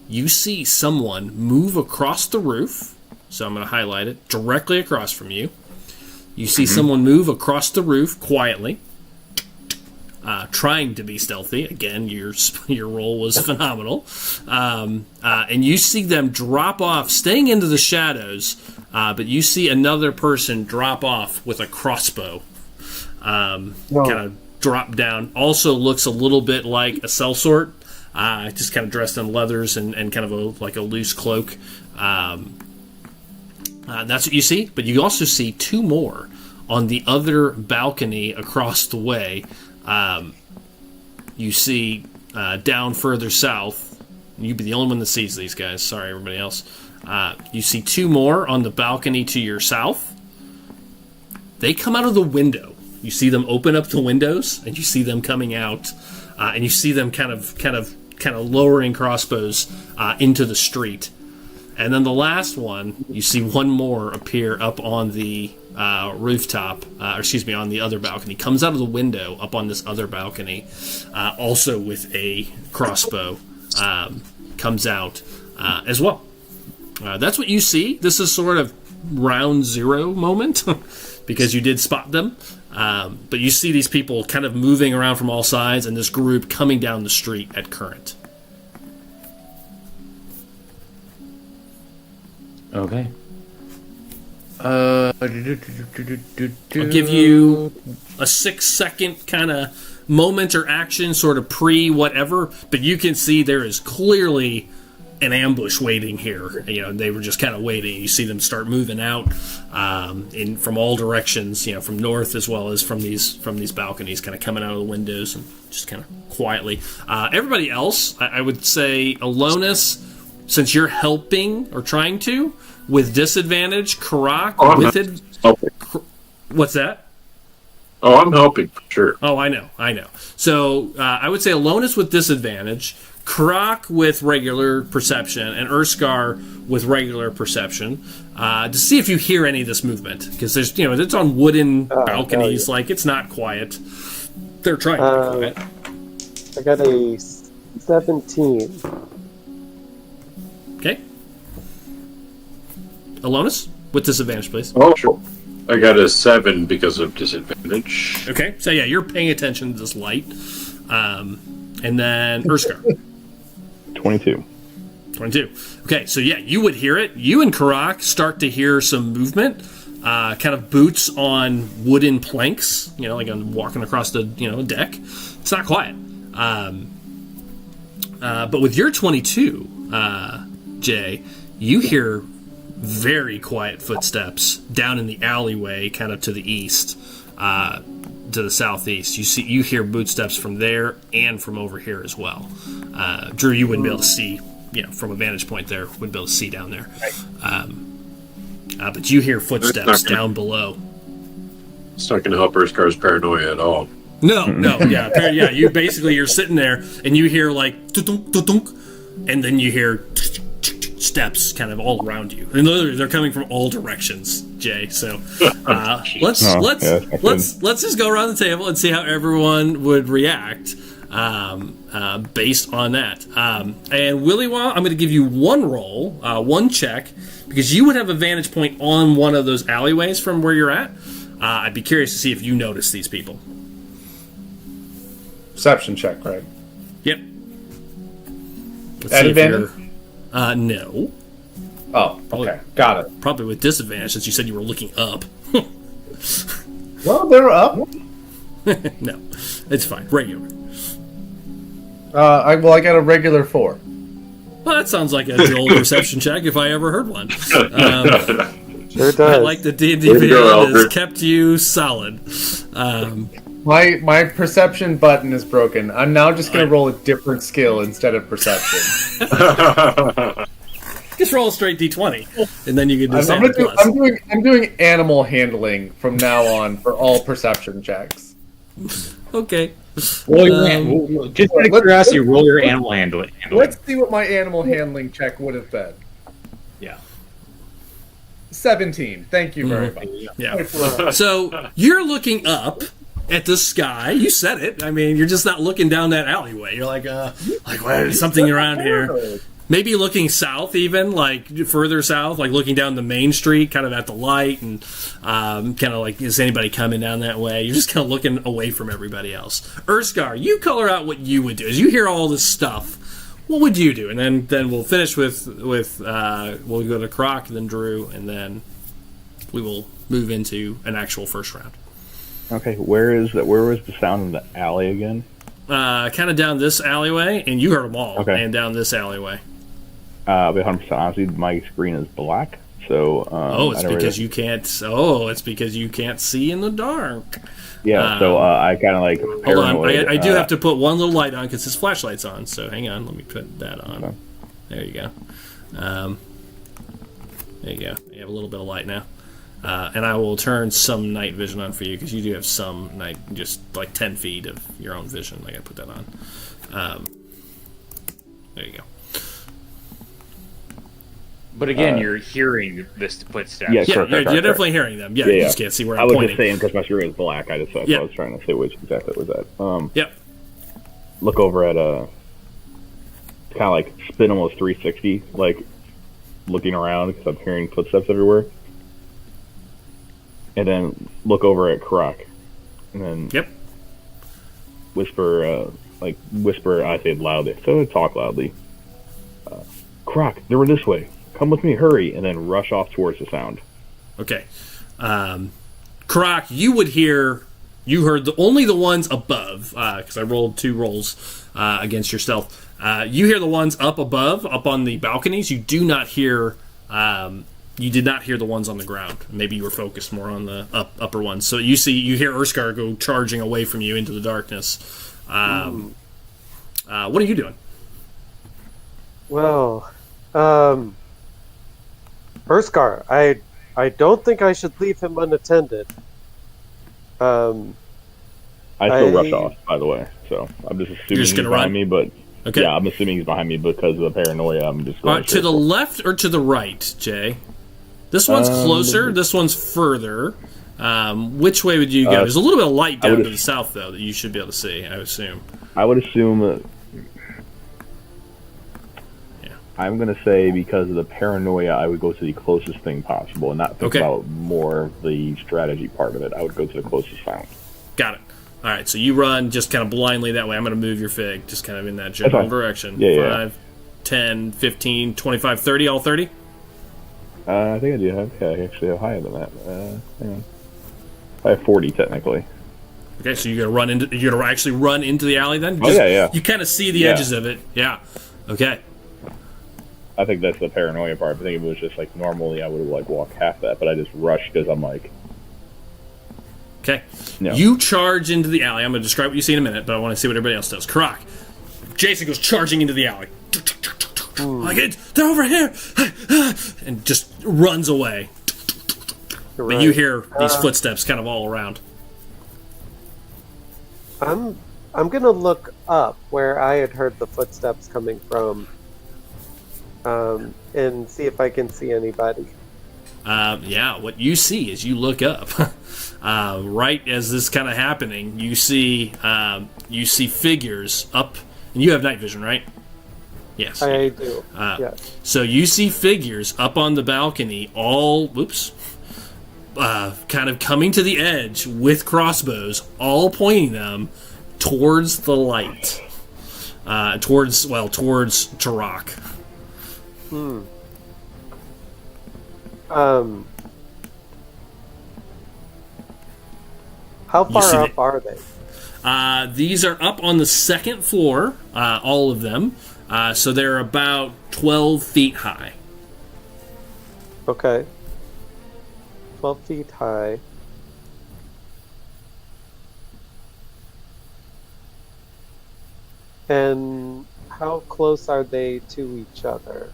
Speaker 1: you see someone move across the roof. So I'm going to highlight it directly across from you. You see someone move across the roof quietly, trying to be stealthy. Again, your roll was phenomenal. And you see them drop off, staying into the shadows, but you see another person drop off with a crossbow. Kind of drop down. Also looks a little bit like a sellsword, just kind of dressed in leathers and kind of like a loose cloak. That's what you see, but you also see 2 more on the other balcony across the way. You see down further south, you'd be the only one that sees these guys, sorry everybody else. You see 2 more on the balcony to your south. They come out of the window. You see them open up the windows, and you see them coming out, and you see them kind of lowering crossbows into the street. And then the last one, you see 1 more appear up on the rooftop, on the other balcony. Comes out of the window up on this other balcony, also with a crossbow, comes out as well. That's what you see. This is sort of round 0 moment, because you did spot them. But you see these people kind of moving around from all sides, and this group coming down the street at current.
Speaker 6: Okay.
Speaker 1: I'll give you a 6-second kind of moment or action, sort of pre-whatever, but you can see there is clearly an ambush waiting here. You know, they were just kind of waiting. You see them start moving out from all directions, you know, from north as well as from these balconies, kind of coming out of the windows and just kind of quietly. Everybody else, I would say Alonis, since you're helping or trying to, with disadvantage, Karak with it. What's that?
Speaker 2: Oh, I'm helping for sure.
Speaker 1: Oh, I know. So I would say Alonis with disadvantage, Karak with regular perception, and Urskar with regular perception, to see if you hear any of this movement, because there's, you know, it's on wooden balconies, like it's not quiet. They're trying to be quiet.
Speaker 3: I got a 17.
Speaker 1: Okay. Alonis with disadvantage, please.
Speaker 2: Oh, sure. I got a 7 because of disadvantage.
Speaker 1: Okay, so yeah, you're paying attention to this light. And then Urskar.
Speaker 4: 22.
Speaker 1: 22. Okay, so yeah, you would hear it. You and Karak start to hear some movement, kind of boots on wooden planks, you know, like I'm walking across the, you know, deck. It's not quiet. But with your 22, Jay, you hear very quiet footsteps down in the alleyway, kind of to the east, to the southeast. You hear bootsteps from there and from over here as well. Drew, you wouldn't be able to see, you know, from a vantage point there, wouldn't be able to see down there. But you hear footsteps down below.
Speaker 2: It's not going to help Urskar's paranoia at all.
Speaker 1: No, yeah. You're sitting there, and you hear like, "Tudunk, tudunk," and then you hear steps kind of all around you, and they're coming from all directions, Jay. So let's just go around the table and see how everyone would react based on that. And Willy Wah, I'm going to give you one roll, one check, because you would have a vantage point on one of those alleyways from where you're at. I'd be curious to see if you notice these people.
Speaker 5: Perception check, right?
Speaker 1: Yep. Let's
Speaker 5: At
Speaker 1: see if
Speaker 5: advantage?
Speaker 1: No.
Speaker 5: Oh, okay. Got it.
Speaker 1: Probably with disadvantage, since you said you were looking up.
Speaker 5: Well, they're up.
Speaker 1: No, it's fine. Regular.
Speaker 5: I got a regular 4.
Speaker 1: Well, that sounds like a Joel perception check if I ever heard one.
Speaker 3: Sure does.
Speaker 1: I like the D&D
Speaker 2: Way to go,
Speaker 1: beyond has
Speaker 2: Albert.
Speaker 1: kept you solid.
Speaker 5: My perception button is broken. I'm now just going to roll a different skill instead of perception.
Speaker 1: Just roll a straight D20, and then you can do
Speaker 5: I'm
Speaker 1: something plus.
Speaker 5: I'm doing animal handling from now on for all perception checks.
Speaker 1: Okay.
Speaker 6: Roll your just out of curiosity, roll your animal handling.
Speaker 5: Let's see what my animal handling check would have been.
Speaker 6: Yeah.
Speaker 5: 17. Thank you very much.
Speaker 1: Yeah. So you're looking up at the sky. You said it. I mean, you're just not looking down that alleyway. You're like, what, there's something around here. Maybe looking south, even like further south, like looking down the main street, kind of at the light, and kind of like, is anybody coming down that way? You're just kind of looking away from everybody else. Urskar, you color out what you would do. As you hear all this stuff, what would you do? And then we'll finish with we'll go to Croc, then Drew, and then we will move into an actual first round.
Speaker 4: Okay, where was the sound in the alley again?
Speaker 1: Kind of down this alleyway, and you heard them all.
Speaker 4: Okay.
Speaker 1: And down this alleyway.
Speaker 4: I'll be 100% honestly, my screen is black, so
Speaker 1: It's because you can't see in the dark.
Speaker 4: Yeah, so I kind of like
Speaker 1: Hold
Speaker 4: paranoid.
Speaker 1: on, I do have to put one little light on because his flashlight's on. So hang on, let me put that on.
Speaker 4: Okay.
Speaker 1: There you go. There you go. You have a little bit of light now. And I will turn some night vision on for you because you do have some night, just like 10 feet of your own vision. I gotta put that on. There you go.
Speaker 6: But again, you're hearing this footsteps.
Speaker 4: Yeah,
Speaker 1: Yeah,
Speaker 4: correct,
Speaker 1: you're
Speaker 4: correct.
Speaker 1: definitely hearing them. Yeah, you just can't see where
Speaker 4: I
Speaker 1: I'm
Speaker 4: was
Speaker 1: pointing.
Speaker 4: just saying because my screen is black. I was trying to say which exactly was that.
Speaker 1: Yep.
Speaker 4: Look over at kind of like spin almost 360, like looking around because I'm hearing footsteps everywhere. And then look over at Croc, and then
Speaker 1: Yep.
Speaker 4: whisper. I say it loudly, so I talk loudly. Croc, they were this way. Come with me, hurry! And then rush off towards the sound.
Speaker 1: Okay. Croc, you heard only the ones above, because I rolled 2 rolls against your stealth. You hear the ones up above, up on the balconies. You do not hear, you did not hear the ones on the ground. Maybe you were focused more on the upper ones. So you hear Urskar go charging away from you into the darkness. What are you doing?
Speaker 3: Well, Urskar, I don't think I should leave him unattended.
Speaker 4: I still rush off, by the way. So I'm just assuming
Speaker 1: just
Speaker 4: he's
Speaker 1: gonna
Speaker 4: behind
Speaker 1: run?
Speaker 4: me, but
Speaker 1: Okay.
Speaker 4: yeah, I'm assuming he's behind me because of the paranoia. I'm just going
Speaker 1: To the left or to the right, Jay? This one's closer. This one's further. Which way would you go? There's a little bit of light down to the south, though, that you should be able to see, I would assume.
Speaker 4: I would assume that.
Speaker 1: Yeah.
Speaker 4: I'm going to say because of the paranoia, I would go to the closest thing possible and not think about more of the strategy part of it. I would go to the closest sound.
Speaker 1: Got it. All right, so you run just kind of blindly that way. I'm going to move your fig just kind of in that general direction.
Speaker 4: Yeah,
Speaker 1: 5, 10, 15, 25, 30, all 30?
Speaker 4: I think I do have. Yeah, I actually have higher than that. Hang on. I have 40 technically.
Speaker 1: Okay, so you're gonna actually run into the alley then?
Speaker 4: Yeah.
Speaker 1: You kind of see the edges of it. Yeah. Okay.
Speaker 4: I think that's the paranoia part. I think if it was just like normally, I would have like walked half that, but I just rushed because I'm like.
Speaker 1: Okay.
Speaker 4: No.
Speaker 1: You charge into the alley. I'm going to describe what you see in a minute, but I want to see what everybody else does. Croc. Jason goes charging into the alley. Like, they're over here! And just runs away.
Speaker 3: Right.
Speaker 1: But you hear these footsteps kind of all around.
Speaker 3: I'm gonna look up where I had heard the footsteps coming from, and see if I can see anybody.
Speaker 1: Yeah, what you see is you look up. Right as this kind of happening, you see figures up, and you have night vision, right? Yes,
Speaker 3: I do. Yes.
Speaker 1: So you see figures up on the balcony, all kind of coming to the edge with crossbows, all pointing them towards the light, towards Tarak.
Speaker 3: How far up are they?
Speaker 1: These are up on the second floor, all of them. So they're about 12 feet high.
Speaker 3: Okay. 12 feet high. And how close are they to each other?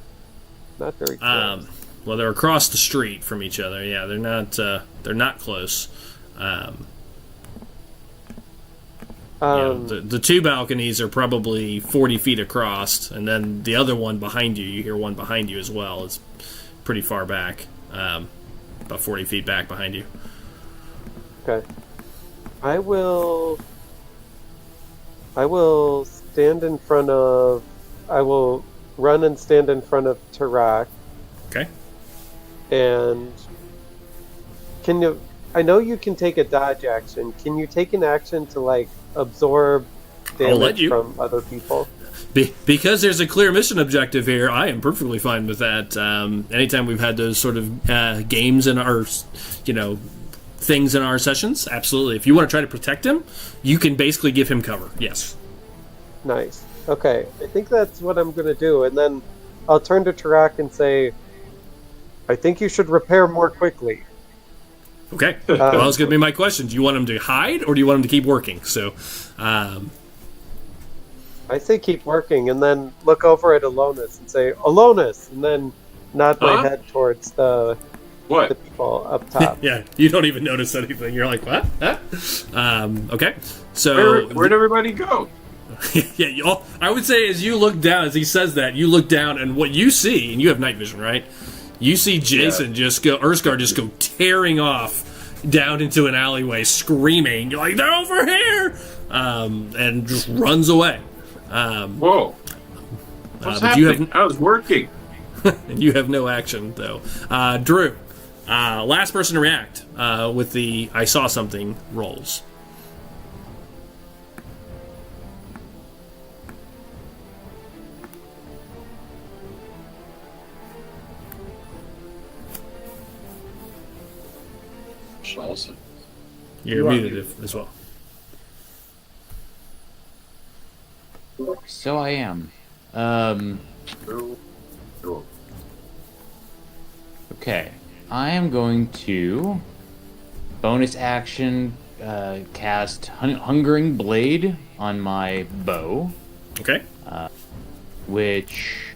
Speaker 3: Not very close.
Speaker 1: Well, they're across the street from each other. Yeah, they're not close. The two balconies are probably 40 feet across, and then the other one behind you hear one behind you as well. It's pretty far back, about 40 feet back behind you.
Speaker 3: Okay. I will stand in front of... I will run and stand in front of Tarak.
Speaker 1: Okay.
Speaker 3: And can you... I know you can take a dodge action. Can you take an action to, absorb damage from other people?
Speaker 1: Because there's a clear mission objective here, I am perfectly fine with that. Anytime we've had those sort of games in our, things in our sessions, absolutely. If you want to try to protect him, you can basically give him cover. Yes.
Speaker 3: Nice. Okay. I think that's what I'm going to do. And then I'll turn to Tarak and say, I think you should repair more quickly.
Speaker 1: Okay. Well, that's going to be my question. Do you want him to hide, or do you want him to keep working? So,
Speaker 3: I say keep working, and then look over at Alonis and say, Alonis! And then nod my head towards the people up top.
Speaker 1: Yeah, you don't even notice anything. You're like, what? Huh? Okay. So
Speaker 2: where'd everybody go?
Speaker 1: Yeah, I would say as you look down, as he says that, you look down, and what you see, and you have night vision, right? You see Jason Erskar just go tearing off down into an alleyway, screaming. You're like, they're over here! And just runs away.
Speaker 2: Whoa. What's happening? I was working.
Speaker 1: And you have no action, though. Drew, last person to react with the I saw something rolls.
Speaker 2: Awesome.
Speaker 1: You're muted as well.
Speaker 6: So I am. Okay. I am going to bonus action cast Hungering Blade on my bow.
Speaker 1: Okay.
Speaker 6: Which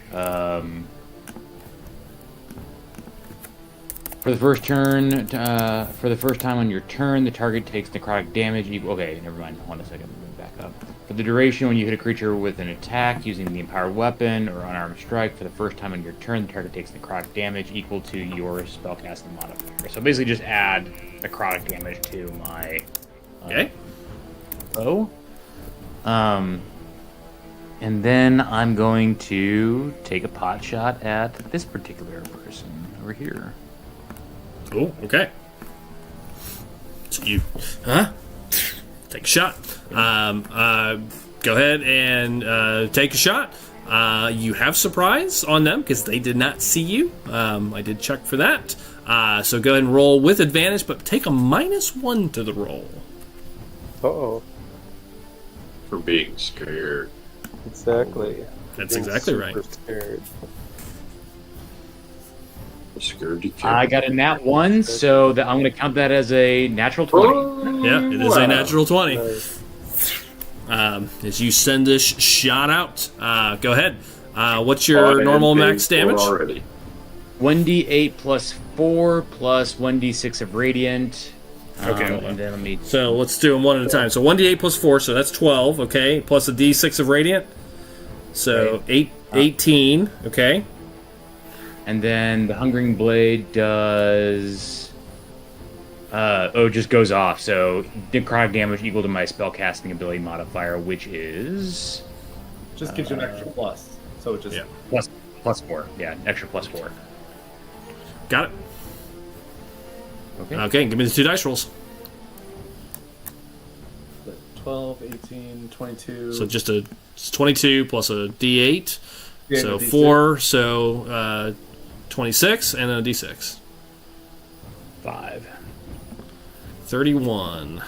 Speaker 6: for the first turn, for the first time on your turn, the target takes necrotic damage equal. Okay, never mind. Hold on a second. Let me back up. For the duration, when you hit a creature with an attack using the empowered weapon or unarmed strike, for the first time on your turn, the target takes necrotic damage equal to your spellcasting modifier. So basically, just add necrotic damage to my bow. And then I'm going to take a pot shot at this particular person over here.
Speaker 1: Oh, okay. So you, take a shot. Go ahead and take a shot. You have surprise on them because they did not see you. I did check for that. So go ahead and roll with advantage, but take a -1 to the roll.
Speaker 3: Uh-oh.
Speaker 2: For being scared.
Speaker 3: Exactly.
Speaker 1: That's exactly right.
Speaker 3: Scared.
Speaker 2: Scared to kill.
Speaker 6: I got a nat 1, so that I'm going to count that as a natural 20.
Speaker 1: Yeah, it is a natural 20.
Speaker 3: Nice.
Speaker 1: As you send this shot out, go ahead. What's your normal max damage?
Speaker 2: Already.
Speaker 6: 1d8 plus 4 plus 1d6 of radiant
Speaker 1: Okay, hold on.
Speaker 6: And then let me.
Speaker 1: So let's do them one at a time. So 1d8 plus 4, so that's 12, okay? Plus a d6 of radiant. So 18, okay?
Speaker 6: And then the Hungering Blade does. Just goes off. So necrotic damage equal to my spellcasting ability modifier, which is.
Speaker 5: Just gives you an extra plus. So it just.
Speaker 1: Yeah.
Speaker 6: Plus 4. Yeah, extra plus 4.
Speaker 1: Got it.
Speaker 6: Okay.
Speaker 1: Okay, give me the 2 dice rolls.
Speaker 5: 12, 18, 22.
Speaker 1: So just it's 22 plus a d8.
Speaker 5: Yeah,
Speaker 1: So
Speaker 5: the D6.
Speaker 1: 4, so 26, and a d6.
Speaker 6: 5.
Speaker 1: 31.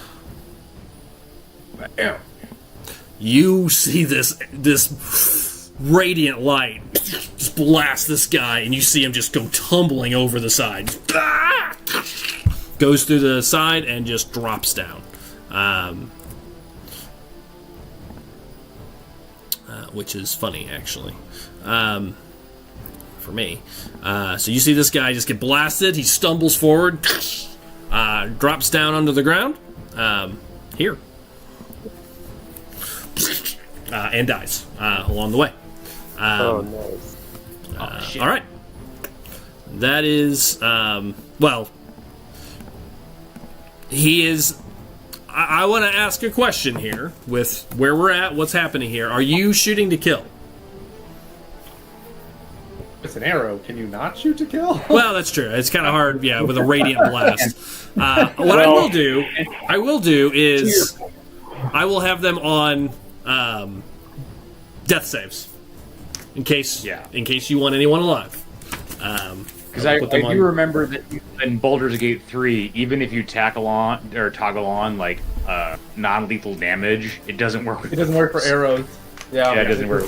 Speaker 5: Bam.
Speaker 1: You see this radiant light just blast this guy, and you see him just go tumbling over the side. Goes through the side and just drops down. Which is funny, actually. For me. So you see this guy just get blasted. He stumbles forward. Drops down onto the ground. Here. And dies along the way.
Speaker 3: Oh, nice.
Speaker 1: All right. That is, well, he is. I want to ask a question here with where we're at, what's happening here. Are you shooting to kill?
Speaker 5: It's an arrow. Can you not shoot to kill?
Speaker 1: Well, that's true. It's kind of hard, yeah, with a radiant blast. What I will do is I will have them on death saves in case you want anyone alive.
Speaker 6: Because I do remember that in Baldur's Gate 3, even if you toggle on like non-lethal damage, it doesn't work.
Speaker 5: It doesn't work for arrows. Yeah,
Speaker 6: it doesn't work.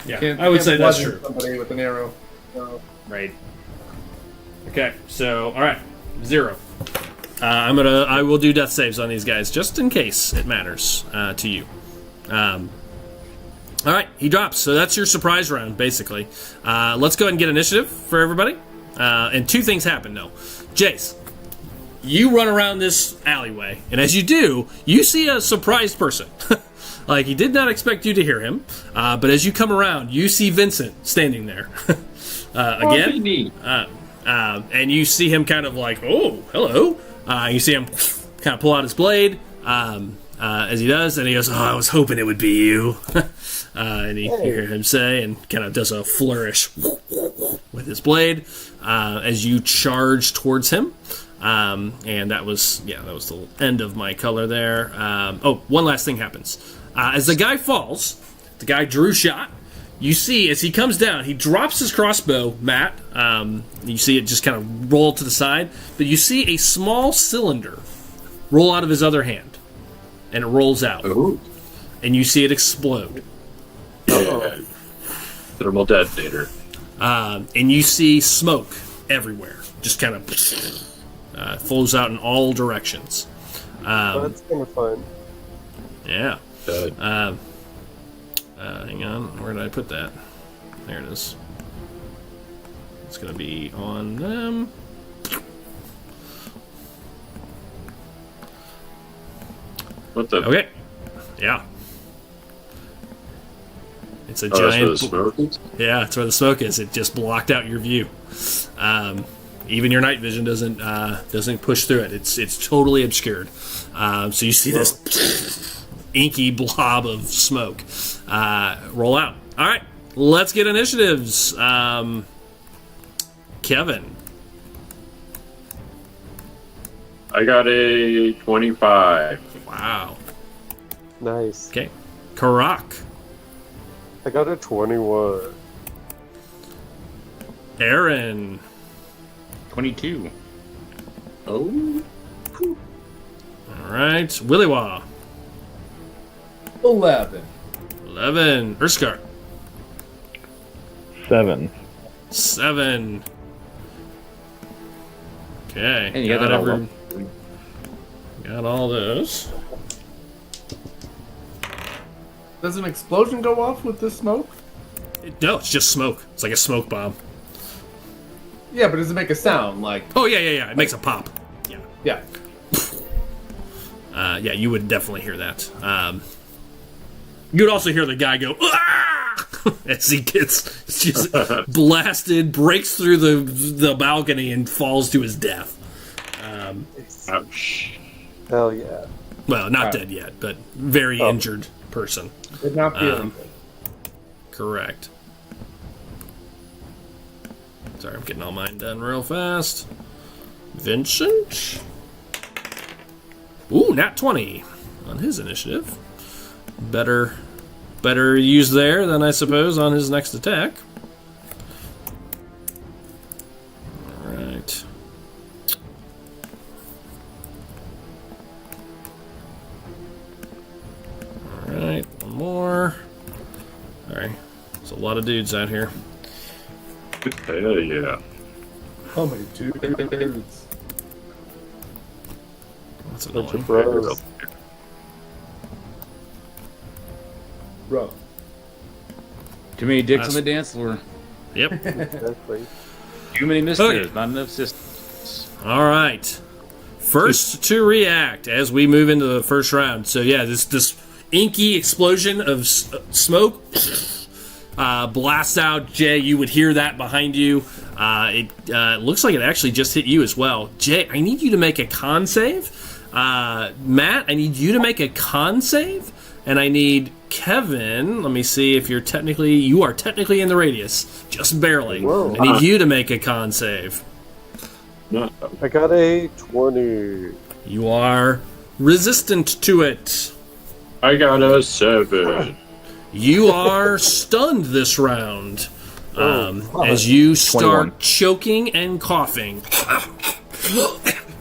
Speaker 1: Yeah, I would say that's true.
Speaker 5: Somebody with an arrow. So.
Speaker 6: Right.
Speaker 1: Okay, so all right, 0. I will do death saves on these guys just in case it matters to you. All right, he drops. So that's your surprise round, basically. Let's go ahead and get initiative for everybody. And 2 things happen, though. Jace, you run around this alleyway, and as you do, you see a surprised person. Like, he did not expect you to hear him, but as you come around, you see Vincent standing there. Again. And you see him kind of like, oh, hello. You see him kind of pull out his blade. As he does, and he goes, "Oh, I was hoping it would be you." And you hear him say, and kind of does a flourish with his blade as you charge towards him. And that was the end of my color there. One last thing happens as the guy falls. The guy drew shot. You see, as he comes down, he drops his crossbow, Matt. You see it just kind of roll to the side, but you see a small cylinder roll out of his other hand. And it rolls out.
Speaker 2: Ooh.
Speaker 1: And you see it explode.
Speaker 2: Thermal detonator.
Speaker 1: And you see smoke everywhere. Just kind of flows out in all directions.
Speaker 3: That's kind of fun.
Speaker 1: Yeah. Hang on. Where did I put that? There it is. It's going to be on them.
Speaker 2: What the?
Speaker 1: Okay. Yeah. It's a
Speaker 2: That's where
Speaker 1: giant.
Speaker 2: the smoke is?
Speaker 1: Yeah, that's where the smoke is. It just blocked out your view. Even your night vision doesn't push through it. It's totally obscured. So you see this inky blob of smoke roll out. All right, let's get initiatives. Kevin.
Speaker 2: I got a 25.
Speaker 1: Wow.
Speaker 3: Nice.
Speaker 1: Okay. Karak.
Speaker 3: I got a 21.
Speaker 1: Aaron.
Speaker 6: 22.
Speaker 2: Oh.
Speaker 1: All right. Williwa.
Speaker 5: 11.
Speaker 1: 11. Urskar.
Speaker 4: 7.
Speaker 1: 7. Okay.
Speaker 6: And you got that all.
Speaker 1: Got all those.
Speaker 5: Does an explosion go off with this smoke?
Speaker 1: No, it's just smoke. It's like a smoke bomb.
Speaker 5: Yeah, but does it make a sound? Like,
Speaker 1: Oh, yeah. It makes a pop. Yeah.
Speaker 5: yeah.
Speaker 1: yeah, you would definitely hear that. You would also hear the guy go, "Ah!" as he gets just blasted, breaks through the balcony, and falls to his death.
Speaker 2: Ouch.
Speaker 3: Hell yeah.
Speaker 1: Well, not dead yet, but very injured person.
Speaker 5: Did not feel
Speaker 1: Correct. Sorry, I'm getting all mine done real fast. Vincent? Ooh, nat 20 on his initiative. Better use there than I suppose on his next attack. Alright. Alright, one more. Alright. There's a lot of dudes out here.
Speaker 2: Hell yeah.
Speaker 5: How many dudes?
Speaker 1: That's
Speaker 3: Bunch
Speaker 1: annoying.
Speaker 3: of bros.
Speaker 5: Bro.
Speaker 6: Too many dicks on the dance floor.
Speaker 1: Yep.
Speaker 3: Exactly.
Speaker 6: Too many misters.
Speaker 1: Okay.
Speaker 6: Not enough sisters.
Speaker 1: All right. First to react as we move into the first round. So yeah, this inky explosion of smoke blasts out. Jay, you would hear that behind you. It looks like it actually just hit you as well. Jay, I need you to make a con save. Matt, I need you to make a con save, and I need Kevin. Let me see if you are technically in the radius, just barely.
Speaker 3: Whoa.
Speaker 1: I need you to make a con save.
Speaker 2: No.
Speaker 3: I got a 20.
Speaker 1: You are resistant to it.
Speaker 2: I got a 7.
Speaker 1: You are stunned this round as you start
Speaker 4: 21.
Speaker 1: choking and coughing.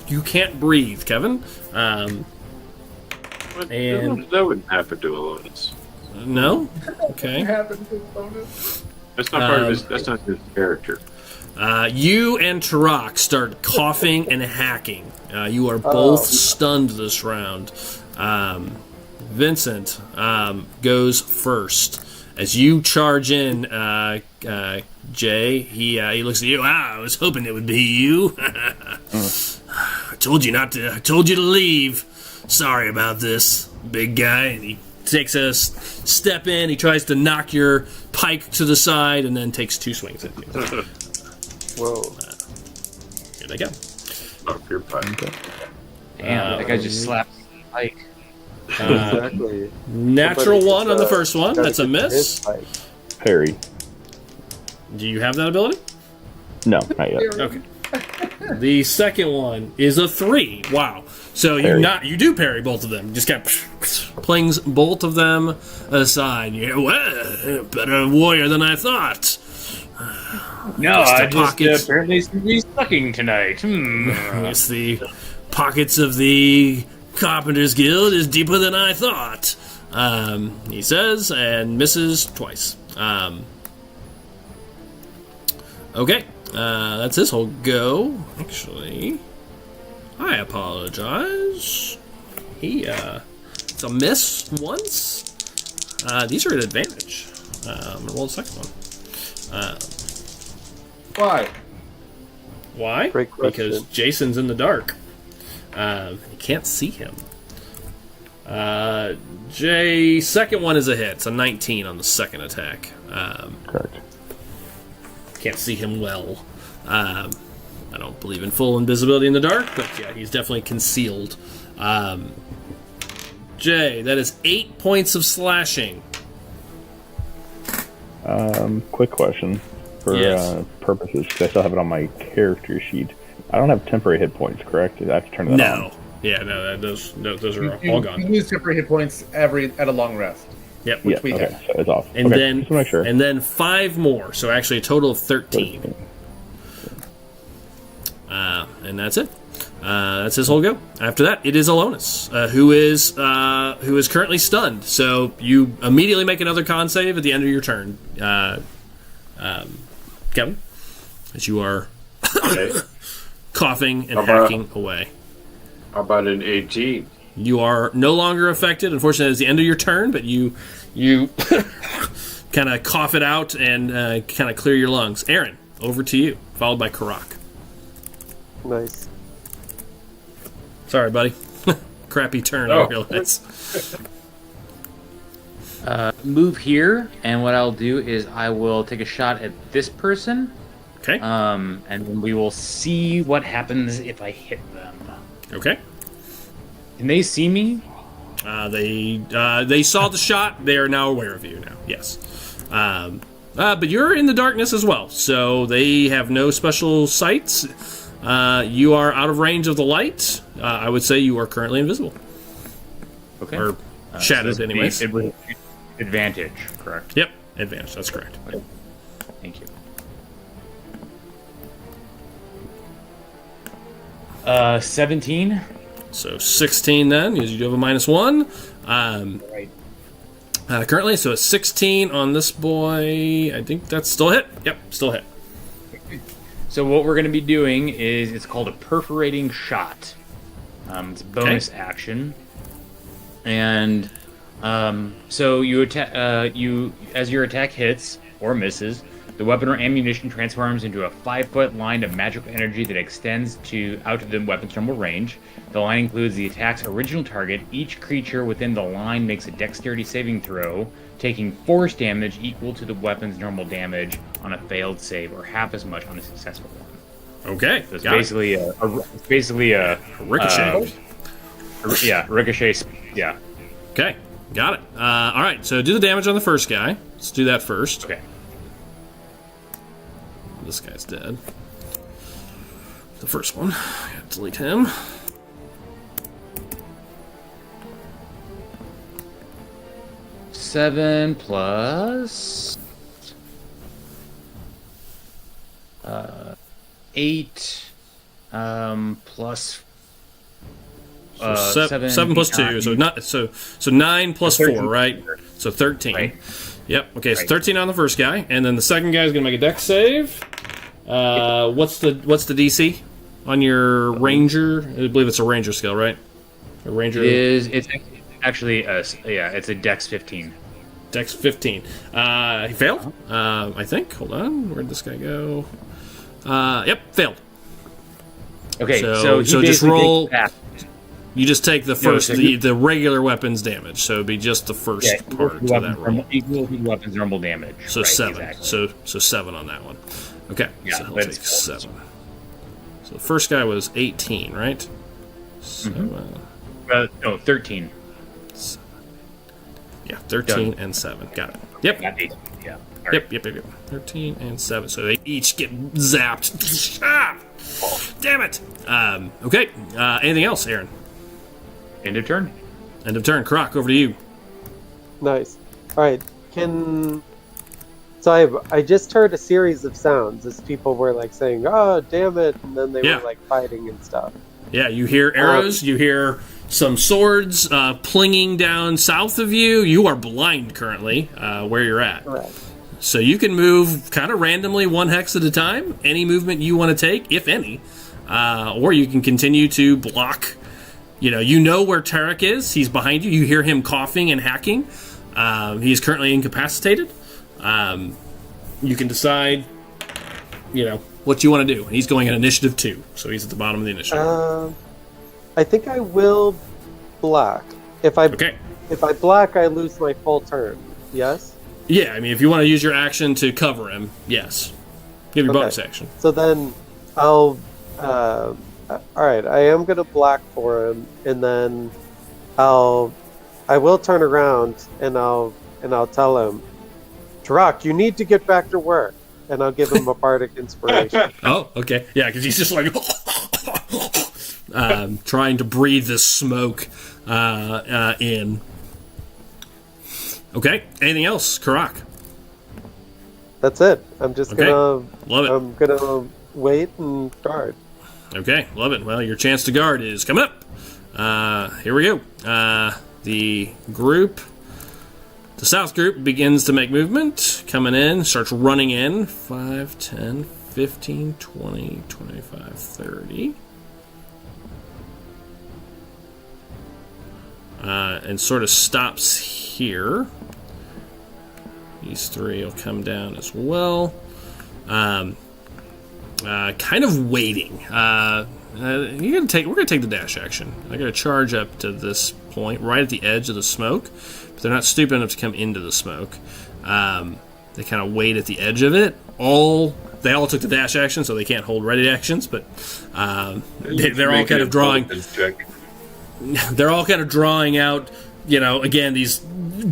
Speaker 1: You can't breathe, Kevin. And
Speaker 2: That wouldn't happen to Alonis.
Speaker 1: no, okay.
Speaker 2: That's not part of his. That's not his character.
Speaker 1: You and Tarak start coughing and hacking. You are both stunned this round. Vincent goes first. As you charge in, Jay, he looks at you. I was hoping it would be you. I told you to leave. Sorry about this, big guy. And he takes a step in. He tries to knock your pike to the side and then takes 2 swings at you.
Speaker 3: Whoa.
Speaker 1: Here they go.
Speaker 2: Off your pipe.
Speaker 6: Damn, that guy just slapped like.
Speaker 3: Exactly.
Speaker 1: Natural
Speaker 3: Somebody
Speaker 1: 1 on the
Speaker 3: just,
Speaker 1: first one.
Speaker 3: gotta
Speaker 1: That's a
Speaker 3: get to his
Speaker 1: miss.
Speaker 3: fight.
Speaker 4: Parry.
Speaker 1: Do you have that ability?
Speaker 4: No, not yet.
Speaker 1: Okay. The second one is a 3. Wow. So
Speaker 4: Parry.
Speaker 1: you do parry both of them. You just got plings both of them aside. You're well, better warrior than I thought.
Speaker 6: No,
Speaker 1: Just the
Speaker 6: I just
Speaker 1: pockets.
Speaker 6: apparently seem to be sucking tonight.
Speaker 1: I guess the pockets of the Carpenters Guild is deeper than I thought. He says, and misses twice. Okay, that's his whole go. Actually, I apologize. It's a miss once. These are at advantage. I'm gonna roll the second one.
Speaker 5: Why?
Speaker 1: Why?
Speaker 3: Great question.
Speaker 1: Because Jason's in the dark. You can't see him. Jay, second one is a hit. It's a 19 on the second attack.
Speaker 4: Correct.
Speaker 1: Can't see him well. I don't believe in full invisibility in the dark, but yeah, he's definitely concealed. Jay, that is 8 points of slashing.
Speaker 4: Quick question for
Speaker 1: Yes.
Speaker 4: purposes, because I still have it on my character sheet. I don't have temporary hit points, correct? I have to turn that on.
Speaker 1: No. Yeah, no, those are all
Speaker 5: You
Speaker 1: gone.
Speaker 5: lose temporary hit points at a long rest.
Speaker 1: Yep.
Speaker 5: Which
Speaker 4: Yeah,
Speaker 5: we
Speaker 4: okay,
Speaker 5: have.
Speaker 4: so it's off.
Speaker 1: And
Speaker 4: okay,
Speaker 1: then
Speaker 4: just to make sure.
Speaker 1: and then 5 more, so actually a total of 13. And that's it. That's his whole go. After that, it is Alonis, who is currently stunned. So you immediately make another con save at the end of your turn, Kevin, as you are
Speaker 2: Okay.
Speaker 1: coughing and
Speaker 2: How about-
Speaker 1: hacking away.
Speaker 2: How about an 18?
Speaker 1: You are no longer affected. Unfortunately, it's the end of your turn, but you kind of cough it out and kind of clear your lungs. Aaron, over to you, followed by Karak.
Speaker 3: Nice.
Speaker 1: Sorry, buddy. crappy turn, I realize.
Speaker 6: Move here, and what I'll do is I will take a shot at this person.
Speaker 1: Okay.
Speaker 6: And we will see what happens if I hit them.
Speaker 1: Okay.
Speaker 6: Can they see me?
Speaker 1: They saw the shot. They are now aware of you now. Yes. But you're in the darkness as well, so they have no special sights. You are out of range of the light. I would say you are currently invisible.
Speaker 6: Okay.
Speaker 1: Or shadowed,
Speaker 6: so
Speaker 1: anyways.
Speaker 6: It was advantage, correct?
Speaker 1: Yep, advantage. That's correct.
Speaker 6: Okay. Thank you. 17.
Speaker 1: So 16 then, because you do have a -1.
Speaker 6: Right.
Speaker 1: Currently, so it's 16 on this boy. I think that's still a hit. Yep, still a hit.
Speaker 6: So what we're going to be doing is it's called a perforating shot. It's a bonus action, and so you attack. As your attack hits or misses, the weapon or ammunition transforms into a 5-foot line of magical energy that extends out to the weapon's normal range. The line includes the attack's original target. Each creature within the line makes a dexterity saving throw, taking force damage equal to the weapon's normal damage on a failed save, or half as much on a successful one.
Speaker 1: Okay.
Speaker 6: So it's basically a
Speaker 1: ricochet.
Speaker 6: Ricochet. Yeah.
Speaker 1: Okay, got it. All right, so do the damage on the first guy. Let's do that first.
Speaker 6: Okay.
Speaker 1: This guy's dead. The first one. Gotta delete him.
Speaker 6: Seven plus 8 plus
Speaker 1: So seven plus 2, so 9 plus 4, right? So 13.
Speaker 6: Right.
Speaker 1: Yep. Okay, so 13 on the first guy, and then the second guy is gonna make a dex save. What's the DC on your ranger? I believe it's a ranger skill, right? A ranger
Speaker 6: It's actually it's a dex 15.
Speaker 1: Dex 15. He failed. I think. Hold on. Where'd this guy go? Yep, failed.
Speaker 6: Okay,
Speaker 1: So
Speaker 6: he
Speaker 1: just roll.
Speaker 6: takes that.
Speaker 1: You just take the first,
Speaker 6: so
Speaker 1: the regular weapon's damage. So it'd be just the first part to that roll.
Speaker 6: Equal to the weapon's normal damage.
Speaker 1: So
Speaker 6: right,
Speaker 1: 7.
Speaker 6: Exactly.
Speaker 1: So 7 on that one. Okay.
Speaker 6: Yeah,
Speaker 1: so he'll
Speaker 6: but
Speaker 1: take 7. So the first guy was 18, right? So,
Speaker 6: No, 13.
Speaker 1: yeah, 13
Speaker 6: Done.
Speaker 1: and 7. Got it. Yep.
Speaker 6: Not 18. Yeah. All right.
Speaker 1: Yep. 13 and 7. So they each get zapped. Ah! Damn it. Okay. Anything else, Aaron?
Speaker 6: End of turn.
Speaker 1: End of turn. Croc, over to you.
Speaker 3: Nice. All right. So I just heard a series of sounds as people were like saying, "Oh, damn it," and then they
Speaker 1: Yeah.
Speaker 3: were like fighting and stuff.
Speaker 1: Yeah, you hear arrows. You hear some swords plinging down south of you. You are blind currently where you're at.
Speaker 3: Right.
Speaker 1: So you can move kind of randomly, one hex at a time. Any movement you want to take, if any. Or you can continue to block. You know where Tarek is. He's behind you. You hear him coughing and hacking. He's currently incapacitated. You can decide, what you want to do. He's going at initiative 2, so he's at the bottom of the initiative.
Speaker 3: I think I will block. If I block, I lose my full turn. Yes.
Speaker 1: Yeah, I mean, if you want to use your action to cover him, yes. Give your bonus action.
Speaker 3: So then I'll. All right, I am gonna block for him, and then I will turn around and I'll tell him, Tarak, you need to get back to work, and I'll give him a bardic inspiration.
Speaker 1: Oh, okay. Yeah, because he's just like trying to breathe this smoke in. Okay. Anything else, Karak?
Speaker 3: That's it. I'm just gonna.
Speaker 1: Love it.
Speaker 3: I'm gonna wait and guard.
Speaker 1: Okay, love it. Well, your chance to guard is coming up. Here we go. The south group begins to make movement. Coming in, starts running in. 5, 10, 15, 20, 25, 30. And sort of stops here. These 3 will come down as well. Kind of waiting. We're gonna take the dash action. I gotta charge up to this point, right at the edge of the smoke. But they're not stupid enough to come into the smoke. They kind of wait at the edge of it. They all took the dash action, so they can't hold ready actions. But they're all kind of drawing. They're all kind of drawing out. Again, these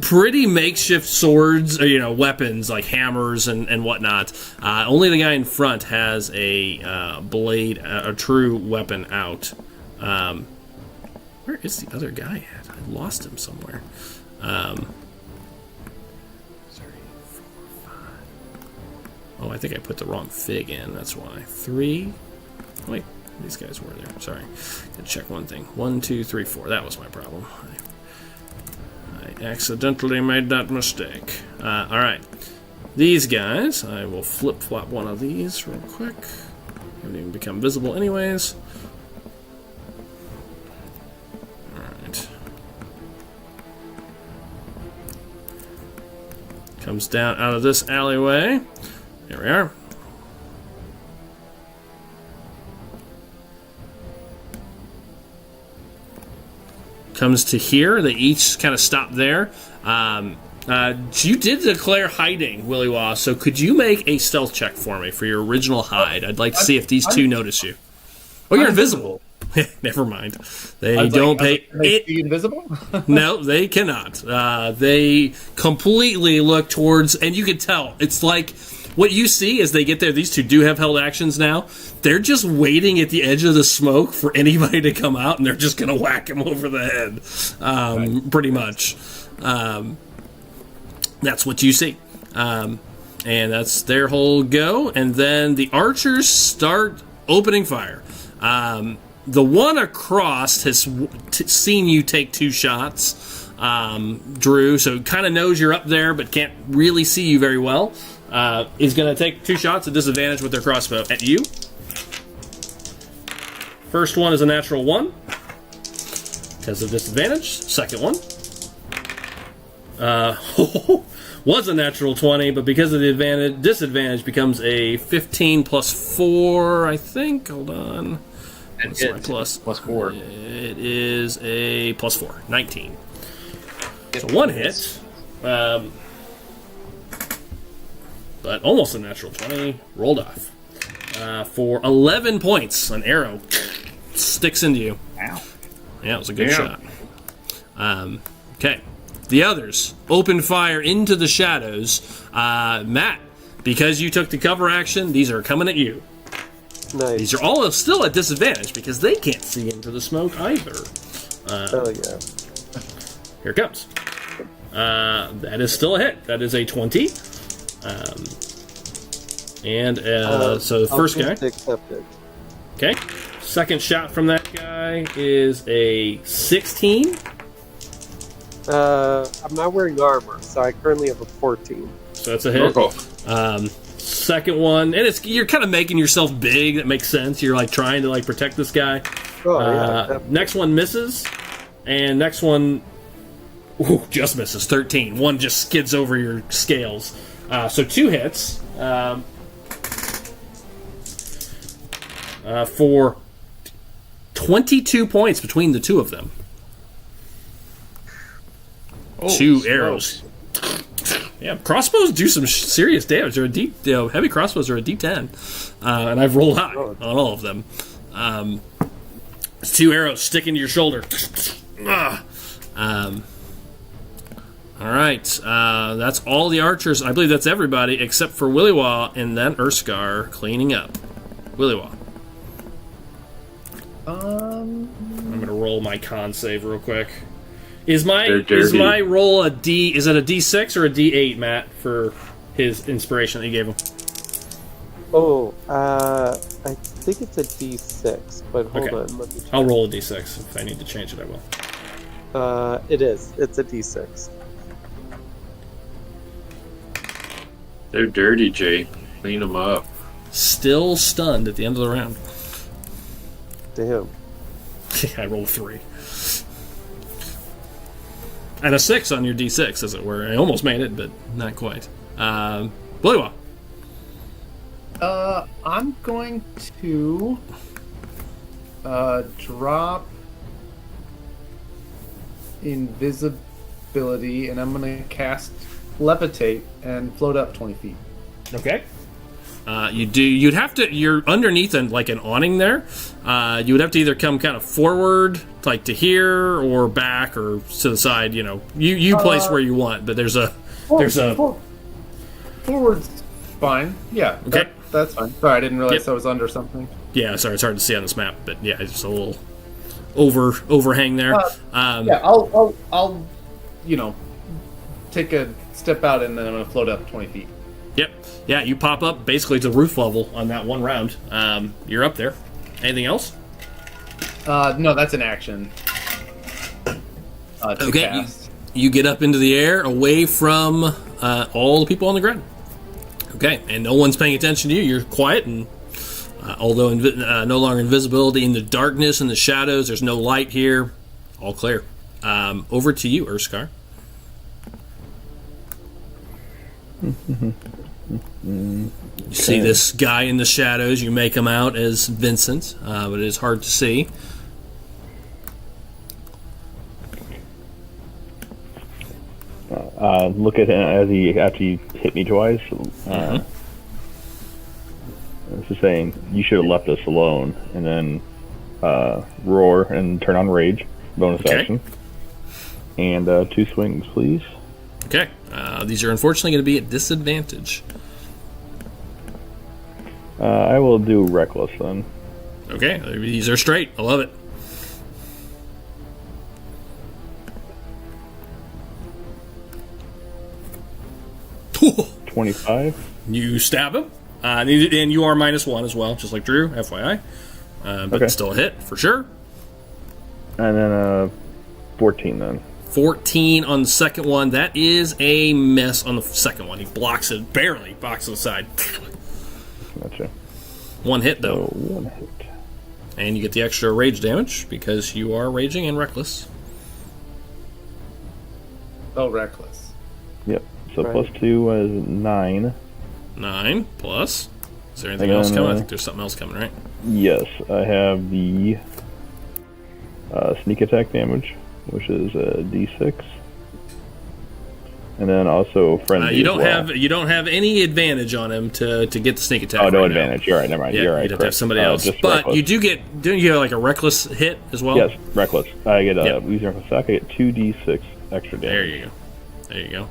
Speaker 1: pretty makeshift swords, or, weapons like hammers and whatnot. Only the guy in front has a blade, a true weapon out. Where is the other guy at? I lost him somewhere. 3, 4, 5. Oh, I think I put the wrong fig in. That's why. 3. Wait, these guys were there. Sorry. Gotta check one thing. 1, 2, 3, 4. That was my problem. I accidentally made that mistake. Alright. These guys, I will flip-flop one of these real quick. Haven't even become visible anyways. Alright. Comes down out of this alleyway. Here we are. Comes to here. They each kind of stop there. You did declare hiding, Willy Wah, so could you make a stealth check for me for your original hide? I'd like to see if these two notice you. Oh, you're invisible. Never mind. They don't pay.
Speaker 5: Be invisible?
Speaker 1: No, they cannot. They completely look towards, and you can tell. It's like what you see as they get there. These two do have held actions now. They're just waiting at the edge of the smoke for anybody to come out, and they're just going to whack him over the head, pretty much. That's what you see. And that's their whole go. And then the archers start opening fire. The one across has seen you take 2 shots, Drew, so kind of knows you're up there but can't really see you very well. Is going to take 2 shots at disadvantage with their crossbow at you. First one is a natural 1 because of disadvantage. Second one was a natural 20, but because of the disadvantage becomes a 15 plus 4, I think. Hold on. What's my plus?
Speaker 6: Plus 4.
Speaker 1: It is a plus 4. 19. So 1 hit. But almost a natural 20. Rolled off. For 11 points. An arrow sticks into you.
Speaker 6: Wow.
Speaker 1: Yeah, it was a good shot. Okay. The others open fire into the shadows. Matt, because you took the cover action, these are coming at you.
Speaker 3: Nice.
Speaker 1: These are all still at disadvantage because they can't see into the smoke either.
Speaker 3: Oh, yeah.
Speaker 1: Here it comes. That is still a hit. That is a 20. So the first guy.
Speaker 3: Accepted.
Speaker 1: Okay. Second shot from that guy is a 16.
Speaker 3: I'm not wearing armor, so I currently have a 14.
Speaker 1: So that's a hit. Second one, and you're kind of making yourself big. That makes sense. You're like trying to like protect this guy. Next one misses, and next one just misses. 13. One just skids over your scales. So 2 hits for 22 points between the 2 of them. 2 arrows. Yeah, crossbows do some serious damage. They're heavy crossbows are a D10, and I've rolled high on all of them. 2 arrows sticking to your shoulder. All right, that's all the archers. I believe that's everybody except for Willy Wah and then Urskar cleaning up. Willy Wah. I'm gonna roll my con save real quick. Is my roll a D? Is it a D6 or a D8, Matt, for his inspiration that you gave him?
Speaker 3: Oh, I think it's a D6, but hold on. Let me check.
Speaker 1: I'll roll a D6. If I need to change it, I will.
Speaker 3: It is. It's a D6.
Speaker 2: They're dirty, Jay. Clean them up.
Speaker 1: Still stunned at the end of the round.
Speaker 3: Damn.
Speaker 1: I rolled 3. And a 6 on your D6, as it were. I almost made it, but not quite. Willy Wah.
Speaker 5: I'm going to drop invisibility, and I'm going to cast levitate and float up 20 feet.
Speaker 1: Okay. You'd have to. You're underneath an awning there. You would have to either come kind of forward, like to here, or back, or to the side. You place where you want. But there's a.
Speaker 5: Forward's fine. Yeah.
Speaker 1: Okay.
Speaker 5: That's fine. Sorry, I didn't realize I was under something.
Speaker 1: Yeah. Sorry, it's hard to see on this map, but yeah, it's just a little overhang there.
Speaker 5: Yeah. I'll take a step out, and then I'm gonna float up 20 feet.
Speaker 1: Yep. Yeah, you pop up basically to roof level on that one round. You're up there. Anything else?
Speaker 5: No, that's an action.
Speaker 1: Okay. You get up into the air away from all the people on the ground. Okay, and no one's paying attention to you. You're quiet, and although no longer invisibility in the darkness and the shadows, there's no light here. All clear. Over to you, Urskar. You see this guy in the shadows. You make him out as Vincent, but it is hard to see.
Speaker 4: Look at him as he actually hit me twice. This is saying, you should have left us alone, and then roar and turn on rage, bonus action. And 2 swings, please.
Speaker 1: Okay. These are unfortunately going to be at disadvantage.
Speaker 4: I will do reckless then.
Speaker 1: Okay, these are straight. I love it.
Speaker 4: Cool. 25.
Speaker 1: You stab him, and you are -1 as well, just like Drew. FYI, but still a hit for sure.
Speaker 4: And then 14 then.
Speaker 1: 14 on the second one. That is a miss on the second one. He blocks it, barely blocks it aside.
Speaker 4: Gotcha.
Speaker 1: One hit though.
Speaker 4: So 1 hit.
Speaker 1: And you get the extra rage damage because you are raging and reckless.
Speaker 5: Oh, reckless.
Speaker 4: Yep. So plus 2 is 9.
Speaker 1: 9 plus. Is there anything else coming? I think there's something else coming, right?
Speaker 4: Yes, I have the sneak attack damage, which is a D6, and then also frenzy.
Speaker 1: You don't have any advantage on him to get the sneak attack.
Speaker 4: Oh, no
Speaker 1: right
Speaker 4: advantage.
Speaker 1: Now.
Speaker 4: You're right. Never mind.
Speaker 1: Yeah,
Speaker 4: You're right.
Speaker 1: You'd have to have somebody else. But reckless. Don't you get like a reckless hit as well?
Speaker 4: Yes, reckless. I get using reckless attack. I get 2d6 extra damage.
Speaker 1: There you go.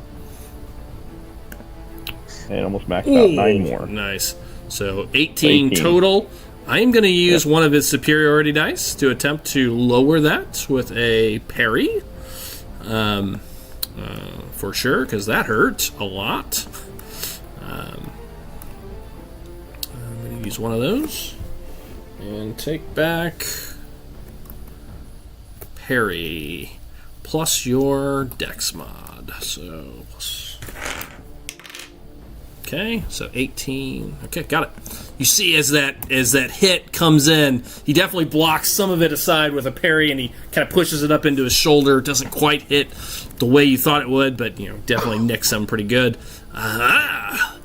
Speaker 4: And almost maxed out 9 more.
Speaker 1: Nice. So 18 total. I am going to use one of his superiority dice to attempt to lower that with a parry. For sure, because that hurt a lot. I'm going to use one of those and take back parry plus your dex mod. So okay, so 18. Okay, got it. You see as that hit comes in, he definitely blocks some of it aside with a parry, and he kind of pushes it up into his shoulder. It doesn't quite hit the way you thought it would, but definitely nicks him pretty good. Aha!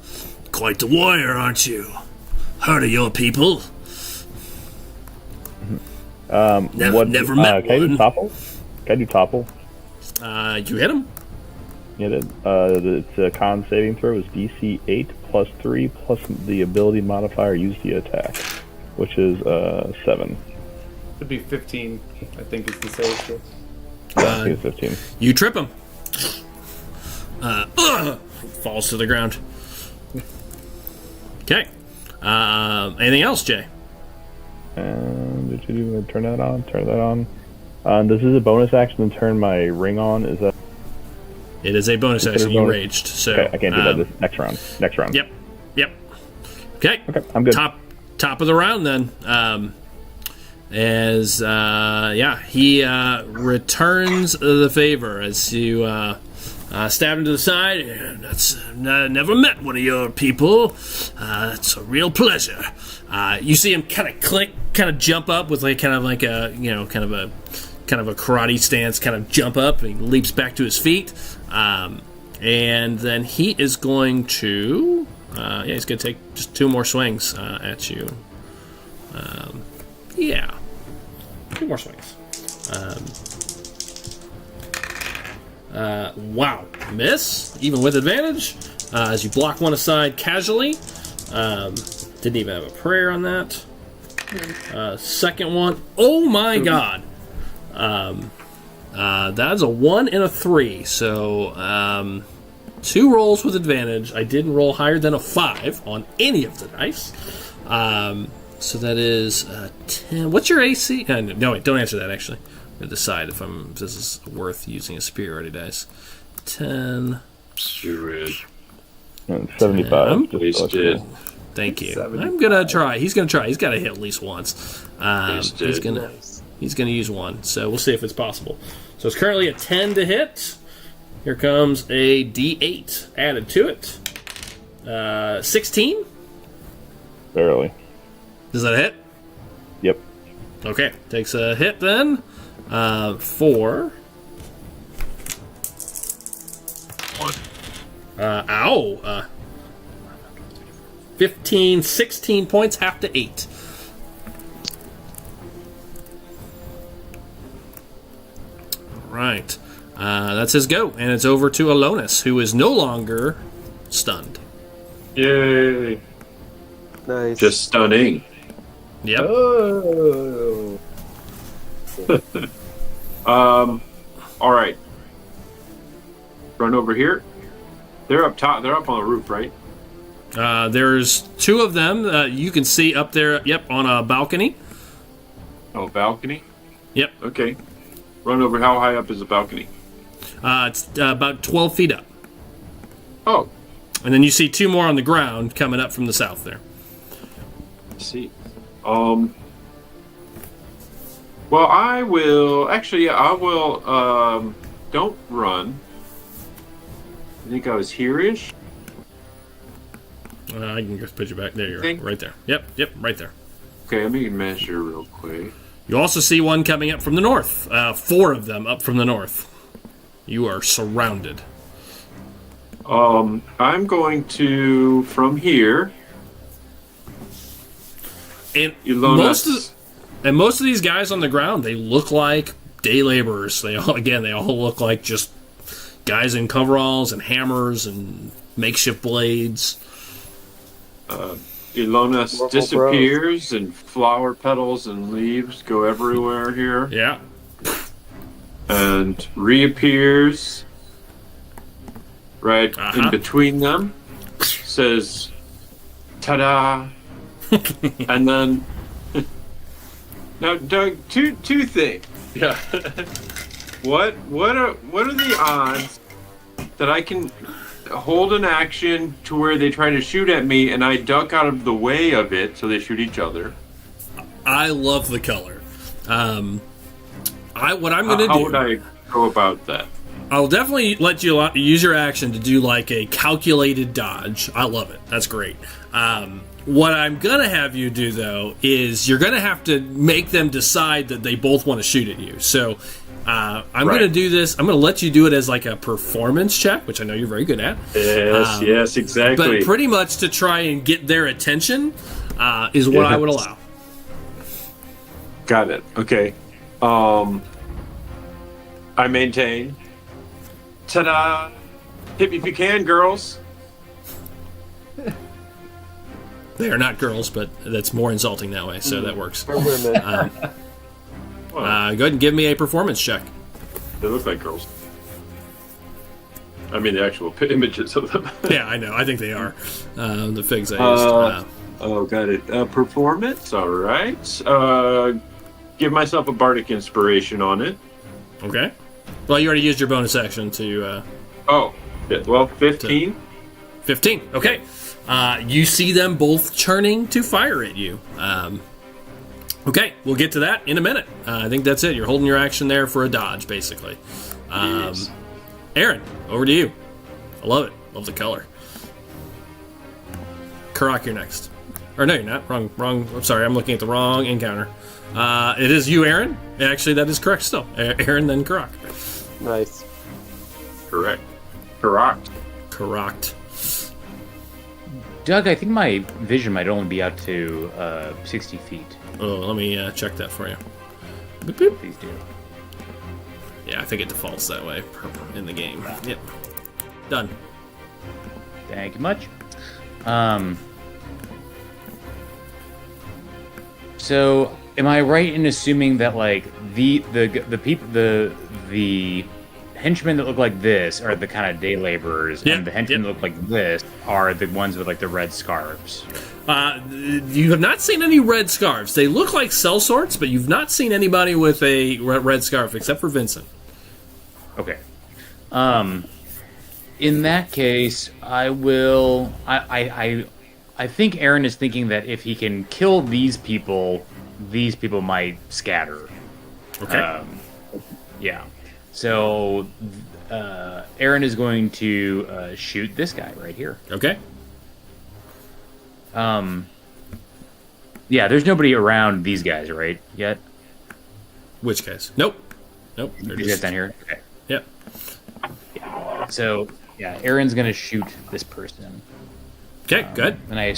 Speaker 1: Quite the warrior, aren't you? Heard of your people? Never met
Speaker 4: can I do
Speaker 1: one.
Speaker 4: topple? Can I do topple?
Speaker 1: You hit him.
Speaker 4: Yeah, it's a con saving throw is DC 8 plus 3 plus the ability modifier used the attack, which is 7.
Speaker 5: Should be 15, I think is the save.
Speaker 4: I think it's 15.
Speaker 1: You trip him. Falls to the ground. Okay. Anything else, Jay?
Speaker 4: Did you turn that on? Turn that on. This is a bonus action to turn my ring on. Is that?
Speaker 1: It is a bonus action. You raged, so
Speaker 4: okay, I can't do that this next round. Next round.
Speaker 1: Yep. Okay,
Speaker 4: I'm good.
Speaker 1: Top of the round then. He returns the favor as you stab him to the side. That's never met one of your people. It's a real pleasure. You see him kind of jump up with kind of a karate stance, kind of jump up, and he leaps back to his feet. And then he is going to, he's going to take just 2 more swings at you. 2 more swings. Wow. Miss, even with advantage, as you block one aside casually. Didn't even have a prayer on that. Second one, oh my god. That's a 1 and a 3. So, 2 rolls with advantage. I didn't roll higher than a 5 on any of the dice. So that is 10. What's your AC? No, wait, don't answer that, actually. I'm going to decide if this is worth using a superiority dice. 10.
Speaker 2: You're
Speaker 4: 75.
Speaker 2: wasted.
Speaker 1: Thank you.
Speaker 3: 75.
Speaker 1: I'm going to try. He's going to try. He's got to hit at least once.
Speaker 2: Wasted.
Speaker 1: He's going to use 1. So we'll see if it's possible. So it's currently a 10 to hit. Here comes a D8 added to it. 16.
Speaker 4: Barely.
Speaker 1: Does that hit?
Speaker 4: Yep.
Speaker 1: Okay, takes a hit then. 4.
Speaker 2: 1.
Speaker 1: Ow. 15, 16 points, half to 8. Right. That's his go, and it's over to Alonis, who is no longer stunned.
Speaker 2: Yay!
Speaker 3: Nice.
Speaker 2: Just stunning.
Speaker 1: Yep.
Speaker 5: Oh.
Speaker 2: All right. Run over here. They're up top. They're up on the roof, right?
Speaker 1: There's 2 of them. You can see up there. Yep, on a balcony.
Speaker 2: Oh, balcony.
Speaker 1: Yep.
Speaker 2: Okay. Run over. How high up is the balcony?
Speaker 1: It's about 12 feet up.
Speaker 2: Oh,
Speaker 1: And then you see 2 more on the ground coming up from the south there.
Speaker 2: let's see. Well, I will. Actually, I will. Don't run. I think I was here-ish.
Speaker 1: I can just put you back there. You're
Speaker 2: Think-
Speaker 1: right there. Yep, right there.
Speaker 2: Okay, let me measure real quick.
Speaker 1: You also see one coming up from the north. 4 of them up from the north. You are surrounded.
Speaker 2: I'm going to from here.
Speaker 1: And
Speaker 2: Ilona's.
Speaker 1: most of these guys on the ground, they look like day laborers. They all look like just guys in coveralls and hammers and makeshift blades.
Speaker 2: Ilona
Speaker 3: Normal
Speaker 2: disappears and flower petals and leaves go everywhere here.
Speaker 1: Yeah.
Speaker 2: And reappears right in between them. Says, "Ta-da!" And then, now, Doug, two things. Yeah. What are the odds that I can hold an action to where they try to shoot at me and I duck out of the way of it so they shoot each other?
Speaker 1: I love the color. What I'm going to do...
Speaker 2: How would I go about that?
Speaker 1: I'll definitely let you use your action to do like a calculated dodge. I love it. That's great. What I'm going to have you do, though, is you're going to have to make them decide that they both want to shoot at you. So I'm going to do this. I'm going to let you do it as like a performance check, which I know you're very good at.
Speaker 2: Yes, exactly.
Speaker 1: But pretty much to try and get their attention is what I would allow.
Speaker 2: Got it. Okay. I maintain. Ta-da! Hit me if you can, girls.
Speaker 1: They are not girls, but that's more insulting that way, so that works.
Speaker 3: For women.
Speaker 1: Go ahead and give me a performance check.
Speaker 2: They look like girls. I mean, the actual images of them.
Speaker 1: Yeah, I know. I think they are. The figs I used.
Speaker 2: Oh, got it. Performance. All right. Give myself a bardic inspiration on it.
Speaker 1: Okay. Well, you already used your bonus action to...
Speaker 2: Oh, yeah, well, 15.
Speaker 1: 15. Okay. You see them both churning to fire at you. Okay, we'll get to that in a minute. I think that's it. You're holding your action there for a dodge, basically.
Speaker 2: Yes.
Speaker 1: Aaron, over to you. I love it. Love the color. Karak, you're next. Or no, you're not. Wrong. I'm sorry, I'm looking at the wrong encounter. It is you, Aaron. Actually, that is correct still. Aaron, then Karak.
Speaker 3: Nice.
Speaker 2: Correct. Correct.
Speaker 1: Correct.
Speaker 6: Doug, I think my vision might only be out to 60 feet.
Speaker 1: Oh, let me check that for you. Boop, boop.
Speaker 6: These do.
Speaker 1: Yeah, I think it defaults that way in the game. Yep. Done.
Speaker 6: Thank you much. So am I right in assuming that like the people the henchmen that look like this are the kind of day laborers, and the henchmen that look like this are the ones with like the red scarves?
Speaker 1: You have not seen any red scarves. They look like sellswords, but you've not seen anybody with a red scarf except for Vincent.
Speaker 6: Okay. In that case, I will. I think Aaron is thinking that if he can kill these people might scatter.
Speaker 1: Okay.
Speaker 6: Yeah. So Aaron is going to shoot this guy right here.
Speaker 1: Okay.
Speaker 6: Yeah, there's nobody around these guys, right? Yet?
Speaker 1: Which guys? Nope. They're
Speaker 6: These guys down here? Okay.
Speaker 1: Yep.
Speaker 6: Yeah. So, yeah, Aaron's going to shoot this person.
Speaker 1: Okay, good.
Speaker 6: And I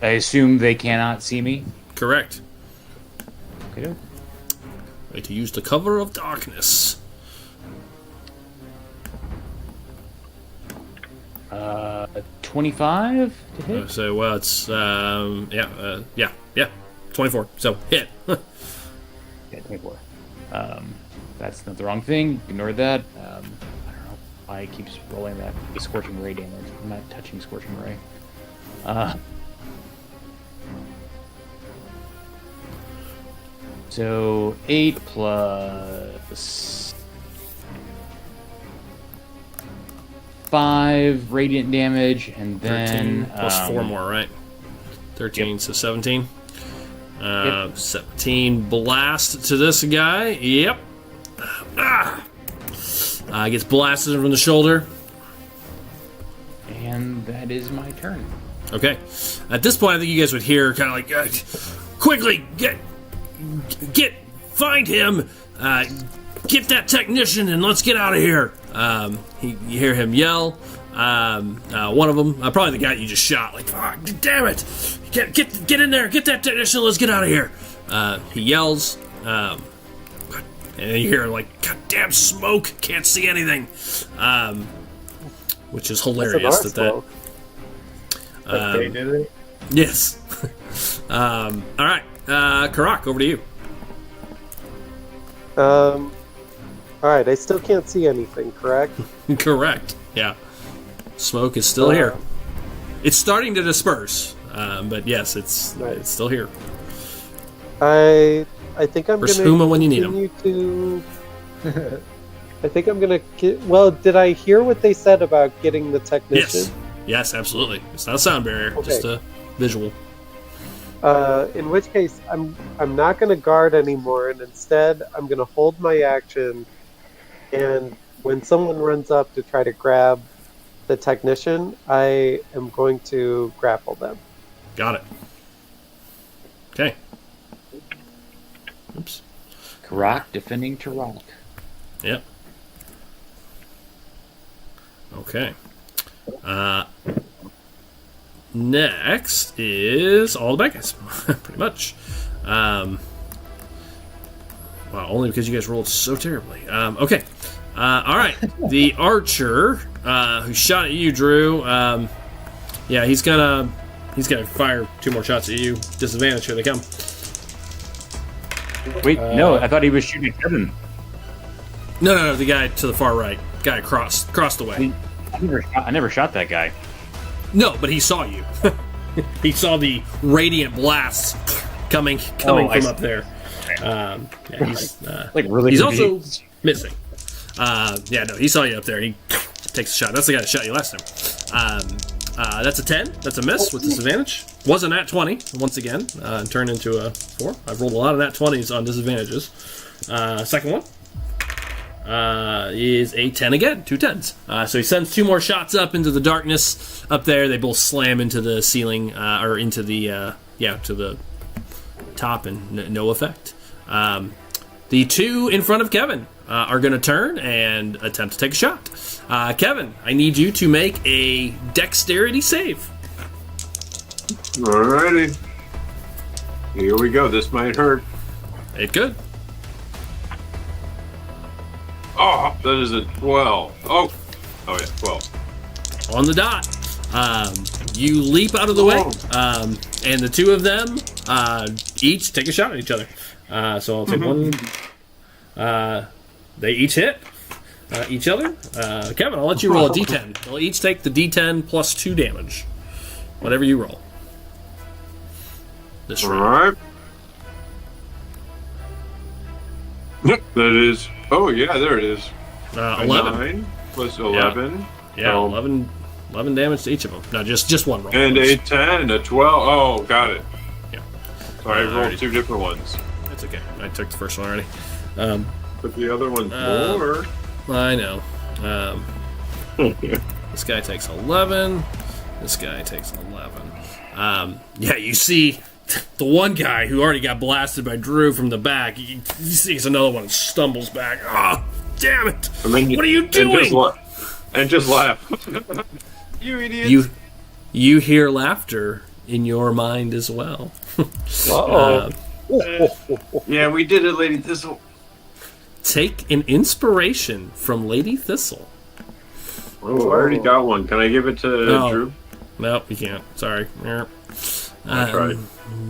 Speaker 6: assume they cannot see me?
Speaker 1: Correct.
Speaker 6: Okay.
Speaker 1: Way to use the cover of darkness.
Speaker 6: 25 to hit?
Speaker 1: So, well, it's, 24. So, hit.
Speaker 6: Yeah, 24. That's not the wrong thing. Ignore that. I don't know why it keeps rolling that. The Scorching Ray damage. I'm not touching Scorching Ray. So 8 plus 5 radiant damage, and then
Speaker 1: 13 plus 4 more, right? 13,
Speaker 6: Yep.
Speaker 1: so 17.
Speaker 6: Yep.
Speaker 1: 17 blast to this guy. Yep. Gets blasted from the shoulder.
Speaker 6: and that is my turn.
Speaker 1: Okay. At this point, I think you guys would hear kind of like, quickly, find him, get that technician, and let's get out of here. You hear him yell. One of them, probably the guy you just shot, like, oh, damn it, get in there, get that technician, let's get out of here. He yells, and you hear like, goddamn smoke, can't see anything, which is hilarious that.
Speaker 5: They did it.
Speaker 1: Yes. All right, Karak, over to you.
Speaker 3: All right, I still can't see anything, correct?
Speaker 1: Correct. Yeah. Smoke is still here. It's starting to disperse, but yes, it's still here.
Speaker 3: I think I'm
Speaker 1: For
Speaker 3: going
Speaker 1: Spuma when you need 'em.
Speaker 3: to. I think I'm gonna get. Well, did I hear what they said about getting the technician?
Speaker 1: Yes, absolutely. It's not a sound barrier, just a visual.
Speaker 3: In which case, I'm not gonna guard anymore, and instead I'm gonna hold my action. And when someone runs up to try to grab the technician, I am going to grapple them.
Speaker 1: Got it. Okay. Oops.
Speaker 6: Karak defending Tarak.
Speaker 1: Yep. Okay. Next is all the bad guys, pretty much. Wow, only because you guys rolled so terribly. Okay. All right. The archer who shot at you, Drew. Yeah, he's gonna fire 2 more shots at you. Disadvantage. Here they come.
Speaker 6: Wait, no, I thought he was shooting at Kevin.
Speaker 1: No, the guy to the far right. Guy crossed the way.
Speaker 6: I never shot that guy.
Speaker 1: No, but he saw you. He saw the radiant blasts coming from up there. Yeah, he's
Speaker 6: Like really
Speaker 1: he's
Speaker 6: confused.
Speaker 1: also missing. Yeah, no, he saw you up there. He takes a shot. That's the guy that shot you last time. That's a 10. That's a miss with disadvantage. Wasn't at 20 once again, and turned into a 4. I've rolled a lot of nat 20s on disadvantages. Second one is a 10 again. 2 10s. So he sends 2 more shots up into the darkness up there. They both slam into the ceiling, or into the to the top, and no effect. The 2 in front of Kevin are going to turn and attempt to take a shot. Kevin, I need you to make a dexterity save.
Speaker 2: Alrighty. Here we go. This might hurt.
Speaker 1: It could.
Speaker 2: Oh, that is a 12. Oh yeah, 12.
Speaker 1: On the dot. You leap out of the way, and the two of them each take a shot at each other. So I'll take one. They each hit each other. Kevin, I'll let you roll a d10. They'll each take the d10 plus 2 damage. Whatever you roll. This round.
Speaker 2: Alright. Yep, that is. Oh, yeah, there it is.
Speaker 1: 11.
Speaker 2: 9 plus 11.
Speaker 1: Yeah, 11 damage to each of them. No, just one roll.
Speaker 2: And a 10, a 12. Oh, got it.
Speaker 1: Yeah.
Speaker 2: Sorry, I rolled 2 different ones.
Speaker 1: That's okay. I took the first one already.
Speaker 2: But the other one's more.
Speaker 1: I know. This guy takes 11. This guy takes 11. Yeah, you see the one guy who already got blasted by Drew from the back. He sees another one and stumbles back. Oh, damn it! What are you doing?
Speaker 2: And just laugh. You idiot!
Speaker 1: You hear laughter in your mind as well.
Speaker 2: Yeah, we did it, Lady Thistle.
Speaker 1: Take an inspiration from Lady Thistle.
Speaker 2: Oh, I already got one. Can I give it to Drew?
Speaker 1: Nope, you can't. Sorry.
Speaker 2: I tried.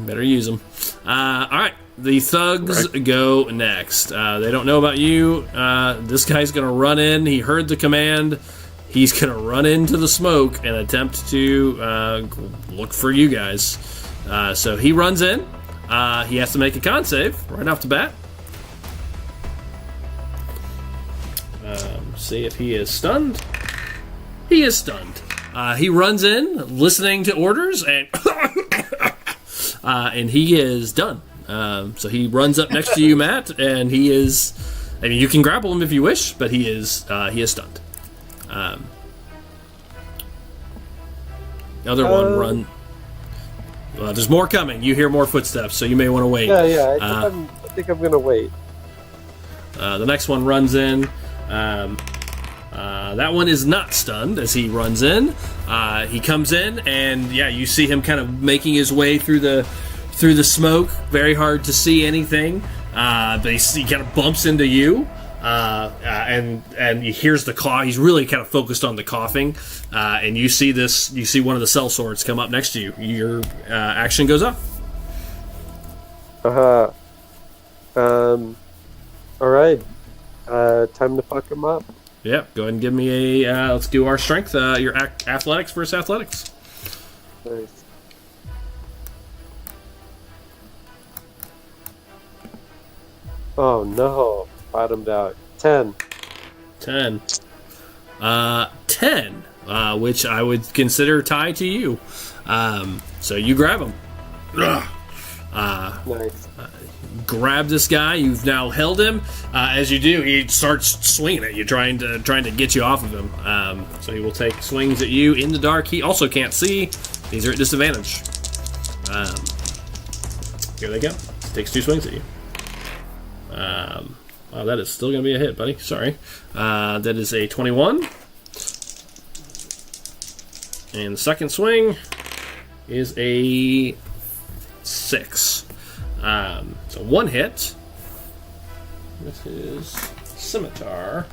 Speaker 1: Better use them. All right, the thugs go next. They don't know about you. This guy's going to run in. He heard the command. He's going to run into the smoke and attempt to look for you guys. So he runs in. He has to make a con save right off the bat. See if he is stunned. He is stunned. He runs in, listening to orders, and and he is done. So he runs up next to you, Matt, and he is. I mean, you can grapple him if you wish, but he is stunned. The other one run. Well, there's more coming. You hear more footsteps, so you may want to wait.
Speaker 3: Yeah. I think I'm gonna wait.
Speaker 1: The next one runs in. That one is not stunned as he runs in. He comes in, and you see him kind of making his way through the smoke. Very hard to see anything, but he kind of bumps into you, and he hears the cough. He's really kind of focused on the coughing, and you see this. You see one of the sellswords come up next to you. Your action goes up.
Speaker 3: All right. Time to fuck him up.
Speaker 1: Yeah, go ahead and give me a. Let's do our strength. Your athletics versus athletics.
Speaker 3: Nice. Oh no! Bottomed out. 10.
Speaker 1: 10. 10. Which I would consider tie to you. So you grab him.
Speaker 3: Nice.
Speaker 1: Grab this guy. You've now held him. As you do, he starts swinging at you, trying to get you off of him. So he will take swings at you in the dark. He also can't see. These are at disadvantage. Here they go. Takes 2 swings at you. Wow, that is still going to be a hit, buddy. Sorry. That is a 21. And the second swing is a 6. So 1 hit. This is Scimitar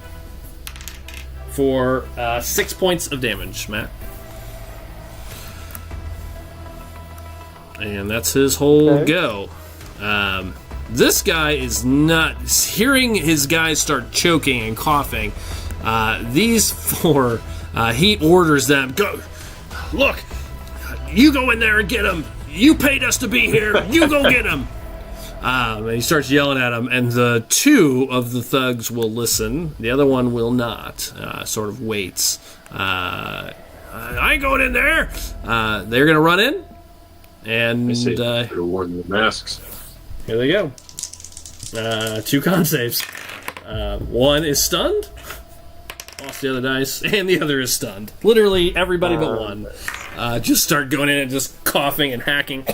Speaker 1: for 6 points of damage, Matt. And that's his whole go. This guy is not hearing his guys start choking and coughing. These 4, he orders them, go. Look, you go in there and get him. You paid us to be here. You go get him. And he starts yelling at him, and the 2 of the thugs will listen. The other one will not. Sort of waits. I ain't going in there. They're going to run in. And
Speaker 2: they're wearing the masks.
Speaker 1: Here they go. 2 con saves. One is stunned. Lost the other dice. And the other is stunned. Literally everybody but one. Just start going in and just coughing and hacking. He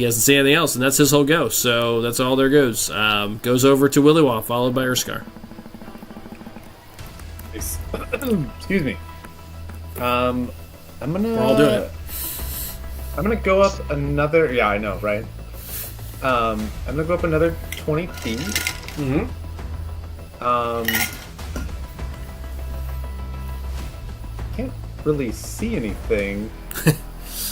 Speaker 1: doesn't see anything else, and that's his whole go. So that's all there goes. Goes over to Willywaw, followed by Urskar.
Speaker 5: Excuse me. I'm gonna.
Speaker 1: We're all doing it.
Speaker 5: I'm gonna go up another. Yeah, I know, right? I'm gonna go up another 20 feet. Can't really see anything.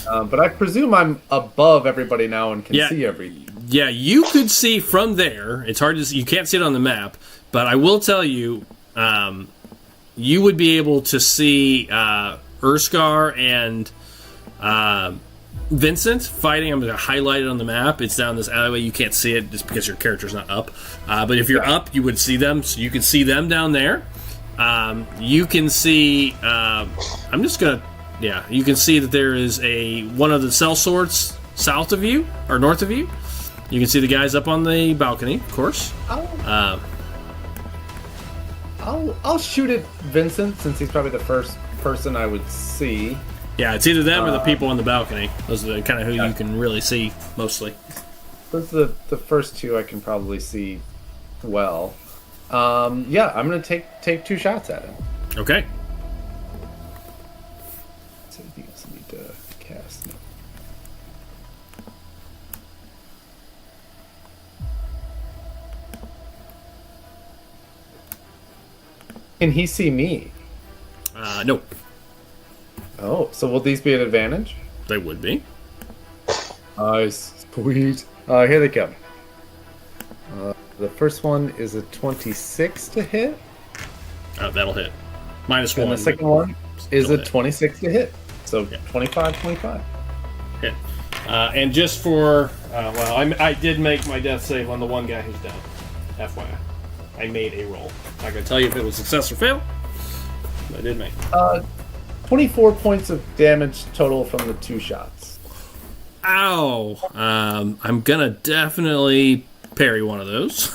Speaker 5: But I presume I'm above everybody now and can see everything.
Speaker 1: Yeah, you could see from there. It's hard to see. You can't see it on the map, but I will tell you, you would be able to see Urskar and Vincent fighting. I'm going to highlight it on the map. It's down this alleyway. You can't see it just because your character's not up. But if you're up, you would see them. So you can see them down there. You can see... I'm just going to... Yeah, you can see that there is one of the cell sorts south of you, or north of you. You can see the guys up on the balcony, of course.
Speaker 5: I'll shoot at Vincent, since he's probably the first person I would see.
Speaker 1: Yeah, it's either them or the people on the balcony. Those are kind of who you can really see, mostly.
Speaker 5: Those are the first two I can probably see well. I'm going to take 2 shots at him.
Speaker 1: Okay.
Speaker 5: So anything else I need to cast? No. Can he see me?
Speaker 1: No.
Speaker 5: Oh, so will these be an advantage?
Speaker 1: They would be.
Speaker 5: Sweet. Here they come. The first one is a 26 to hit.
Speaker 1: Oh, that'll hit. -1.
Speaker 5: And the second one is a
Speaker 1: hit.
Speaker 5: 26 to hit. So 25.
Speaker 1: Hit. And just for... I did make my death save on the one guy who's down. FYI. I made a roll. I'm not going to tell you if it was success or fail, but I did make it.
Speaker 5: 24 points of damage total from the 2 shots.
Speaker 1: Ow! I'm gonna definitely parry one of those.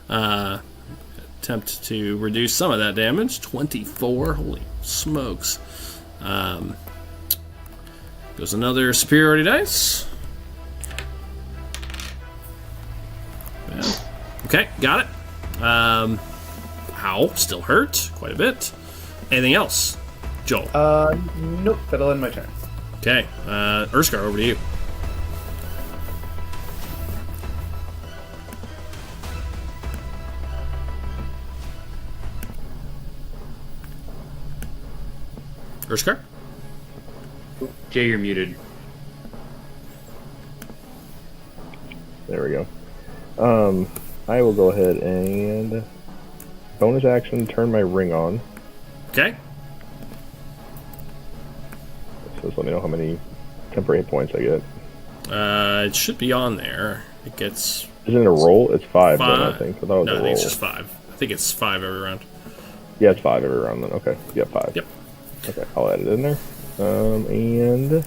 Speaker 1: Attempt to reduce some of that damage. 24. Holy smokes! Goes another superiority dice. Yeah. Okay, got it. Ow! Still hurt quite a bit. Anything else, Joel?
Speaker 5: Nope. That'll end my turn.
Speaker 1: Okay, Urskar, over to you. Urskar?
Speaker 6: Jay, you're muted.
Speaker 4: There we go. I will go ahead and bonus action turn my ring on.
Speaker 1: Okay.
Speaker 4: So just let me know how many temporary hit points I get.
Speaker 1: It should be on there. It gets...
Speaker 4: Isn't it a roll? It's 5, then,
Speaker 1: 5.
Speaker 4: I think. I thought it was
Speaker 1: No,
Speaker 4: a
Speaker 1: I
Speaker 4: roll.
Speaker 1: think it's just 5. I think it's 5 every round.
Speaker 4: Yeah, it's 5 every round then. Okay. Yeah, 5.
Speaker 1: Yep.
Speaker 4: Okay, I'll add it in there. And...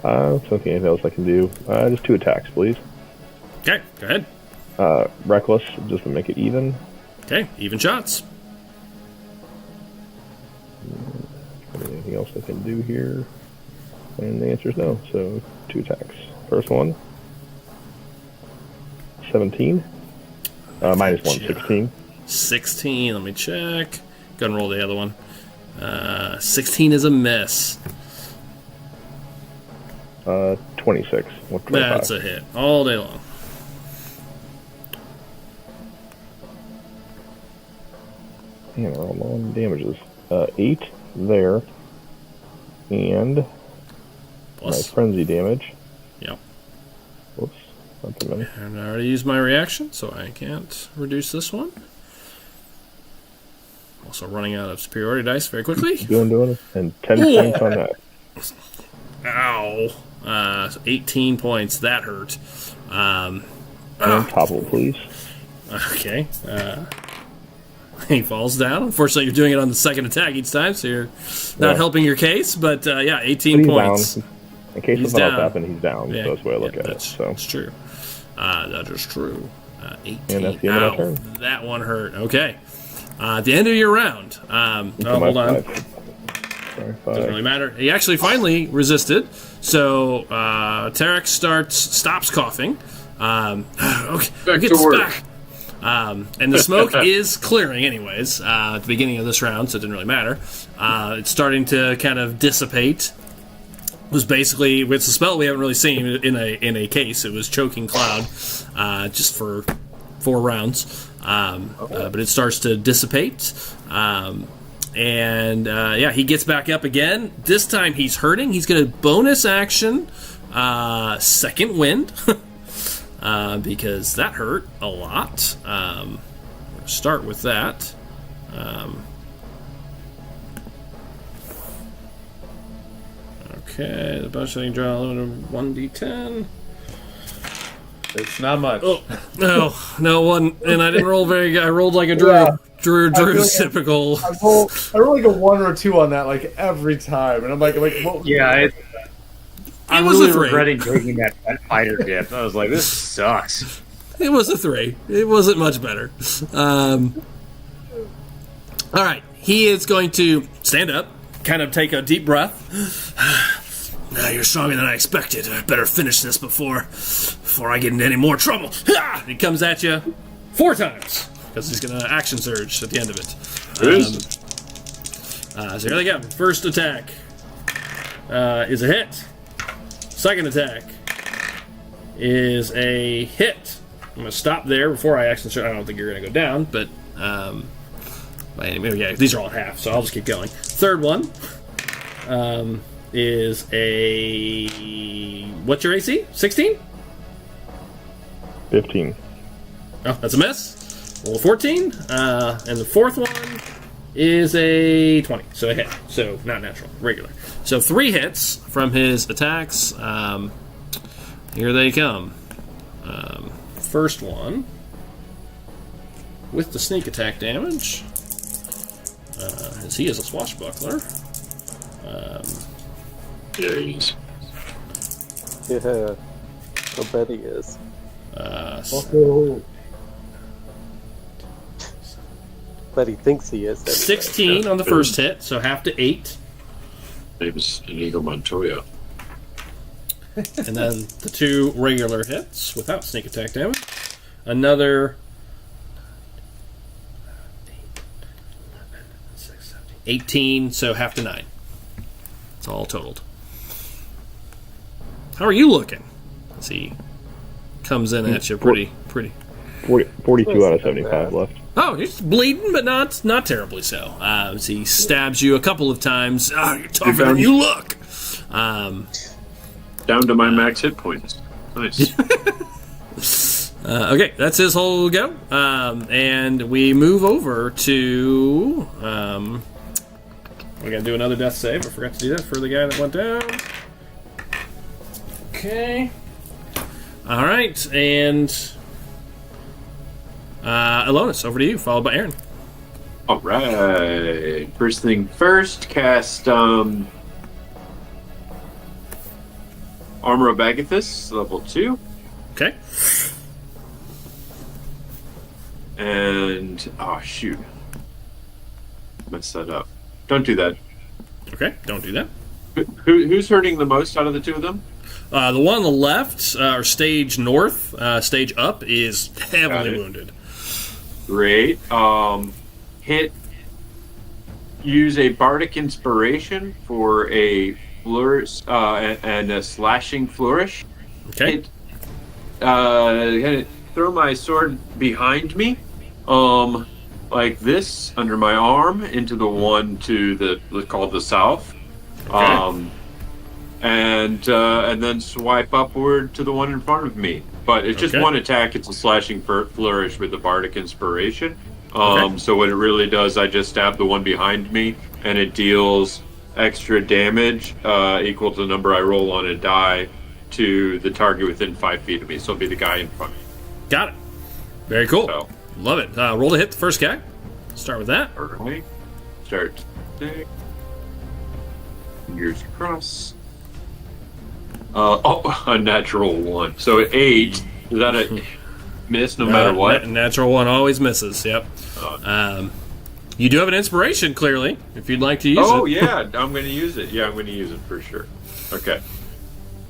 Speaker 4: something anything else I can do. Just 2 attacks, please.
Speaker 1: Okay, go ahead.
Speaker 4: Reckless, just to make it even.
Speaker 1: Okay, even shots.
Speaker 4: Anything else I can do here? And the answer is no. So 2 attacks. First one. 17. -1, 16.
Speaker 1: 16, let me check. Go ahead and roll the other one. 16 is a miss.
Speaker 4: 26. 25.
Speaker 1: That's a hit. All day long.
Speaker 4: And we're all low on damages. 8 there. And
Speaker 1: Plus.
Speaker 4: my frenzy damage.
Speaker 1: Yep.
Speaker 4: Whoops. Not too many.
Speaker 1: And I already used my reaction, so I can't reduce this one. Also running out of superiority dice very quickly.
Speaker 4: Doing. And 10 points on that.
Speaker 1: Ow. So 18 points. That hurt.
Speaker 4: And topple, please.
Speaker 1: Okay. He falls down. Unfortunately, you're doing it on the second attack each time, so you're not helping your case. But 18 points.
Speaker 4: Down. In case
Speaker 1: He's
Speaker 4: something else
Speaker 1: down.
Speaker 4: happens, he's down.
Speaker 1: Yeah,
Speaker 4: So that's the way I look at it.
Speaker 1: that's,
Speaker 4: So.
Speaker 1: That's true. That is true. 18.
Speaker 4: And that's the end of my
Speaker 1: Ow,
Speaker 4: turn.
Speaker 1: that one hurt. Okay. At the end of your round. Hold on. Doesn't really matter. He actually finally resisted. So Tarek stops coughing. Okay,
Speaker 2: Back
Speaker 1: gets
Speaker 2: to work.
Speaker 1: back. And the smoke is clearing, anyways. At the beginning of this round, so it didn't really matter. It's starting to kind of dissipate. It was basically, it's a spell we haven't really seen in a case. It was Choking Cloud, just for 4 rounds. But it starts to dissipate. He gets back up again. This time he's hurting. He's going to bonus action second wind because that hurt a lot. Start with that. Okay, the bonus action draw limit of 1d10.
Speaker 5: It's not much.
Speaker 1: Oh, no one, and I didn't roll very good. I rolled like a Drew.
Speaker 5: Yeah.
Speaker 1: Drew's typical.
Speaker 5: I roll like a 1 or 2 on that, like every time, and I'm like, what?
Speaker 6: Yeah, I'm
Speaker 1: was
Speaker 6: really
Speaker 1: a 3.
Speaker 6: regretting taking that fighter dip. I was like, this sucks.
Speaker 1: It was a 3. It wasn't much better. All right, he is going to stand up, kind of take a deep breath. Now you're stronger than I expected. I better finish this before I get into any more trouble. He comes at you 4 times because he's going to action surge at the end of it. So here they go. First attack is a hit. Second attack is a hit. I'm going to stop there before I action surge. I don't think you're going to go down, but anyway, these are all at half, so I'll just keep going. Third one. Is a... What's your AC? 16?
Speaker 4: 15.
Speaker 1: Oh, that's a miss. Roll a 14. And the fourth one is a 20. So a hit. So not natural. Regular. So 3 hits from his attacks. Here they come. First one with the sneak attack damage. As he is a swashbuckler.
Speaker 2: There he is.
Speaker 3: Yeah, I bet he is. But he thinks he is. Anyway.
Speaker 1: 16 on the first hit, so half to 8.
Speaker 2: Name is Inigo Montoya.
Speaker 1: And then the 2 regular hits without sneak attack damage. Another 18, so half to 9. It's all totaled. How are you looking? As he comes in at you pretty.
Speaker 4: 42 out of 75 left.
Speaker 1: Oh, he's bleeding, but not terribly so. As he stabs you a couple of times. Oh, you're tougher than you look.
Speaker 2: Down to my max hit points. Nice.
Speaker 1: Okay, that's his whole go. And we move over to... we're going to do another death save. I forgot to do that for the guy that went down. Okay. All right, and Alonis, over to you, followed by Aaron.
Speaker 2: All right. First thing first, cast Armor of Agathis, level 2.
Speaker 1: Okay.
Speaker 2: And oh shoot, messed that up. Don't do that.
Speaker 1: Okay, don't do that.
Speaker 2: Who's hurting the most out of the 2 of them?
Speaker 1: The one on the left, or stage north, stage up, is heavily wounded.
Speaker 2: Great. Hit. Use a bardic inspiration for a flourish and a slashing flourish.
Speaker 1: Okay.
Speaker 2: Throw my sword behind me, like this, under my arm, into the one to the called the south.
Speaker 1: Okay.
Speaker 2: And then swipe upward to the one in front of me. But it's just one attack. It's a slashing flourish with the bardic inspiration. So what it really does, I just stab the one behind me, and it deals extra damage equal to the number I roll on a die to the target within 5 feet of me. So it'll be the guy in front of me.
Speaker 1: Got it. Very cool.
Speaker 2: So,
Speaker 1: love it. Roll to hit the first guy. Start with that.
Speaker 2: all right. Start. Fingers crossed. A natural 1. So 8. Is that a miss no matter what?
Speaker 1: Natural 1 always misses. Yep. You do have an inspiration, clearly, if you'd like to use it.
Speaker 2: Oh, yeah. I'm going to use it. Yeah, I'm going to use it for sure. Okay.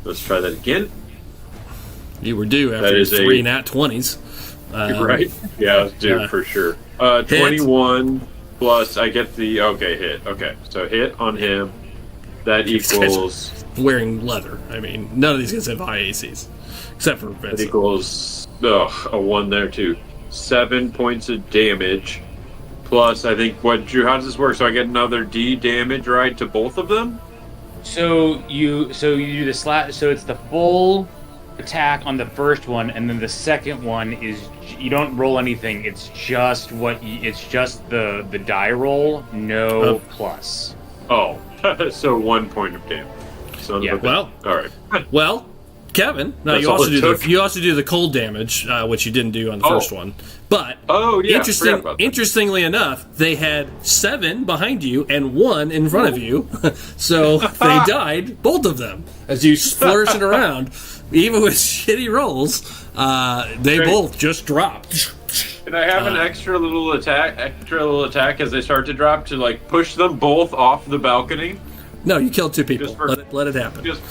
Speaker 2: Let's try that again.
Speaker 1: You were due after your 3 nat 20s.
Speaker 2: Right? Yeah, I was due for sure. 21 plus, I get the... Okay, hit. Okay, so hit on him. That equals...
Speaker 1: Wearing leather. I mean, none of these guys have high ACs. Except for Vincent.
Speaker 2: That equals... a 1 there, too. 7 points of damage. Plus, I think, Drew, how does this work? So I get another D damage, right, to both of them?
Speaker 6: So you do the slash. So it's the full attack on the first one, and then the second one is you don't roll anything. It's just it's just the die roll, no plus.
Speaker 2: Oh, so 1 point of damage.
Speaker 6: Yeah.
Speaker 1: Well,
Speaker 2: all right.
Speaker 1: Well, Kevin, no,
Speaker 2: That's
Speaker 1: you
Speaker 2: all
Speaker 1: also
Speaker 2: it
Speaker 1: do
Speaker 2: took.
Speaker 1: you also do the cold damage, which you didn't do on the first one. But
Speaker 2: Oh, yeah, forgot about that.
Speaker 1: interestingly enough, they had 7 behind you and 1 in front of you, so they died, both of them, as you flourish it around. Even with shitty rolls, they
Speaker 2: Great.
Speaker 1: both just dropped.
Speaker 2: Can I have an extra little attack as they start to drop to like push them both off the balcony?
Speaker 1: No, you killed 2 people.
Speaker 2: Just for-
Speaker 1: Let it happen.
Speaker 2: Just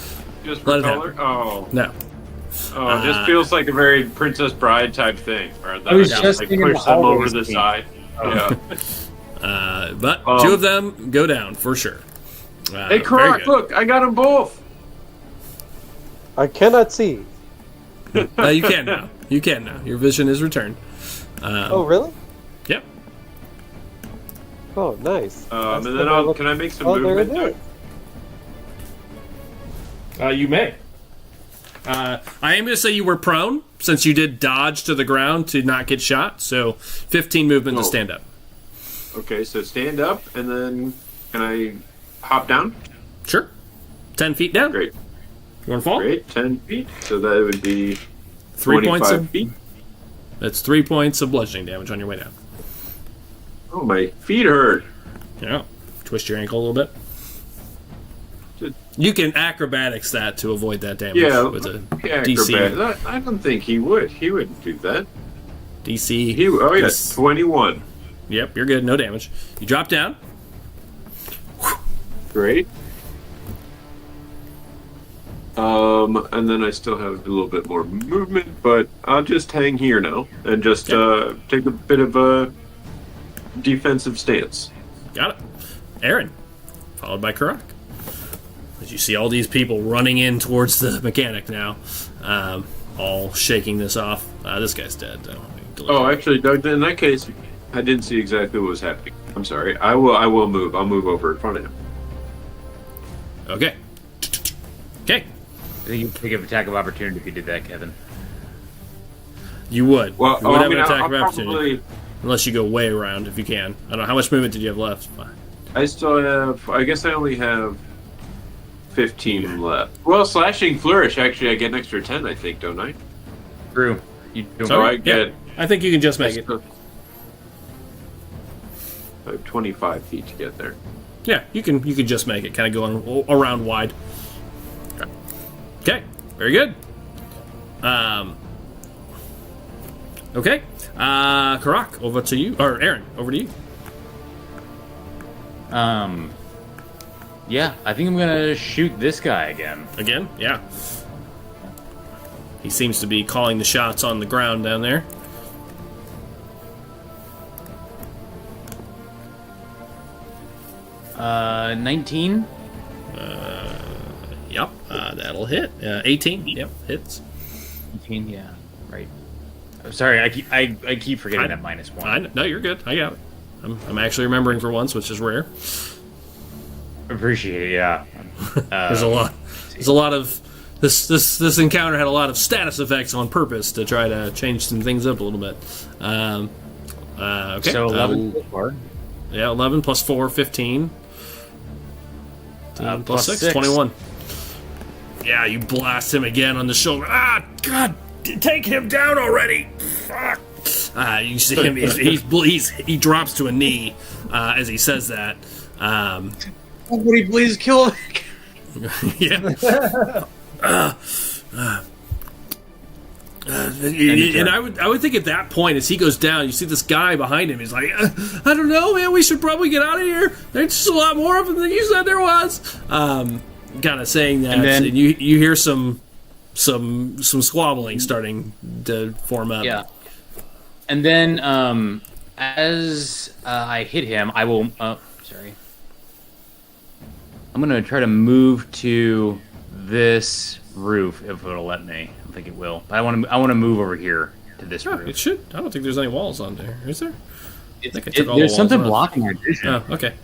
Speaker 1: Let
Speaker 2: for
Speaker 1: it
Speaker 2: color?
Speaker 1: happen.
Speaker 2: Oh,
Speaker 1: No.
Speaker 2: it just feels like a very Princess Bride type thing. Where
Speaker 6: I was
Speaker 2: they
Speaker 6: just
Speaker 2: like
Speaker 6: thinking
Speaker 2: push
Speaker 6: the
Speaker 2: them over
Speaker 6: hallways
Speaker 2: the
Speaker 6: thing.
Speaker 2: side. Yeah.
Speaker 1: But 2 of them go down for sure.
Speaker 2: Hey,
Speaker 1: very
Speaker 2: Croc,
Speaker 1: good.
Speaker 2: look, I got them both.
Speaker 3: I cannot see.
Speaker 1: You can now. You can now. Your vision is returned.
Speaker 3: Oh, really?
Speaker 1: Yep.
Speaker 3: Oh, nice.
Speaker 2: And
Speaker 3: That's
Speaker 2: then
Speaker 3: what I look-
Speaker 2: can I make some
Speaker 3: Oh, there it
Speaker 2: movement?
Speaker 3: is.
Speaker 1: You may. I am going to say you were prone since you did dodge to the ground to not get shot. So 15 movement to
Speaker 2: Oh.
Speaker 1: stand up.
Speaker 2: Okay, so stand up, and then can I hop down?
Speaker 1: Sure. 10 feet down.
Speaker 2: Great,
Speaker 1: You want to fall?
Speaker 2: great. 10 feet. So that would be
Speaker 1: 3 points
Speaker 2: 25
Speaker 1: of
Speaker 2: feet.
Speaker 1: That's 3 points of bludgeoning damage on your way down.
Speaker 2: Oh, my feet hurt.
Speaker 1: Yeah. Twist your ankle a little bit.
Speaker 2: Just-
Speaker 1: You can acrobatics that to avoid that damage
Speaker 2: Yeah,
Speaker 1: with a
Speaker 2: yeah,
Speaker 1: DC.
Speaker 2: acrobat. I don't think he would. He wouldn't do that.
Speaker 1: DC.
Speaker 2: Oh yeah,
Speaker 1: is-
Speaker 2: 21.
Speaker 1: Yep, you're good. No damage. You drop down.
Speaker 2: Great. And then I still have a little bit more movement, but I'll just hang here now and just take a bit of a defensive stance.
Speaker 1: Got it. Aaron, followed by Karak. As you see all these people running in towards the mechanic now, all shaking this off. This guy's dead, though.
Speaker 2: Oh, actually, Doug, in that case, I didn't see exactly what was happening. I'm sorry. I will move. I'll move over in front of him.
Speaker 1: Okay. Okay.
Speaker 6: I think you'd take an attack of opportunity if you did that, Kevin.
Speaker 1: You would.
Speaker 2: Well,
Speaker 1: You would
Speaker 2: I
Speaker 1: have
Speaker 2: mean,
Speaker 1: an attack
Speaker 2: I'll
Speaker 1: of opportunity.
Speaker 2: probably.
Speaker 1: Unless you go way around, if you can. I don't know. How much movement did you have left?
Speaker 2: I still have. I guess I only have 15 left. Well, slashing flourish. Actually, I get an extra 10. I think, don't I?
Speaker 6: Drew, you don't.
Speaker 2: So I
Speaker 1: Yeah.
Speaker 2: get.
Speaker 1: I think you can just make it.
Speaker 2: I have 25 feet to get there.
Speaker 1: Yeah, you can just make it. Kind of going around wide. Okay. Very good. Okay. Karak, over to you. Or Aaron, over to you.
Speaker 6: Yeah, I think I'm gonna shoot this guy again.
Speaker 1: Again? Yeah. He seems to be calling the shots on the ground down there.
Speaker 6: Uh, 19.
Speaker 1: Yep. That'll hit. 18. Yep. Hits.
Speaker 6: 18, yeah, right. I'm sorry, I keep forgetting that -1.
Speaker 1: No, you're good. I got it. I'm actually remembering for once, which is rare.
Speaker 6: Appreciate it, yeah.
Speaker 1: There's a lot. There's a lot of this encounter had a lot of status effects on purpose to try to change some things up a little bit. Okay.
Speaker 6: So 11 so far.
Speaker 1: Yeah, 11 plus 4, 15. Plus
Speaker 6: plus
Speaker 1: 6,
Speaker 6: 6.
Speaker 1: 21. Yeah, you blast him again on the shoulder. Ah, God, take him down already. Fuck. You see him. He drops to a knee as he says that.
Speaker 2: Somebody please kill
Speaker 1: Yeah. And I would think at that point, as he goes down, you see this guy behind him. He's like, I don't know, man. We should probably get out of here. There's just a lot more of them than you said there was. Kind of saying that, and you hear some squabbling starting to form up.
Speaker 6: Yeah. And then as I hit him, I will. Sorry. I'm gonna try to move to this roof if it'll let me. I don't think it will, but I want to move over here. to this
Speaker 1: Oh,
Speaker 6: room.
Speaker 1: it should. I don't think there's any walls on there. Is there?
Speaker 6: It's,
Speaker 1: I think I took all the
Speaker 6: there's
Speaker 1: walls
Speaker 6: something
Speaker 1: off.
Speaker 6: blocking our vision.
Speaker 1: Oh, okay.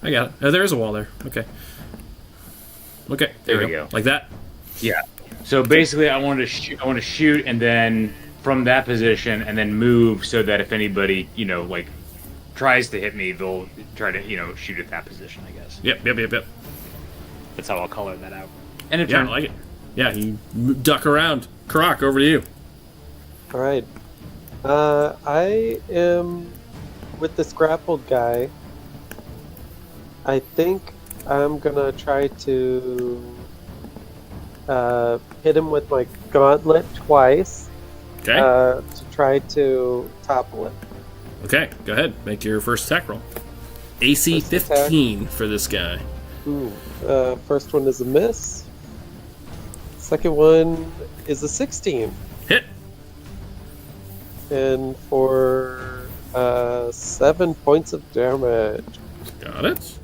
Speaker 1: I got it. Oh, there is a wall there. Okay. Okay.
Speaker 6: There we go.
Speaker 1: Like that.
Speaker 6: Yeah. So basically, I want to shoot, and then from that position, and then move so that if anybody, like, tries to hit me, they'll try to, shoot at that position. I guess.
Speaker 1: Yep.
Speaker 6: That's how I'll color that out. And
Speaker 1: Yeah, I like it. Yeah, you duck around. Karak, over to you.
Speaker 3: All right. I am with this grappled guy. I think I'm gonna try to hit him with my gauntlet twice.
Speaker 1: Okay.
Speaker 3: To try to topple it.
Speaker 1: Okay, go ahead. Make your first attack roll. AC
Speaker 3: First attack.
Speaker 1: 15 for this guy.
Speaker 3: Ooh. First one is a miss. Second one is a 16.
Speaker 1: Hit.
Speaker 3: And for 7 points of damage.
Speaker 1: Got it.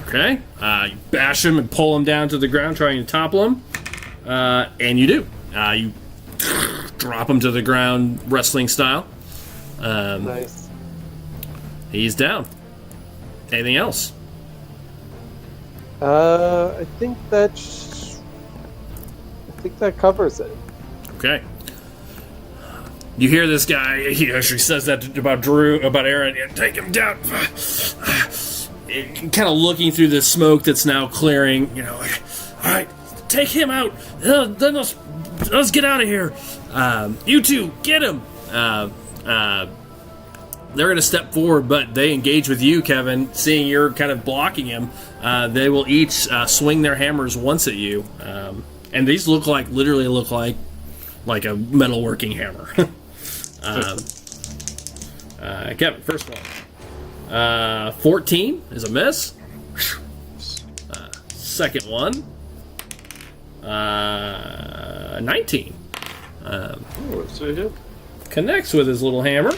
Speaker 1: Okay. You bash him and pull him down to the ground, trying to topple him. And you do. You drop him to the ground, wrestling style.
Speaker 3: Nice.
Speaker 1: He's down. Anything else?
Speaker 3: I think that covers it.
Speaker 1: Okay. You hear this guy, he actually says that about Aaron, and take him down. Kind of looking through the smoke that's now clearing, like, all right, take him out. Then let's get out of here. You two, get him. They're going to step forward, but they engage with you, Kevin. Seeing you're kind of blocking him, they will each swing their hammers once at you. And these literally look like a metalworking hammer. Kevin, first one. 14 is a miss. Second one. 19.
Speaker 2: What's a hit?
Speaker 1: Connects with his little hammer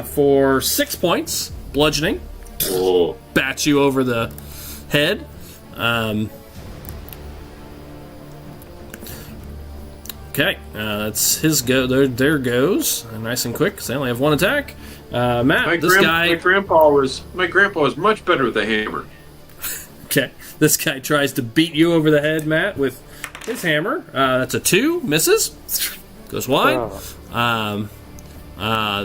Speaker 1: for 6 points, bludgeoning.
Speaker 2: Oh.
Speaker 1: Bats you over the head. Okay, that's his go. There goes. Nice and quick, because they only have one attack. Matt,
Speaker 2: My grandpa was much better with a hammer.
Speaker 1: Okay, this guy tries to beat you over the head, Matt, with his hammer. That's a 2, misses. Goes wide.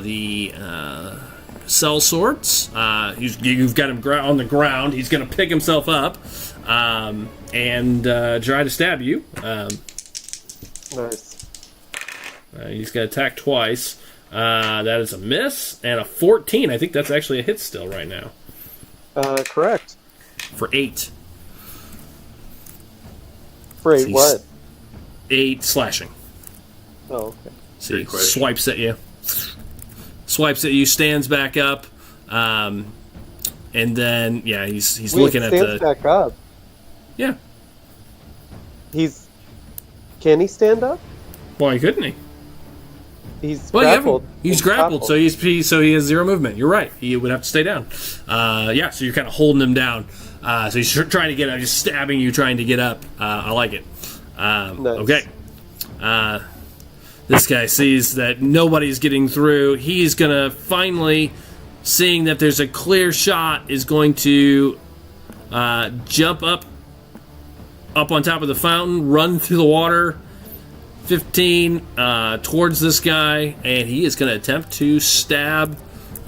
Speaker 1: The cell sorts. You've got him on the ground. He's going to pick himself up and try to stab you.
Speaker 3: Nice.
Speaker 1: He's going to attack twice. That is a miss and a 14. I think that's actually a hit still right now.
Speaker 3: Correct.
Speaker 1: For 8.
Speaker 3: For
Speaker 1: So he's-
Speaker 3: what?
Speaker 1: 8 slashing.
Speaker 3: Oh, okay.
Speaker 1: So he
Speaker 2: Good question.
Speaker 1: swipes at you. Stands back up, and then he's
Speaker 3: Wait,
Speaker 1: looking at
Speaker 3: stands
Speaker 1: the
Speaker 3: back up.
Speaker 1: yeah.
Speaker 3: Can he stand up?
Speaker 1: Why couldn't he?
Speaker 3: He's
Speaker 1: Well,
Speaker 3: grappled.
Speaker 1: he's
Speaker 3: and
Speaker 1: grappled,
Speaker 3: toppled.
Speaker 1: so he has 0 movement. You're right. He would have to stay down. So you're kind of holding him down. So he's trying to get up, just stabbing you, trying to get up. I like it.
Speaker 3: Nice.
Speaker 1: Okay. This guy sees that nobody's getting through. He's gonna finally, seeing that there's a clear shot, is going to jump up on top of the fountain, run through the water. 15 towards this guy, and he is going to attempt to stab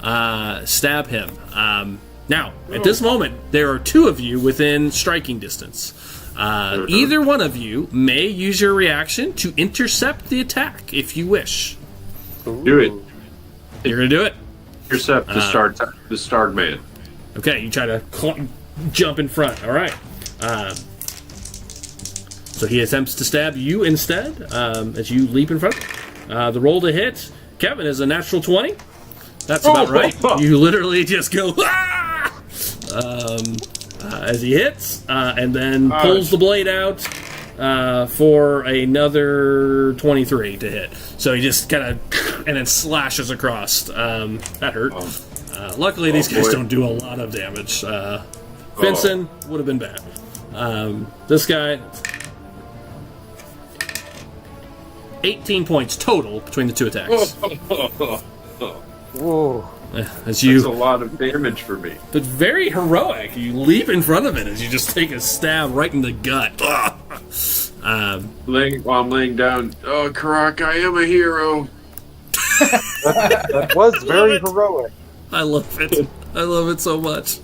Speaker 1: him. Now, at this moment, there are 2 of you within striking distance. Either one of you may use your reaction to intercept the attack if you wish.
Speaker 2: Do it.
Speaker 1: You're going to do it?
Speaker 2: Intercept the starred man.
Speaker 1: Okay, you try to jump in front. All right. So he attempts to stab you instead as you leap in front. The roll to hit, Kevin, is a natural 20. That's about right. You literally just go "Ah!" As he hits, and then pulls the blade out for another 23 to hit. So he just kind of and then slashes across. That hurt. Luckily, these guys don't do a lot of damage. Vincent would have been bad. This guy, 18 points total between the two attacks.
Speaker 3: Whoa.
Speaker 1: As you,
Speaker 2: That's a lot of damage for me.
Speaker 1: but very heroic. You leap in front of it as you just take a stab right in the gut.
Speaker 2: While I'm laying down, oh, Karak, I am a hero.
Speaker 3: That was very heroic.
Speaker 1: I love it. I love it so much.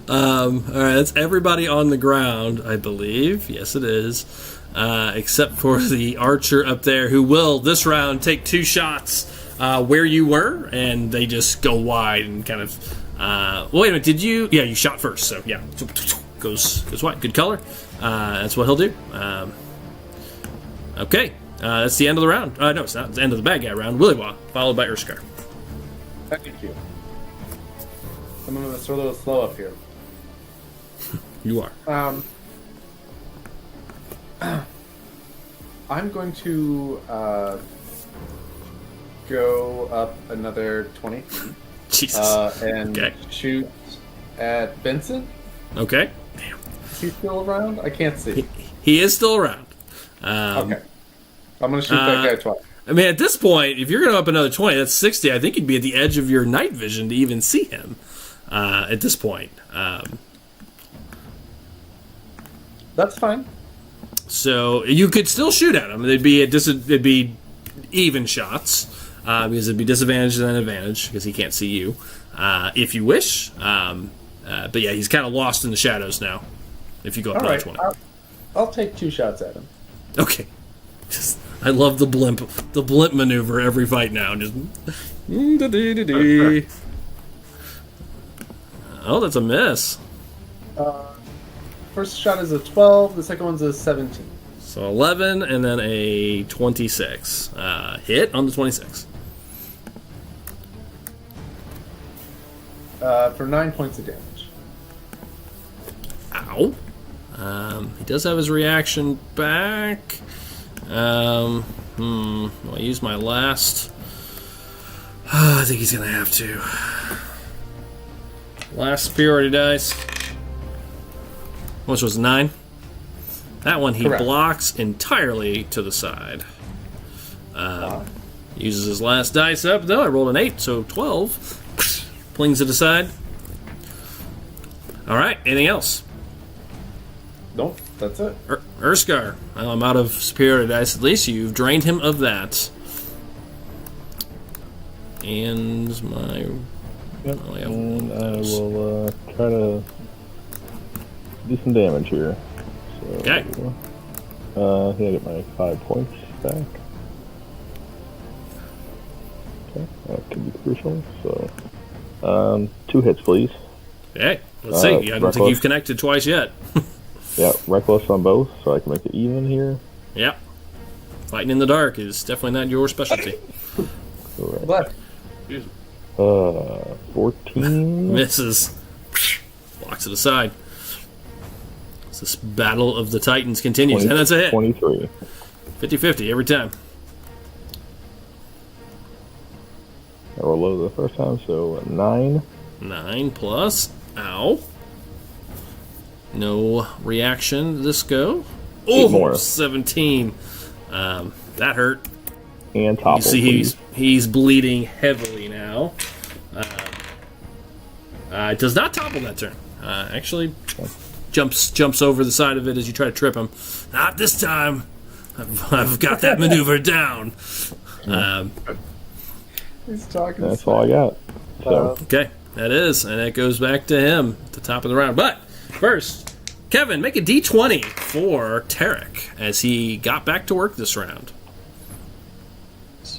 Speaker 1: All right, that's everybody on the ground, I believe. Yes, it is. Except for the archer up there, who will, this round, take 2 shots where you were, and they just go wide and kind of... wait a minute, did you... Yeah, you shot first, so yeah. Goes wide. Good color. That's what he'll do. Okay. That's the end of the round. No, it's not. It's the end of the bad guy round. Willywa, followed by Urskar.
Speaker 5: Thank you. I'm gonna throw a little slow up here.
Speaker 1: You are.
Speaker 5: I'm going to go up another 20
Speaker 1: Jesus.
Speaker 5: and
Speaker 1: Okay.
Speaker 5: shoot at Benson.
Speaker 1: Okay.
Speaker 5: Is he still around? I can't see.
Speaker 1: He is still around.
Speaker 5: Okay. I'm going to shoot that guy twice.
Speaker 1: I mean, at this point, if you're going to up another 20, that's 60. I think you'd be at the edge of your night vision to even see him at this point.
Speaker 5: That's fine.
Speaker 1: So you could still shoot at him. It'd be even shots because it'd be disadvantage and then advantage because he can't see you if you wish. But yeah, he's kind of lost in the shadows now. If you go up
Speaker 5: All
Speaker 1: another
Speaker 5: right.
Speaker 1: 20,
Speaker 5: I'll take 2 shots at him.
Speaker 1: okay. I love the blimp maneuver every fight now. Just oh, that's a miss.
Speaker 5: First shot is a 12. The second one's a 17.
Speaker 1: So 11 and then a 26. Hit on the 26.
Speaker 5: For 9 points of damage.
Speaker 1: Ow. He does have his reaction back. I'll use my last. I think he's gonna have to. Last superiority dice. Which was 9. That one he
Speaker 5: Correct.
Speaker 1: blocks entirely to the side. Uses his last dice up, though. I rolled an 8, so 12. Plings it aside. Alright, anything else?
Speaker 5: Nope, that's it.
Speaker 1: Urskar. Well, I'm out of superiority dice at least. You've drained him of that. And my...
Speaker 4: Yep.
Speaker 1: Oh, yeah.
Speaker 4: And I will try to do some damage here. So,
Speaker 1: Okay.
Speaker 4: I get my 5 points back. Okay, that could be crucial. So, 2 hits, please.
Speaker 1: Okay, let's see. I don't think
Speaker 4: reckless.
Speaker 1: you've connected twice yet.
Speaker 4: Yeah, reckless on both, so I can make it even here.
Speaker 1: Yep. Fighting in the dark is definitely not your specialty.
Speaker 4: Correct.
Speaker 5: But
Speaker 4: 14.
Speaker 1: Misses. Blocks it aside. So this battle of the Titans continues,
Speaker 4: 20,
Speaker 1: and that's a hit.
Speaker 4: 23.
Speaker 1: 50-50 every time.
Speaker 4: I rolled low the first time, so 9.
Speaker 1: 9 plus. Ow. No reaction this go. Oh,
Speaker 4: more.
Speaker 1: 17. That hurt.
Speaker 4: And topple.
Speaker 1: You see he's bleeding heavily now. It does not topple that turn. Actually jumps over the side of it as you try to trip him. Not this time. I've got that maneuver down.
Speaker 5: he's talking.
Speaker 4: That's all I got. So,
Speaker 1: Okay, that is, and that goes back to him at the top of the round. But first, Kevin, make a D20 for Tarek as he got back to work this round.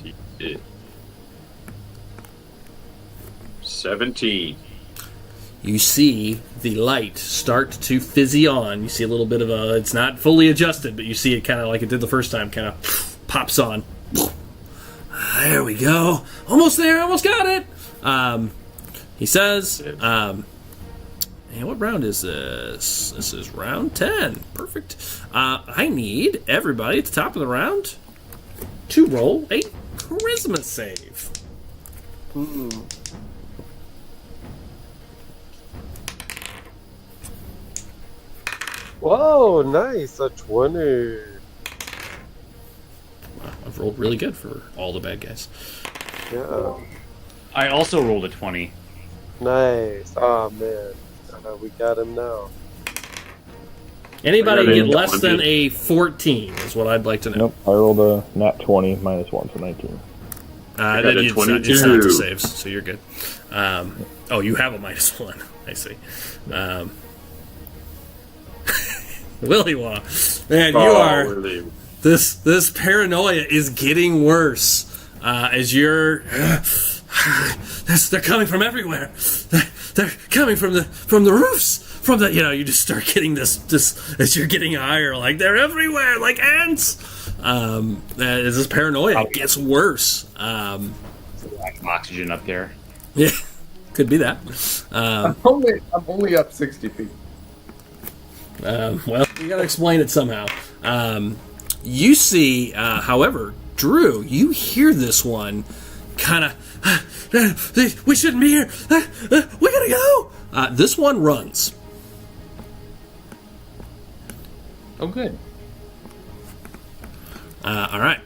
Speaker 2: He did. 17.
Speaker 1: You see the light start to fizzy on. You see a little bit of a, it's not fully adjusted, but you see it kind of like it did the first time, kind of pops on. There we go. Almost there, almost got it. He says, and what round is this? This is round 10. Perfect. I need everybody at the top of the round to roll a charisma save.
Speaker 3: Whoa, nice. A 20.
Speaker 1: I've rolled really good for all the bad guys.
Speaker 3: Yeah.
Speaker 6: I also rolled a 20.
Speaker 3: Nice. Oh man, we got him now.
Speaker 1: Anybody
Speaker 2: I got
Speaker 1: get
Speaker 2: a
Speaker 1: less
Speaker 2: 20.
Speaker 1: than a 14 is what I'd like to know.
Speaker 4: Nope, I rolled a nat 20 minus 1, so 19.
Speaker 2: got a
Speaker 1: It's not
Speaker 2: 22.
Speaker 1: to saves, so you're good. Oh, you have a -1. I see. Willy Wah. Man, you are...
Speaker 2: Really?
Speaker 1: This paranoia is getting worse as you're... they're coming from everywhere. They're coming from the roofs. From the, you just start getting this as you're getting higher, like they're everywhere, like ants. As this paranoia gets worse.
Speaker 6: Lack of oxygen up there.
Speaker 1: Yeah, could be that.
Speaker 5: I'm only up 60 feet.
Speaker 1: Well, you gotta explain it somehow. You see, however, Drew, you hear this one kind of. We shouldn't be here. We gotta go. This one runs.
Speaker 6: Oh, good.
Speaker 1: All right.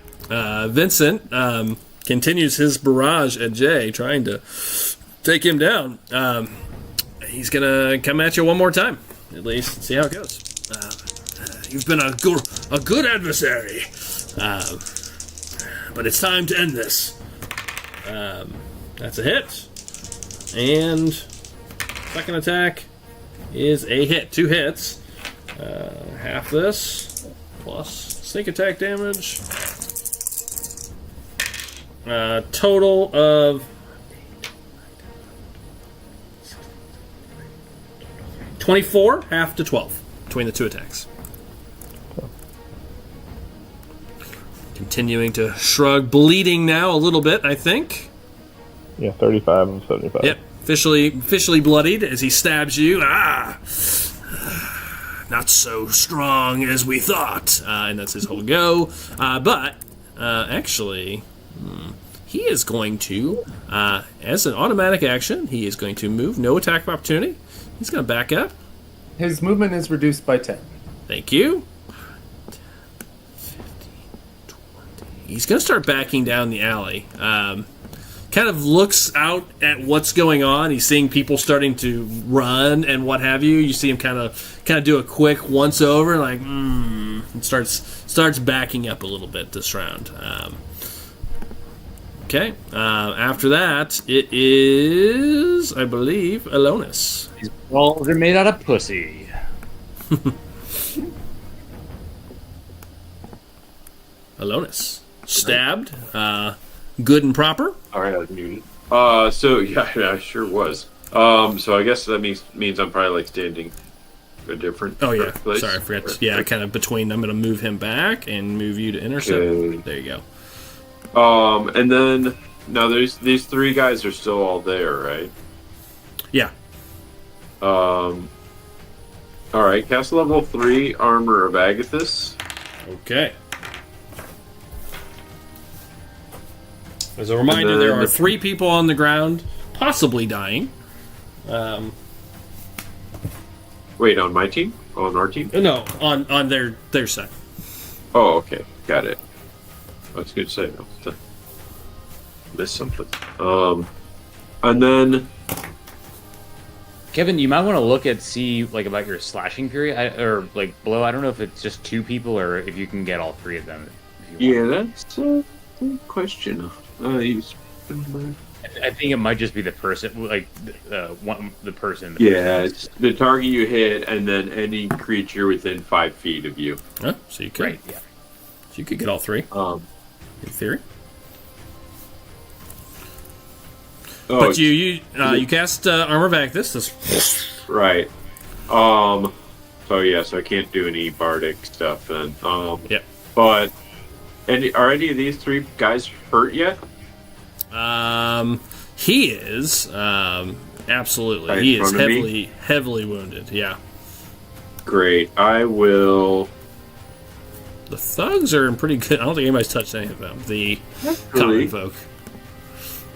Speaker 1: Vincent continues his barrage at Jay, trying to take him down. He's going to come at you one more time, at least. See how it goes. You've been a good adversary. But it's time to end this. That's a hit. And second attack is a hit. 2 hits. Half this plus sneak attack damage. Total of 24, half to 12 between the 2 attacks. Continuing to shrug, bleeding now a little bit, I think.
Speaker 4: Yeah, 35 and 75.
Speaker 1: Yep, officially bloodied as he stabs you. Not so strong as we thought. And that's his whole go. But actually, he is going to, as an automatic action, he is going to move. No attack of opportunity. He's going to back up.
Speaker 5: His movement is reduced by 10.
Speaker 1: Thank you. 15, 20. He's going to start backing down the alley. Kind of looks out at what's going on. He's seeing people starting to run and what have you. You see him kind of do a quick once over, like, and starts backing up a little bit this round. Okay. After that, it is, I believe, Alonis.
Speaker 6: These balls are made out of pussy.
Speaker 1: Melonis. Stabbed. Good and proper.
Speaker 2: All right, I was muted. So yeah, I sure was. So I guess that means I'm probably like standing a different.
Speaker 1: Oh yeah,
Speaker 2: place.
Speaker 1: sorry, I forgot. Yeah, kind of between. I'm going to move him back and move you to intercept.
Speaker 2: Okay.
Speaker 1: There you
Speaker 2: go. And then now there's these three guys are still all there, right?
Speaker 1: Yeah.
Speaker 2: All right, cast level 3 armor of Agathis.
Speaker 1: Okay. As a reminder, there are 3 people on the ground, possibly dying.
Speaker 2: Wait, on my team? On our team?
Speaker 1: No, on their side.
Speaker 2: Oh, okay, got it. That's good to say. I missed something. And then
Speaker 6: Kevin, you might want to look at like about your slashing fury, or like below. I don't know if it's just 2 people or if you can get all 3 of them. If you want.
Speaker 2: yeah, that's a good question.
Speaker 6: I think it might just be the person, like the person.
Speaker 2: Yeah, it's the target you hit, and then any creature within 5 feet of you.
Speaker 1: Huh? So you could.
Speaker 6: Right. Yeah.
Speaker 1: So you could get all 3. In theory. But you cast Armor of Agathis.
Speaker 2: Right. So I can't do any bardic stuff then.
Speaker 1: Yep.
Speaker 2: But are any of these 3 guys hurt yet?
Speaker 1: He is. Absolutely.
Speaker 2: Right
Speaker 1: He
Speaker 2: in
Speaker 1: is
Speaker 2: front of me?
Speaker 1: heavily wounded. Yeah.
Speaker 2: Great. I will.
Speaker 1: The thugs are in pretty good. I don't think anybody's touched any of them. The common
Speaker 2: Really?
Speaker 1: folk.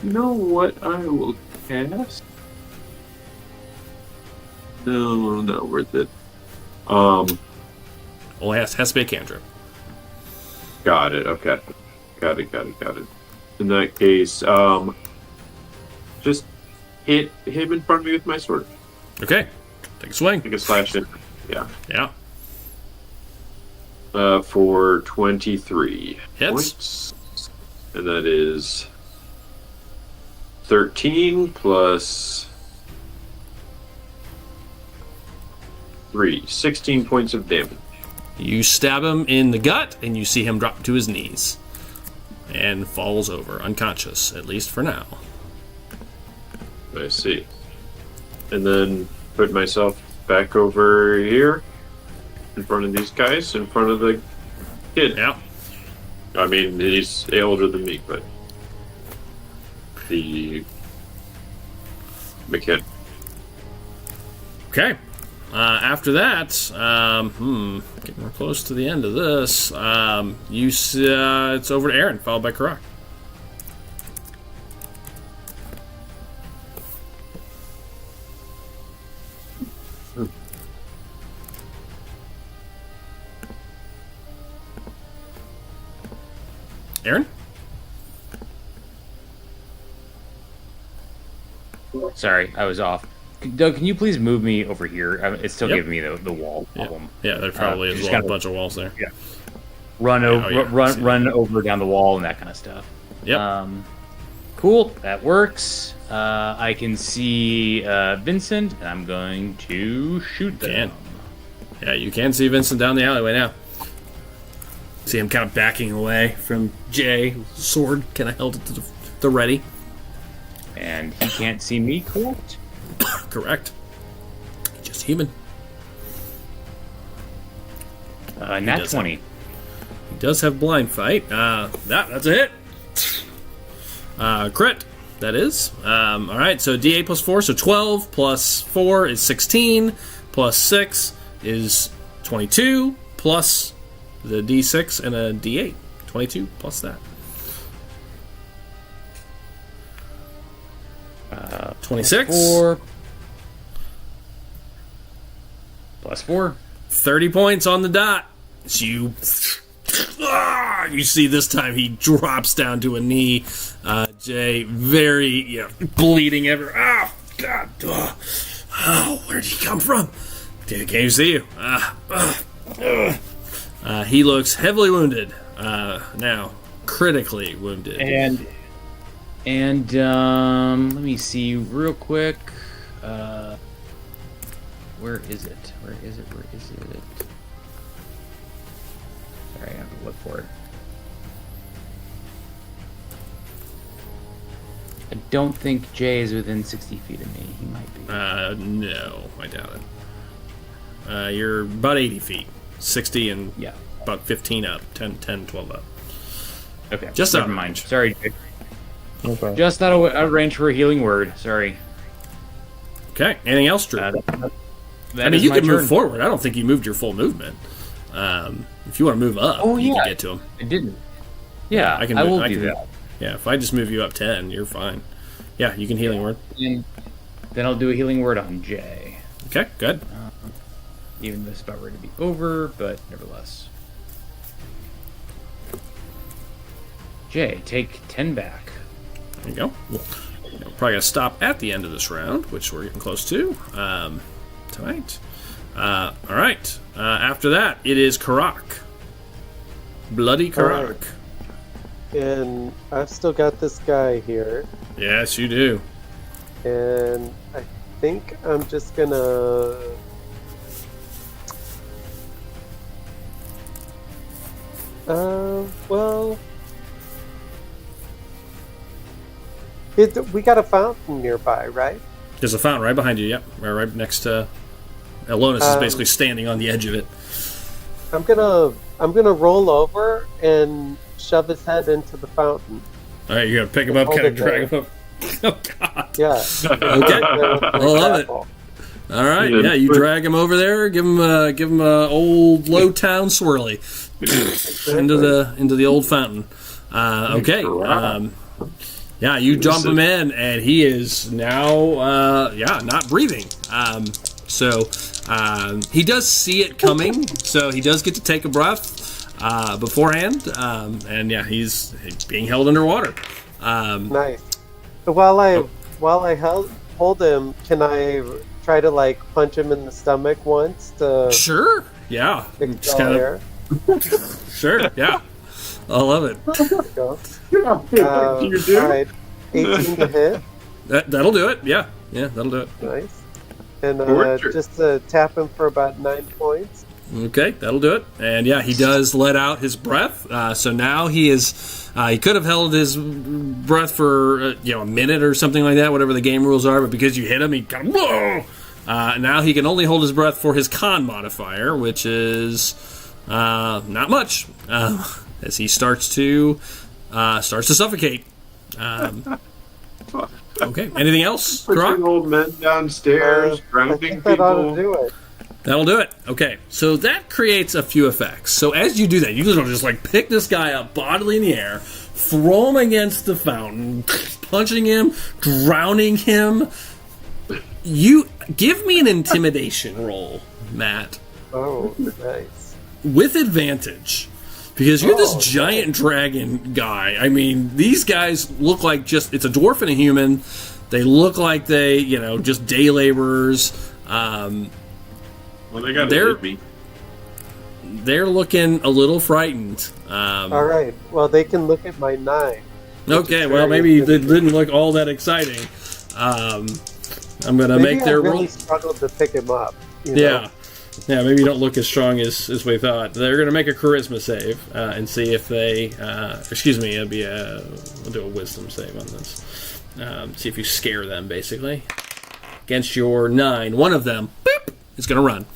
Speaker 2: You know what I will cast? No, not worth it.
Speaker 1: Well, it has to be a cantrip.
Speaker 2: Got it. Okay. Got it. In that case, just hit him in front of me with my sword.
Speaker 1: Okay. Take a swing.
Speaker 2: Take a slash in. Yeah.
Speaker 1: Yeah.
Speaker 2: For 23
Speaker 1: Hits.
Speaker 2: points. And that is 13 plus 3. 16 points of damage.
Speaker 1: You stab him in the gut, and you see him drop to his knees. And falls over, unconscious, at least for now.
Speaker 2: I see. And then put myself back over here in front of these guys, in front of the kid.
Speaker 1: Yeah.
Speaker 2: I mean, he's older than me, but the kid.
Speaker 1: Okay. After that, getting more close to the end of this, it's over to Aaron, followed by Karak. Aaron?
Speaker 6: Sorry, I was off. Doug, can you please move me over here? It's still
Speaker 1: Yep.
Speaker 6: giving me the wall problem.
Speaker 1: Yeah, there probably is
Speaker 6: just
Speaker 1: a
Speaker 6: gotta-
Speaker 1: bunch of walls there.
Speaker 6: Yeah. Run over,
Speaker 1: yeah.
Speaker 6: run over down the wall and that kind of stuff.
Speaker 1: Yep.
Speaker 6: Cool, that works. I can see Vincent, and I'm going to shoot them.
Speaker 1: Yeah, you can see Vincent down the alleyway now. See him kind of backing away from Jay. Sword kind of held it to the ready.
Speaker 6: And he can't see me, correct?
Speaker 1: Correct. Just human.
Speaker 6: Nat
Speaker 1: does
Speaker 6: 20.
Speaker 1: He does have blind fight. That's a hit. Crit. That is. All right. So D8 plus 4. So 12 plus 4 is 16. Plus 6 is 22. Plus the D6 and a D8. 22 plus that. 26.
Speaker 6: 4. Plus 4.
Speaker 1: 30 points on the dot. So you see this time he drops down to a knee. Jay, very bleeding everywhere. God. Where'd he come from? Can't you see you? He looks heavily wounded. Now, critically wounded.
Speaker 6: And let me see real quick. Where is it? Sorry, I have to look for it. I don't think Jay is within 60 feet of me. He might be.
Speaker 1: No, I doubt it. You're about 80 feet. 60 and about 15 up. 10, 12 up.
Speaker 6: Okay,
Speaker 1: Just
Speaker 6: never
Speaker 1: out of
Speaker 6: mind.
Speaker 1: range.
Speaker 6: Sorry, Jay.
Speaker 3: Okay.
Speaker 6: Just out of range for a healing word. Sorry.
Speaker 1: Okay, anything else, Drew?
Speaker 6: That is
Speaker 1: you
Speaker 6: my
Speaker 1: can move
Speaker 6: turn.
Speaker 1: forward. I don't think you moved your full movement. If you want to move up, you can get to him.
Speaker 6: I didn't. Yeah,
Speaker 1: I can.
Speaker 6: I will
Speaker 1: I
Speaker 6: do
Speaker 1: can,
Speaker 6: that.
Speaker 1: Yeah, if I just move you up 10, you're fine. Yeah, you can healing word.
Speaker 6: And then I'll do a healing word on Jay.
Speaker 1: Okay, good.
Speaker 6: Even though it's about ready to be over, but nevertheless. Jay, take 10 back.
Speaker 1: There you go. We're probably going to stop at the end of this round, which we're getting close to tonight. All right. After that, it is Karak. Bloody Karak.
Speaker 3: Alright. And I've still got this guy here.
Speaker 1: Yes, you do.
Speaker 3: And I think I'm just gonna... well... we got a fountain nearby, right?
Speaker 1: There's a fountain right behind you. Yep, right next to. Elonis is basically standing on the edge of it.
Speaker 3: I'm gonna roll over and shove his head into the fountain.
Speaker 1: All right, you're gonna pick him up,
Speaker 3: Hold
Speaker 1: kind of
Speaker 3: it
Speaker 1: drag
Speaker 3: there.
Speaker 1: him up. Oh God.
Speaker 3: Yeah.
Speaker 1: Okay. I love it. All right, yeah, you drag him over there, give him a old low town swirly into the old fountain. Okay. Yeah, you jump him in, and he is now not breathing. So he does see it coming, so he does get to take a breath. beforehand, and yeah, he's being held underwater.
Speaker 3: Nice. While I hold him, can I try to like punch him in the stomach once to
Speaker 1: Sure, yeah, just
Speaker 3: expel
Speaker 1: kind
Speaker 3: air?
Speaker 1: of sure, yeah, I love it.
Speaker 3: Go.
Speaker 2: You do?
Speaker 3: All right, 18 to hit.
Speaker 1: That'll do it. Yeah, that'll do it.
Speaker 3: Nice. And
Speaker 2: Torture.
Speaker 3: just to tap him for about 9 points.
Speaker 1: Okay, that'll do it. And yeah, he does let out his breath. So now he is. He could have held his breath for a minute or something like that, whatever the game rules are. But because you hit him, he kind of whoa. Now he can only hold his breath for his con modifier, which is not much, as he starts to suffocate. Okay. Anything else, Grok?
Speaker 2: Pushing old men downstairs,
Speaker 3: I
Speaker 2: grounding
Speaker 3: think that ought to
Speaker 2: people.
Speaker 3: do it.
Speaker 1: That'll do it. Okay, so that creates a few effects. So as you do that, you just like pick this guy up bodily in the air, throw him against the fountain, punching him, drowning him. You give me an intimidation roll, Matt,
Speaker 3: Oh, nice.
Speaker 1: with advantage. Because you're this giant dragon guy. I mean, these guys look like it's a dwarf and a human. They look like they, just day laborers.
Speaker 2: Well, they got
Speaker 1: They're-
Speaker 2: to hit me.
Speaker 1: They're looking a little frightened.
Speaker 3: All right. Well, they can look at my 9.
Speaker 1: Okay, well, maybe it didn't look all that exciting. I'm going to
Speaker 3: Maybe
Speaker 1: make their
Speaker 3: I really
Speaker 1: roll.
Speaker 3: struggled to pick him up. you
Speaker 1: Yeah.
Speaker 3: know?
Speaker 1: Yeah, maybe you don't look as strong as we thought. They're going to make a charisma save and see if they... it'll be we'll do a wisdom save on this. See if you scare them, basically. Against your 9. One of them, boop, is going to run.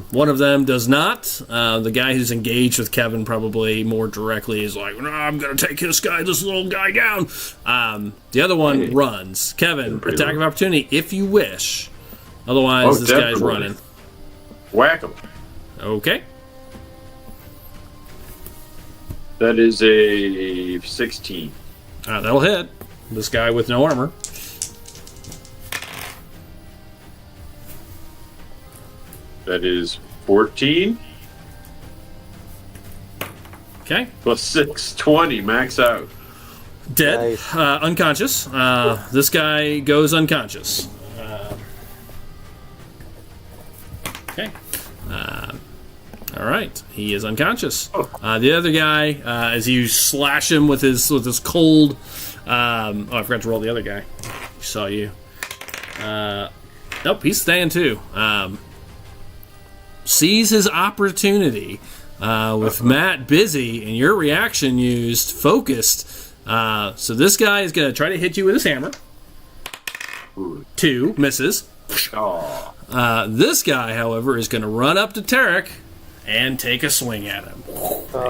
Speaker 1: One of them does not. The guy who's engaged with Kevin probably more directly is like, no, I'm going to take this little guy down. The other one runs. Kevin, attack of opportunity if you wish. Otherwise, this guy's
Speaker 2: definitely.
Speaker 1: running.
Speaker 2: Whack him.
Speaker 1: Okay.
Speaker 2: That is a 16.
Speaker 1: That'll hit. This guy with no armor.
Speaker 2: That is 14
Speaker 1: Okay.
Speaker 2: plus 6, 20, max out.
Speaker 1: Dead.
Speaker 3: Nice.
Speaker 1: Unconscious. This guy goes unconscious. Okay. All right. He is unconscious. The other guy, as you slash him with his cold. I forgot to roll the other guy. He saw you. Nope, he's staying too. Sees his opportunity with Matt busy and your reaction used focused. So this guy is going to try to hit you with his hammer. 2 misses.
Speaker 2: Oh,
Speaker 1: This guy, however, is going to run up to Tarek and take a swing at him. He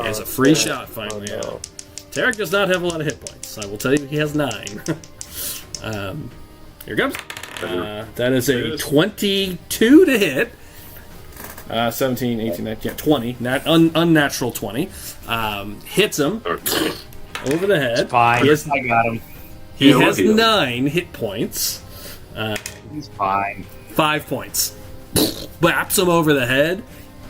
Speaker 1: has a free shot finally out. Tarek does not have a lot of hit points. I will tell you he has 9. Here comes. That is a 22 to hit. 17, 18, 19, 20. Unnatural 20. Hits him
Speaker 2: okay.
Speaker 1: over the head.
Speaker 7: Fine.
Speaker 1: He has,
Speaker 7: I got him.
Speaker 1: he
Speaker 2: Heal,
Speaker 1: has
Speaker 2: heal.
Speaker 1: 9 hit points.
Speaker 7: He's fine.
Speaker 1: 5 points. Baps him over the head.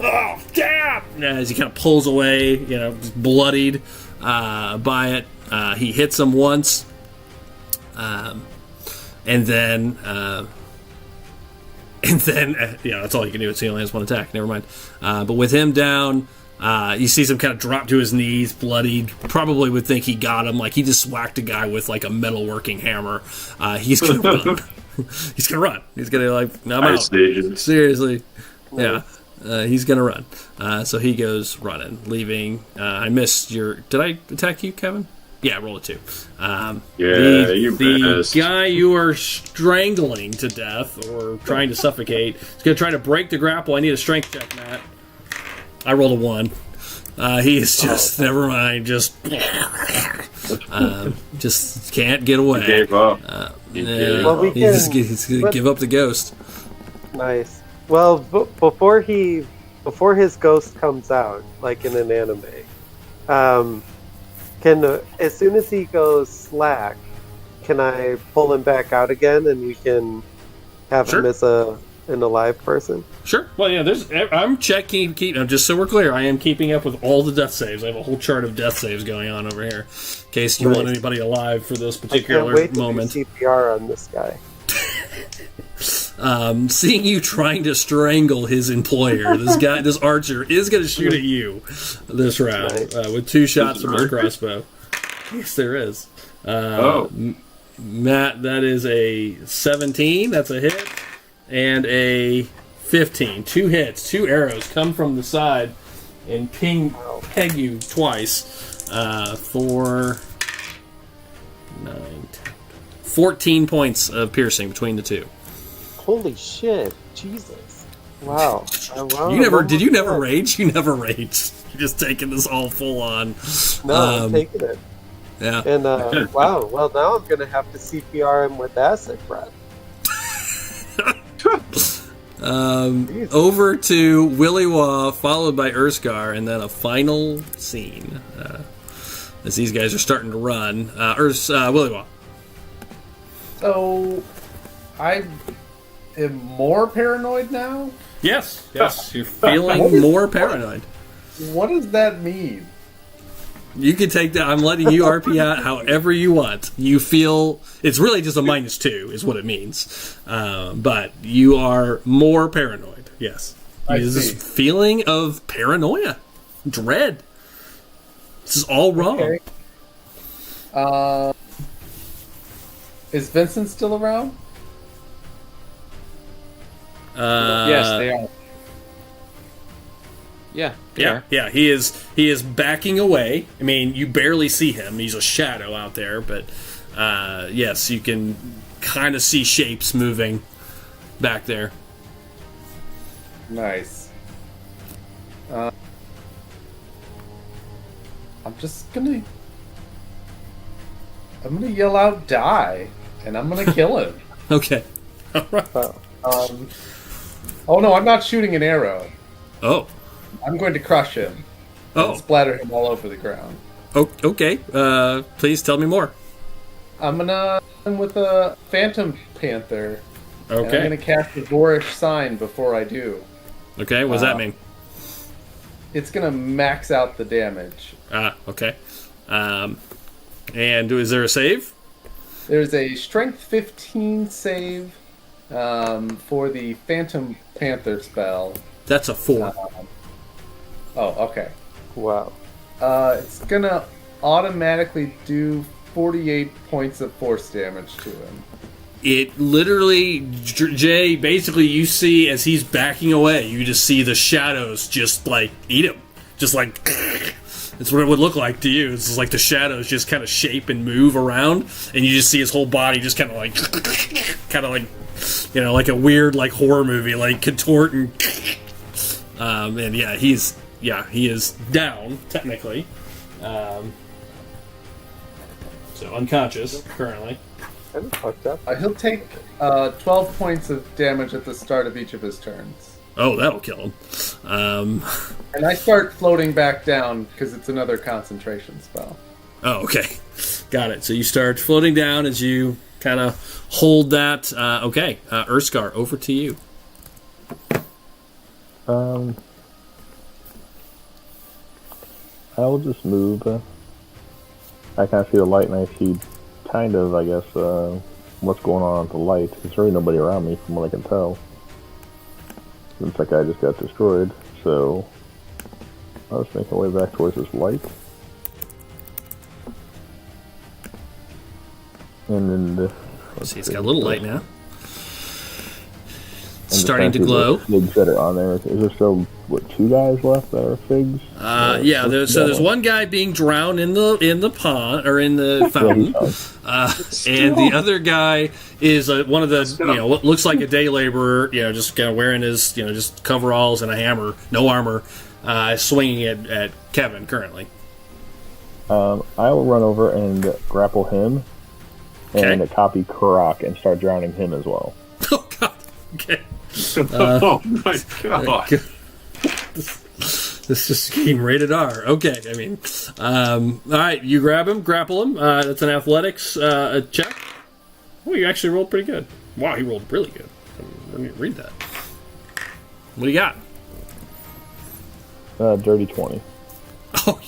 Speaker 1: Oh, damn! As he kind of pulls away, just bloodied by it. He hits him once. And then, that's all you can do. He only has 1 attack. Never mind. But with him down, you see him kind of drop to his knees, bloodied. Probably would think he got him. Like he just whacked a guy with like a metalworking hammer. He's gonna run. He's gonna run. He's gonna I'm out.
Speaker 2: Ice Agents.
Speaker 1: Seriously. Yeah. He's gonna run. So he goes running, leaving. I missed your. Did I attack you, Kevin? Yeah, roll a 2.
Speaker 2: You
Speaker 1: the
Speaker 2: missed.
Speaker 1: guy you are strangling to death or trying to suffocate is going to try to break the grapple. I need a strength check, Matt. I rolled a 1. He is just never mind. Just can't get away.
Speaker 2: He gave up. He
Speaker 1: Yeah,
Speaker 2: gave
Speaker 3: Well, we
Speaker 2: up.
Speaker 3: can-
Speaker 1: he's going to give up the ghost.
Speaker 3: Nice. Well, before his ghost comes out, like in an anime, as soon as he goes slack, can I pull him back out again, and we can have
Speaker 1: Sure.
Speaker 3: him as a an alive person?
Speaker 1: Sure. Well, yeah. I'm checking. Just so we're clear, I am keeping up with all the death saves. I have a whole chart of death saves going on over here, in case you want anybody alive for this particular
Speaker 3: I can't wait
Speaker 1: moment.
Speaker 3: to do CPR on this guy.
Speaker 1: Seeing you trying to strangle his employer, this archer, is going to shoot at you this round with 2 shots from his crossbow. Yes, there is. Matt, that is a 17. That's a hit. And a 15. 2 hits. 2 arrows come from the side and peg you twice for 9, 10, 14 points of piercing between the 2.
Speaker 3: Holy shit! Jesus! Wow!
Speaker 1: Did you never rage? You never raged. You're just taking this all full on.
Speaker 3: No, I'm taking it.
Speaker 1: Yeah.
Speaker 3: And wow. Well, now I'm gonna have to CPR him with acid breath.
Speaker 1: Over to Willy Wah, followed by Urskar, and then a final scene as these guys are starting to run. Willy Wah.
Speaker 5: So, I am more paranoid now?
Speaker 1: Yes. You're feeling more paranoid.
Speaker 5: What does that mean?
Speaker 1: You can take that. I'm letting you RP out however you want. You feel it's really just a -2 is what it means. But you are more paranoid. Yes. It's this feeling of paranoia, dread. This is all wrong.
Speaker 5: Okay. Is Vincent still around?
Speaker 7: Yes, they are.
Speaker 1: Yeah. He is backing away. I mean, you barely see him. He's a shadow out there, but yes, you can kind of see shapes moving back there.
Speaker 5: Nice. I'm gonna yell out "die," and I'm gonna kill him.
Speaker 1: Okay. All right.
Speaker 5: Oh no, I'm not shooting an arrow.
Speaker 1: Oh.
Speaker 5: I'm going to crush him. And splatter him all over the ground.
Speaker 1: Oh, okay. Please tell me more.
Speaker 5: I'm gonna with a Phantom Panther.
Speaker 1: Okay.
Speaker 5: And I'm gonna cast a Boorish Sign before I do.
Speaker 1: Okay, what does that mean?
Speaker 5: It's gonna max out the damage.
Speaker 1: Okay. And is there a save?
Speaker 5: There's a Strength 15 save for the Phantom Panther spell.
Speaker 1: That's a 4.
Speaker 5: Okay.
Speaker 3: Wow.
Speaker 5: It's gonna automatically do 48 points of force damage to him.
Speaker 1: It literally, Jay, basically you see as he's backing away, you just see the shadows just like eat him. Just like, that's what it would look like to you. It's just like the shadows just kind of shape and move around, and you just see his whole body just kind of like, like a weird like horror movie, like contort and he is down technically, so unconscious currently.
Speaker 3: Kind of fucked up.
Speaker 5: He'll take 12 points of damage at the start of each of his turns.
Speaker 1: Oh, that'll kill him.
Speaker 5: And I start floating back down because it's another concentration spell.
Speaker 1: Oh, okay, got it. So you start floating down as you kind of hold that. Urskar, over to you.
Speaker 4: I will just move. I kind of see the light, and I see kind of, I guess, what's going on with the light. There's really nobody around me, from what I can tell. Looks like I just got destroyed, so I'll just make my way back towards this light. And then
Speaker 1: See, it's got a little light now. Starting to glow.
Speaker 4: Figs that are on there. Is there still 2 guys left that are figs?
Speaker 1: There's one guy being drowned in the pond or in the fountain, and the other guy is one of the what looks like a day laborer. Just kind of wearing his just coveralls and a hammer, no armor, swinging at Kevin currently.
Speaker 4: I will run over and grapple him, and copy Karak and start drowning him as well.
Speaker 1: Oh God. Okay.
Speaker 2: Oh my God.
Speaker 1: This just became rated R. Okay, I mean, all right, you grapple him. That's an athletics check. Oh, you actually rolled pretty good. Wow, he rolled really good. Let me read that. What do you got?
Speaker 4: Dirty 20.
Speaker 1: Oh,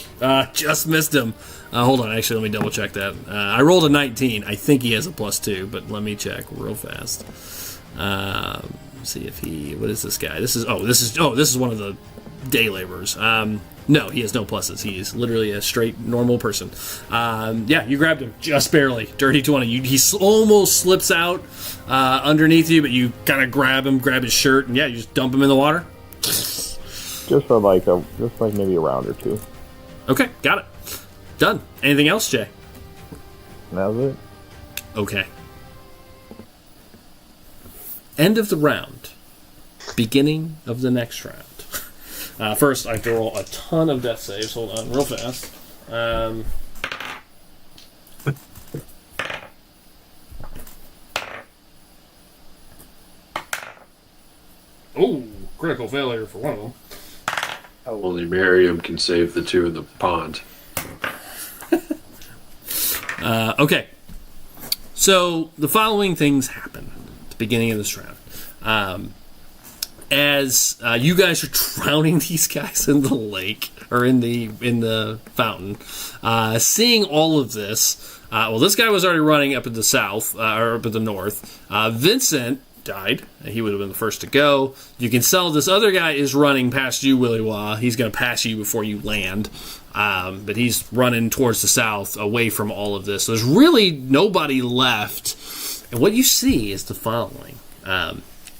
Speaker 1: just missed him. Hold on, actually, let me double check that. I rolled a 19. I think he has a +2, but let me check real fast. See if he. What is this guy? This is one of the day laborers. No, he has no pluses. He's literally a straight normal person. Yeah, you grabbed him just barely. Dirty 20. He almost slips out underneath you, but you kind of grab his shirt, and yeah, you just dump him in the water.
Speaker 4: Just for maybe a round or two.
Speaker 1: Okay, got it. Done. Anything else, Jay?
Speaker 4: That was it.
Speaker 1: Okay. End of the round. Beginning of the next round. First, I have to roll a ton of death saves. Hold on, real fast. Oh, critical failure for one of them.
Speaker 2: Only Miriam can save the two in the pond.
Speaker 1: Okay. So, the following things happen at the beginning of this round. As you guys are drowning these guys in the lake, or in the fountain, seeing all of this, this guy was already running up in the south, or up in the north. Vincent died. He would have been the first to go. You can tell this other guy is running past you, Willy Wah. He's going to pass you before you land. But he's running towards the south, away from all of this. So there's really nobody left. And what you see is the following.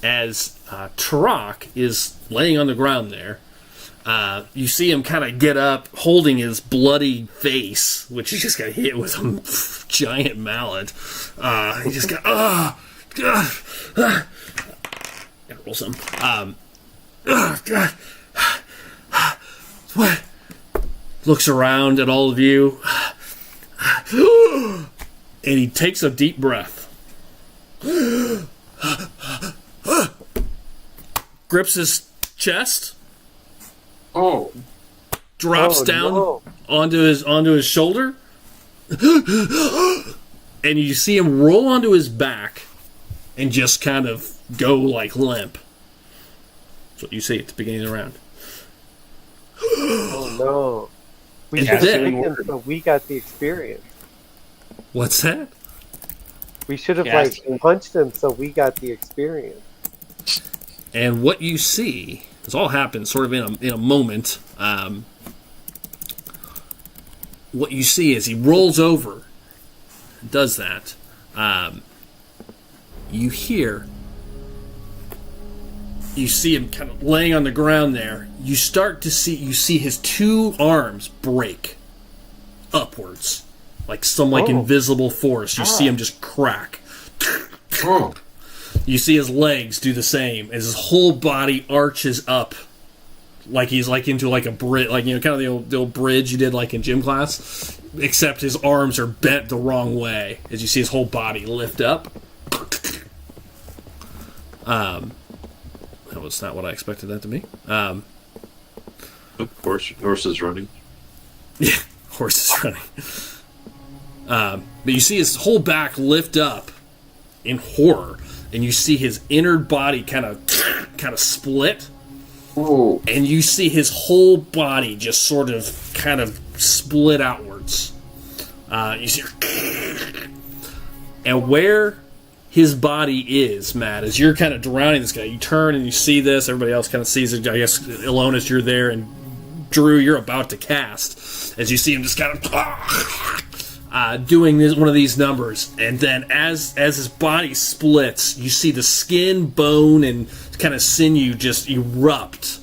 Speaker 1: As Turok is laying on the ground there, you see him kind of get up, holding his bloody face, which he just got hit with a giant mallet. He just got, gotta roll some. What? Looks around at all of you, and he takes a deep breath. Grips his chest.
Speaker 2: Oh.
Speaker 1: Drops down onto his shoulder. And you see him roll onto his back and just kind of go like limp. That's what you see at the beginning of the round.
Speaker 3: Oh no. We
Speaker 1: And
Speaker 3: should have
Speaker 1: then-
Speaker 3: taken him so we got the experience.
Speaker 1: What's that?
Speaker 3: We should have
Speaker 7: Yes.
Speaker 3: punched him so we got the experience.
Speaker 1: And what you see, this all happens sort of in a moment. What you see is he rolls over, does that. You see him kind of laying on the ground there. You see his two arms break upwards, like some invisible force. You see him just crack.
Speaker 2: Oh.
Speaker 1: You see his legs do the same as his whole body arches up, like he's like into like a bridge, like kind of the old bridge you did like in gym class, except his arms are bent the wrong way as you see his whole body lift up. That was not what I expected that to be.
Speaker 2: Of course, horse is running.
Speaker 1: Yeah, horse is running. But you see his whole back lift up in horror, and you see his inner body kind of split.
Speaker 2: Oh.
Speaker 1: And you see his whole body just sort of kind of split outwards. You see, and where his body is, Matt, as you're kind of drowning this guy, you turn and you see this. Everybody else kind of sees it. I guess Elonis, you're there, and Drew, you're about to cast. As you see him just kind of doing one of these numbers, and then as his body splits, you see the skin, bone, and kind of sinew just erupt,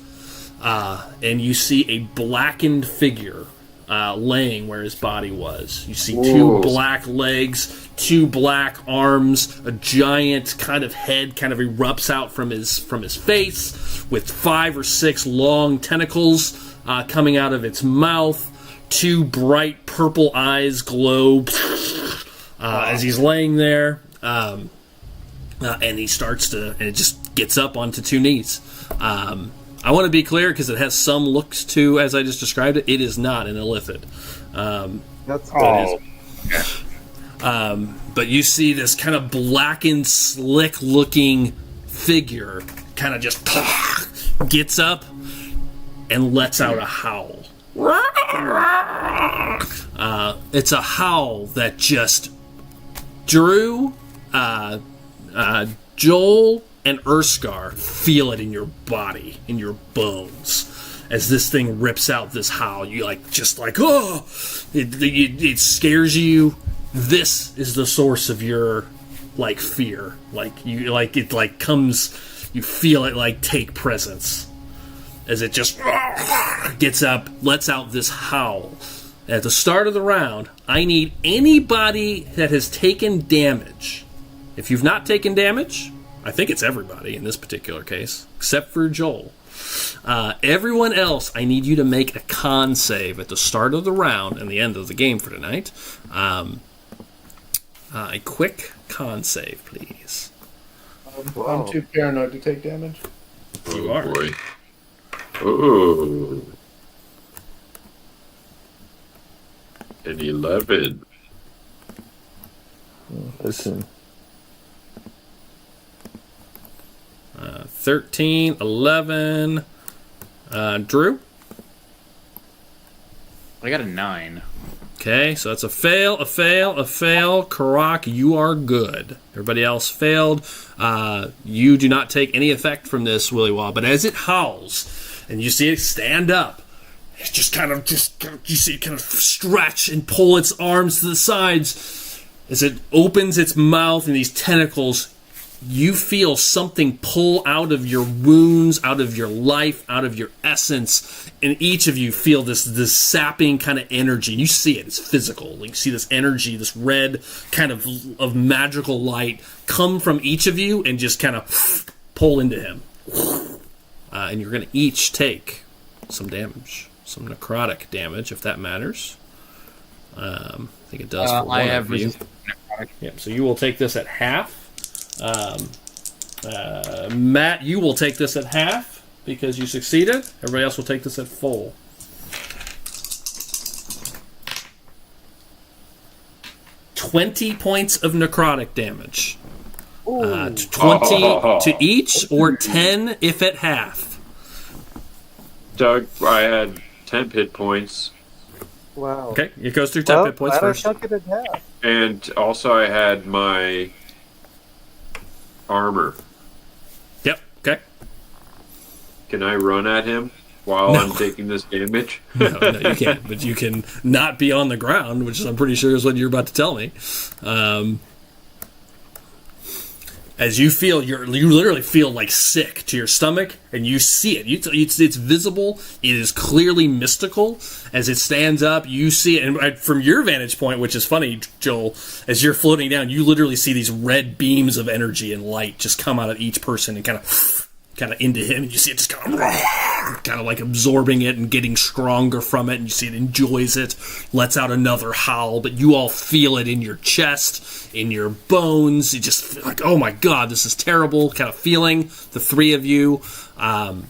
Speaker 1: and you see a blackened figure laying where his body was. You see two black legs, two black arms, a giant kind of head kind of erupts out from his face with 5 or 6 long tentacles coming out of its mouth. 2 bright purple eyes glow as he's laying there, and he starts to, and it just gets up onto 2 knees. I want to be clear because it has some looks to, as I just described it, it is not an illithid.
Speaker 3: That's
Speaker 1: But you see this kind of blackened, slick-looking figure kind of just gets up and lets out a howl. It's a howl that just Drew, Joel, and Urskar feel it in your body, in your bones. As this thing rips out this howl, you oh! It scares you. This is the source of your fear. It comes. You feel it take presence as it just gets up, lets out this howl. At the start of the round, I need anybody that has taken damage. If you've not taken damage, I think it's everybody in this particular case, except for Joel. Everyone else, I need you to make a con save at the start of the round and the end of the game for tonight. A quick con save, please.
Speaker 5: I'm too paranoid to take damage.
Speaker 1: You are.
Speaker 2: Boy. Oh. An 11.
Speaker 4: 13.
Speaker 1: 13, 11. Drew?
Speaker 6: I got a 9.
Speaker 1: Okay, so that's a fail, a fail, a fail. Karak, you are good. Everybody else failed. You do not take any effect from this, Willy Wah, but as it howls, and you see it stand up, it you see it kind of stretch and pull its arms to the sides. As it opens its mouth and these tentacles, you feel something pull out of your wounds, out of your life, out of your essence, and each of you feel this sapping kind of energy. You see it; it's physical. You see this energy, this red kind of magical light come from each of you and just kind of pull into him. And you're going to each take some damage, some necrotic damage, if that matters. I think it does for one of you. Yep. So you will take this at half. Matt, you will take this at half because you succeeded. Everybody else will take this at full. $20 points of necrotic damage. 20 to each, or 10 if at half.
Speaker 2: Doug, I had 10 hit points.
Speaker 3: Wow.
Speaker 1: Okay, it goes through 10 hit points first.
Speaker 3: I took it in half.
Speaker 2: And also I had my armor.
Speaker 1: Yep, okay.
Speaker 2: Can I run at him while I'm taking this damage?
Speaker 1: No, you can't. But you can not be on the ground, which I'm pretty sure is what you're about to tell me. As you feel, you literally feel sick to your stomach, and you see it. It's visible. It is clearly mystical. As it stands up, you see it. And from your vantage point, which is funny, Joel, as you're floating down, you literally see these red beams of energy and light just come out of each person and kind of into him. And you see it just kind of absorbing it and getting stronger from it. And you see it enjoys it, lets out another howl. But you all feel it in your chest, in your bones. You just feel oh my god, this is terrible kind of feeling. The three of you, and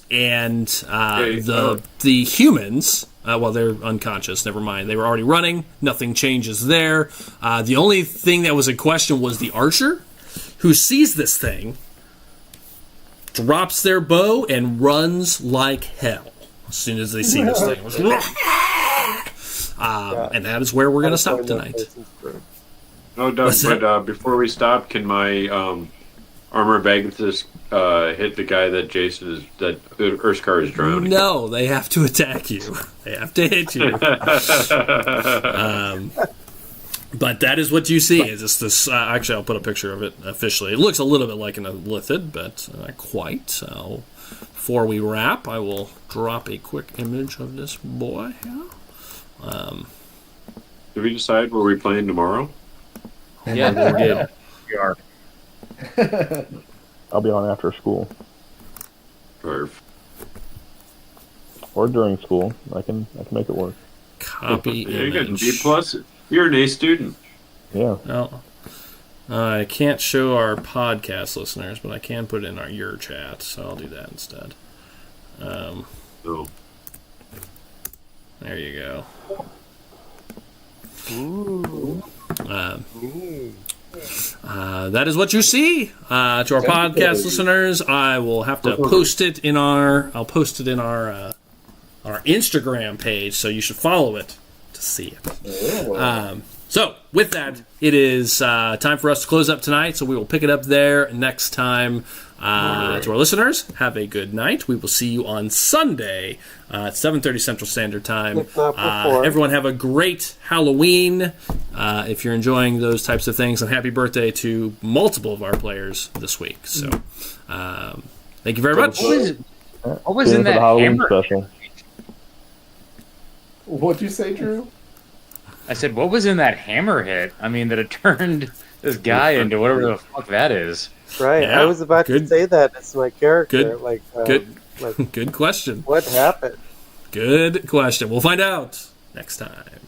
Speaker 1: the humans. Well, they're unconscious. Never mind. They were already running. Nothing changes there. The only thing that was in question was the archer, who sees this thing, drops their bow, and runs like hell as soon as they see this thing. And that is where we're going to stop tonight.
Speaker 2: No, Doug, but before we stop, can my armor bag just hit the guy that Urskar is drowning?
Speaker 1: No, they have to attack you. They have to hit you. But that is what you see. Is this? Actually, I'll put a picture of it officially. It looks a little bit like an elithid, but not quite. So, before we wrap, I will drop a quick image of this boy.
Speaker 2: Did we decide where we're playing tomorrow?
Speaker 6: Yeah, we did.
Speaker 5: We are.
Speaker 4: I'll be on after school
Speaker 2: Or
Speaker 4: during school. I can make it work.
Speaker 1: Copy
Speaker 2: you got
Speaker 1: image.
Speaker 2: B+. You're an A student.
Speaker 4: Yeah.
Speaker 1: No, I can't show our podcast listeners, but I can put it in your chat, so I'll do that instead.
Speaker 2: Oh.
Speaker 1: There you go.
Speaker 3: Ooh.
Speaker 1: that is what you see. To our podcast listeners, I will have to post it in our. I'll post it in our Instagram page, so you should follow it to see it. So, with that, it is time for us to close up tonight. So we will pick it up there next time. To our listeners, have a good night. We will see you on Sunday at 7:30 Central Standard Time.
Speaker 3: If not before.
Speaker 1: Everyone have a great Halloween if you're enjoying those types of things, and happy birthday to multiple of our players this week. So, thank you very much.
Speaker 6: What was in
Speaker 4: For
Speaker 6: that
Speaker 4: the Halloween
Speaker 6: hammer?
Speaker 4: special.
Speaker 5: What'd you say, Drew?
Speaker 6: I said, what was in that hammer hit? I mean, that it turned this guy into whatever the fuck that is.
Speaker 3: Right,
Speaker 1: Yeah,
Speaker 3: I was about to say that as my character.
Speaker 1: Good.
Speaker 3: Like,
Speaker 1: Good question.
Speaker 3: what happened?
Speaker 1: Good question. We'll find out next time.